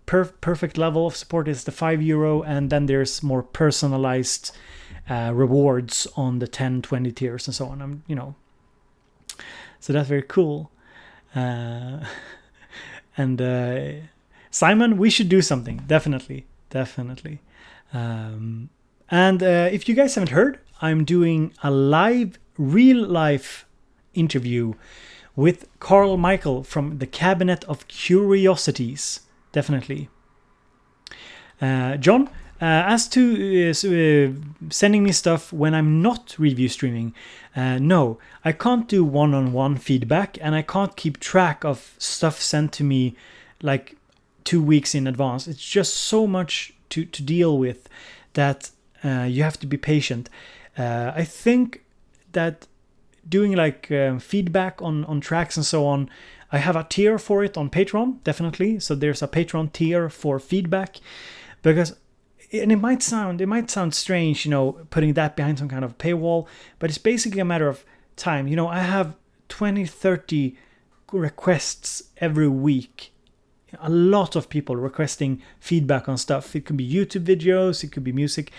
perfect level of support is the €5, and then there's more personalized rewards on the 10, 20 tiers and so on. So that's very cool. And Simon, we should do something, definitely. And if you guys haven't heard, I'm doing a real life interview with Carl Michael from the Cabinet of Curiosities. Definitely. John, as to sending me stuff when I'm not review streaming, no, I can't do one-on-one feedback, and I can't keep track of stuff sent to me like 2 weeks in advance. It's just so much to deal with that you have to be patient. I think that doing feedback on tracks and so on, I have a tier for it on Patreon, definitely. So there's a Patreon tier for feedback, because it might sound strange, putting that behind some kind of paywall, but it's basically a matter of time. I have 20, 30 requests every week. A lot of people requesting feedback on stuff. It could be YouTube videos, it could be music,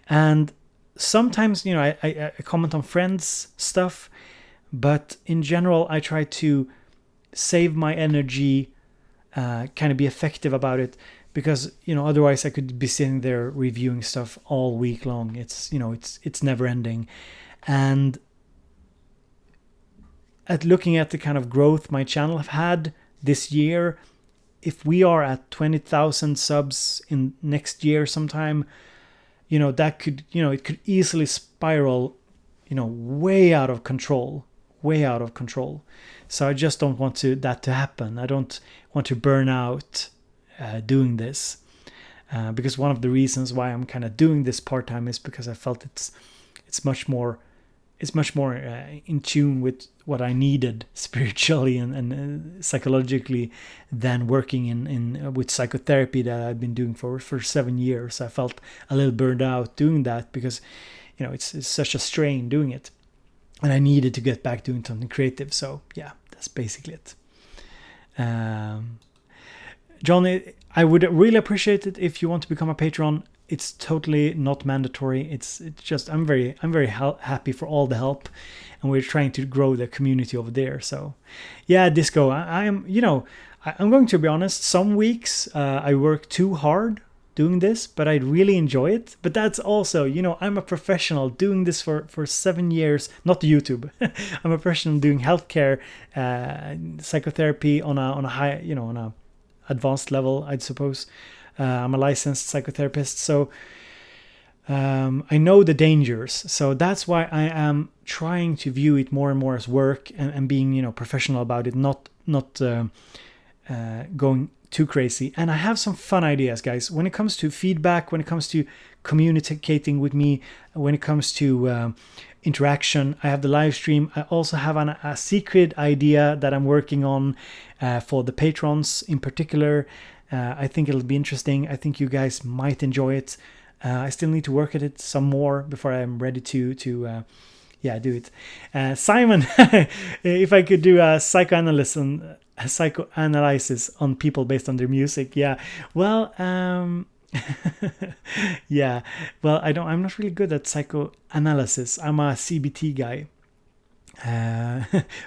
and sometimes I comment on friends' stuff, but in general I try to save my energy, kind of be effective about it, because otherwise I could be sitting there reviewing stuff all week long. It's never ending. And looking at the kind of growth my channel have had this year, if we are at 20,000 subs in next year sometime, that could it could easily spiral way out of control. So I just don't want that to happen. I don't want to burn out doing this, because one of the reasons why I'm kind of doing this part-time is because I felt it's much more in tune with what I needed spiritually and psychologically than working in with psychotherapy that I've been doing for 7 years. I felt a little burned out doing that, because it's such a strain doing it. And I needed to get back doing something creative. So yeah, that's basically it. John, I would really appreciate it if you want to become a patron. It's totally not mandatory. It's just I'm very happy for all the help, and we're trying to grow the community over there. So yeah, Disco, I'm going to be honest. Some weeks I work too hard doing this, but I really enjoy it. But that's also, I'm a professional doing this for 7 years, not YouTube. I'm a professional doing healthcare, psychotherapy on a high, on a advanced level, I'd suppose. I'm a licensed psychotherapist, so I know the dangers. So that's why I am trying to view it more and more as work and being, professional about it, not going too crazy. And I have some fun ideas, guys, when it comes to feedback, when it comes to communicating with me, when it comes to interaction. I have the live stream. I also have a secret idea that I'm working on for the patrons in particular. I think it'll be interesting. I think you guys might enjoy it. I still need to work at it some more before I'm ready to do it. Simon, if I could do a psychoanalysis on people based on their music. Yeah. Well, yeah. Well, I'm not really good at psychoanalysis. I'm a CBT guy.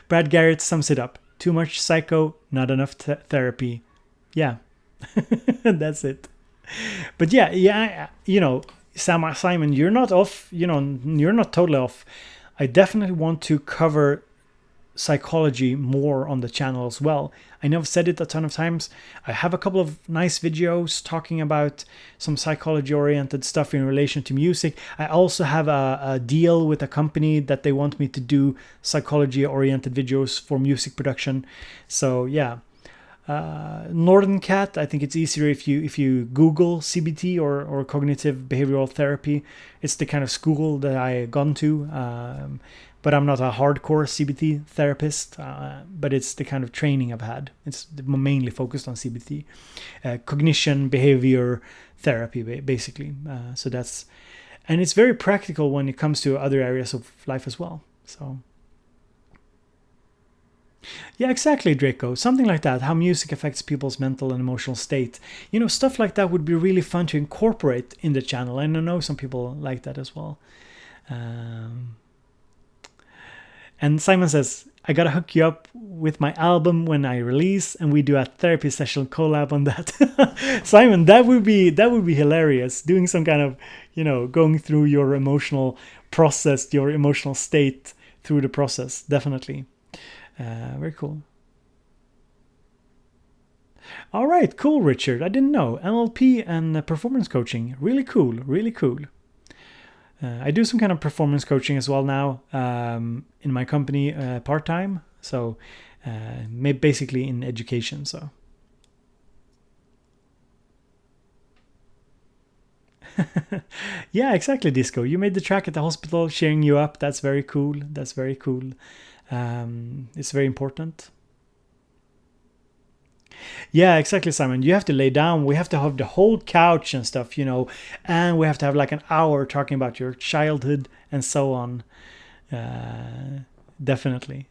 Brad Garrett sums it up. Too much psycho, not enough therapy. Yeah. That's it. But yeah, Simon, you're not off, you're not totally off. I definitely want to cover psychology more on the channel as well. I know I've said it a ton of times. I have a couple of nice videos talking about some psychology oriented stuff in relation to music. I also have a deal with a company that they want me to do psychology oriented videos for music production. So yeah. Northern Cat, I think it's easier if you Google CBT or cognitive behavioral therapy. It's the kind of school that I gone to, but I'm not a hardcore CBT therapist, but it's the kind of training I've had. It's mainly focused on CBT, cognition behavior therapy, basically. So that's, and it's very practical when it comes to other areas of life as well. So yeah, exactly, Draco. Something like that. How music affects people's mental and emotional state. Stuff like that would be really fun to incorporate in the channel. And I know some people like that as well. And Simon says, I gotta hook you up with my album when I release, and we do a therapy session collab on that. Simon, that would be hilarious. Doing some kind of, going through your emotional process, your emotional state through the process. Definitely. Very cool. All right, cool, Richard. I didn't know. NLP and performance coaching. Really cool, really cool. I do some kind of performance coaching as well now in my company part-time. So basically in education. So yeah, exactly, Disco. You made the track at the hospital, cheering you up. That's very cool. That's very cool. It's very important. Yeah, exactly, Simon. You have to lay down. We have to have the whole couch and stuff, and we have to have like an hour talking about your childhood and so on. Definitely.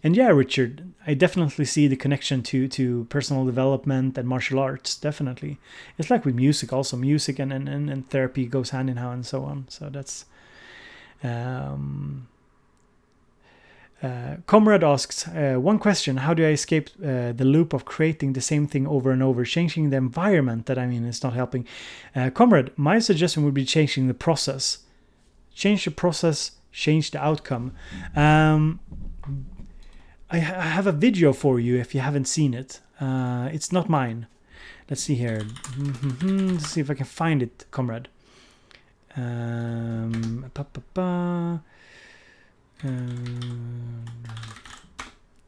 And yeah, Richard, I definitely see the connection to personal development and martial arts. Definitely. It's like with music also. Music and therapy goes hand in hand and so on. So that's... Comrade asks, one question, how do I escape the loop of creating the same thing over and over? Changing the environment that I'm in is not helping. Comrade, my suggestion would be changing the process. Change the process, change the outcome. I have a video for you if you haven't seen it. It's not mine. Let's see here. Let's see if I can find it, Comrade.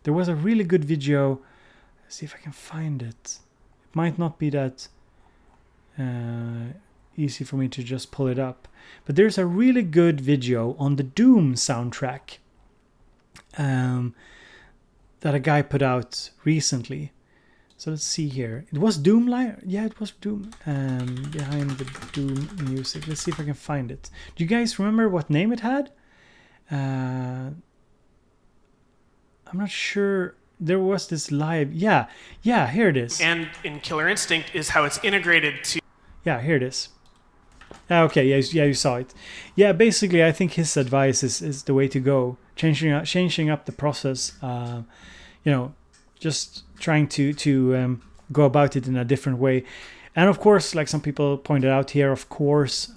There was a really good video. Let's see if I can find it. It might not be that easy for me to just pull it up, but there's a really good video on the Doom soundtrack that a guy put out recently. So let's see here. It was Doom Live. Yeah, it was Doom. Behind the Doom music. Let's see if I can find it. Do you guys remember what name it had? I'm not sure. There was this live. Yeah, here it is. And in Killer Instinct is how it's integrated to. Yeah, here it is. Okay, yeah, you saw it. Yeah, basically, I think his advice is the way to go. Changing up the process. Just trying to go about it in a different way. And of course, like some people pointed out here, of course,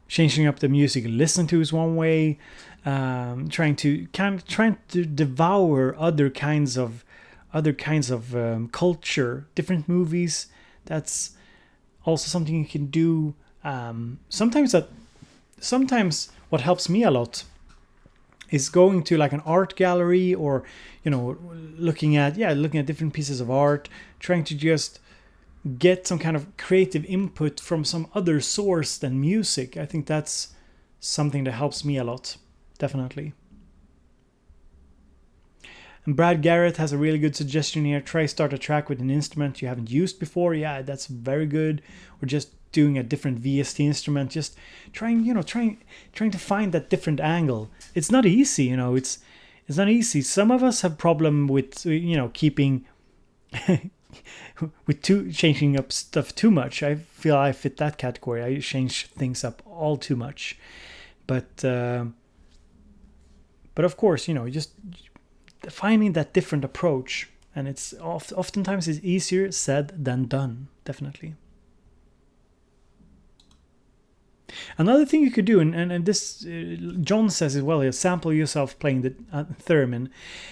changing up the music you listen to is one way. Trying to devour other kinds of culture, different movies. That's also something you can do. Sometimes what helps me a lot is going to like an art gallery, or looking at different pieces of art, trying to just get some kind of creative input from some other source than music. I think that's something that helps me a lot, definitely. And Brad Garrett has a really good suggestion here. Try start a track with an instrument you haven't used before. Yeah, that's very good. Or just doing a different VST instrument. Just trying to find that different angle. It's not easy, It's not easy. Some of us have problem with keeping with changing up stuff too much. I feel I fit that category. I change things up all too much. But of course, just finding that different approach, and it's oftentimes it's easier said than done, definitely. Another thing you could do, and this John says as well, is sample yourself playing the theremin.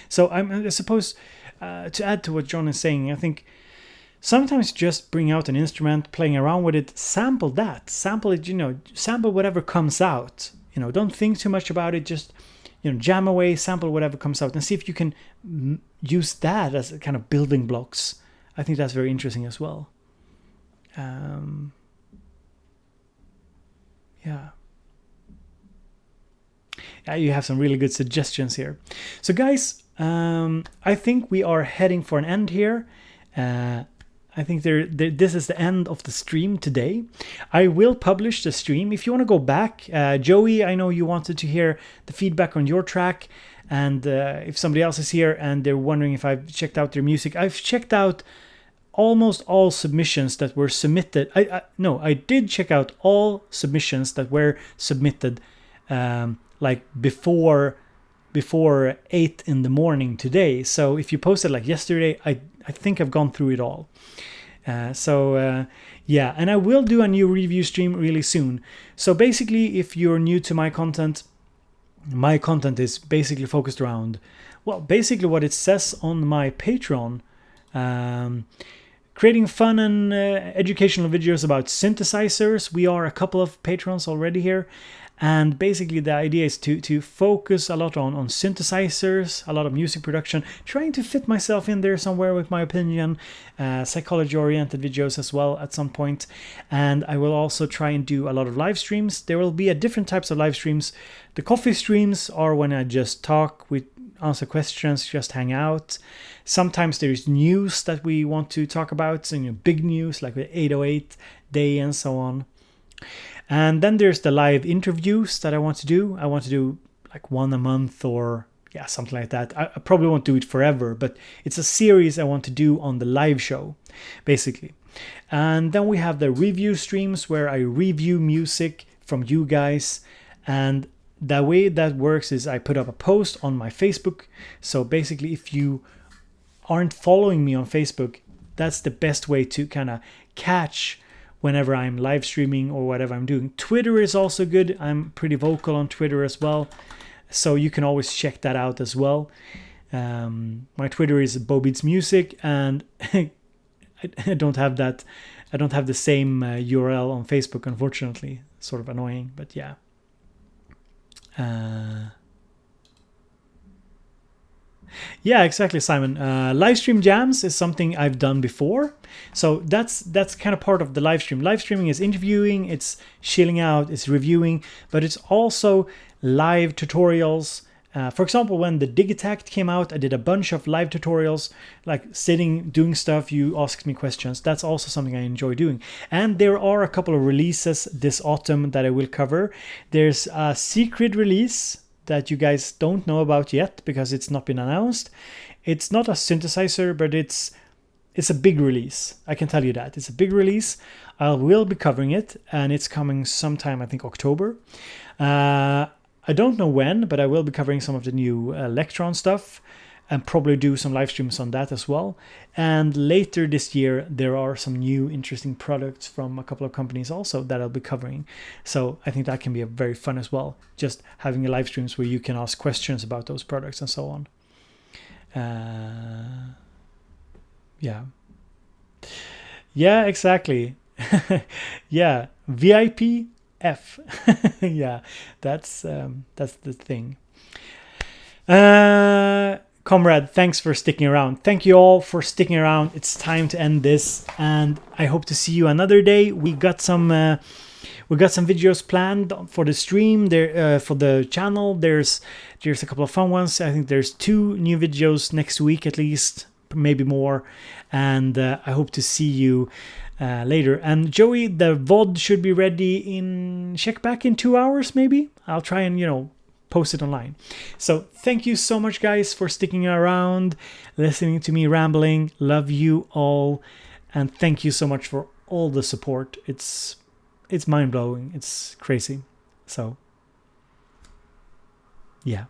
So I suppose to add to what John is saying, I think sometimes just bring out an instrument, playing around with it, sample it, sample whatever comes out. Don't think too much about it, just jam away, sample whatever comes out, and see if you can use that as a kind of building blocks. I think that's very interesting as well. You have some really good suggestions here. So guys, I think we are heading for an end here. I think this is the end of the stream today. I will publish the stream. If you want to go back, Joey, I know you wanted to hear the feedback on your track. And if somebody else is here and they're wondering if I've checked out their music, I've checked out almost all submissions that were submitted. I did check out all submissions that were submitted like before 8 in the morning today. So if you posted like yesterday, I think I've gone through it all. And I will do a new review stream really soon. So basically, if you're new to my content is basically focused around, basically what it says on my Patreon, creating fun and educational videos about synthesizers. We are a couple of patrons already here. And basically the idea is to focus a lot on synthesizers, a lot of music production, trying to fit myself in there somewhere with my opinion, psychology-oriented videos as well at some point. And I will also try and do a lot of live streams. There will be different types of live streams. The coffee streams are when I just talk, answer questions, just hang out. Sometimes there is news that we want to talk about, big news like the 808 day and so on. And then there's the live interviews that I want to do. I want to do like one a month or something like that. I probably won't do it forever, but it's a series I want to do on the live show, basically. And then we have the review streams where I review music from you guys. And the way that works is I put up a post on my Facebook. So basically, if you aren't following me on Facebook, that's the best way to kind of catch whenever I'm live streaming or whatever I'm doing. Twitter is also good. I'm pretty vocal on Twitter as well. So you can always check that out as well. My Twitter is BoBeats Music, and I don't have that. I don't have the same URL on Facebook, unfortunately. Sort of annoying, but yeah. Yeah, exactly, Simon. Live stream jams is something I've done before. So that's kind of part of the live stream. Live streaming is interviewing, it's chilling out, it's reviewing, but it's also live tutorials For example, when the Digitact came out, I did a bunch of live tutorials, like sitting, doing stuff, you asked me questions. That's also something I enjoy doing. And there are a couple of releases this autumn that I will cover. There's a secret release that you guys don't know about yet because it's not been announced. It's not a synthesizer, but it's a big release. I can tell you that. It's a big release. I will be covering it, and it's coming sometime, I think October. I don't know when, but I will be covering some of the new Electron stuff and probably do some live streams on that as well. And later this year, there are some new interesting products from a couple of companies also that I'll be covering. So I think that can be very fun as well. Just having a live streams where you can ask questions about those products and so on. Yeah. Yeah, exactly. Yeah, VIP F. Yeah, that's the thing. Comrade, thanks for sticking around. Thank you all for sticking around. It's time to end this, and I hope to see you another day. We got some videos planned for the stream there, for the channel. There's a couple of fun ones. I think there's 2 new videos next week at least, maybe more, and I hope to see you later. And Joey, the VOD should be ready check back in 2 hours maybe. I'll try and post it online. So thank you so much guys for sticking around, listening to me rambling. Love you all, and thank you so much for all the support. It's mind-blowing. It's crazy. So yeah.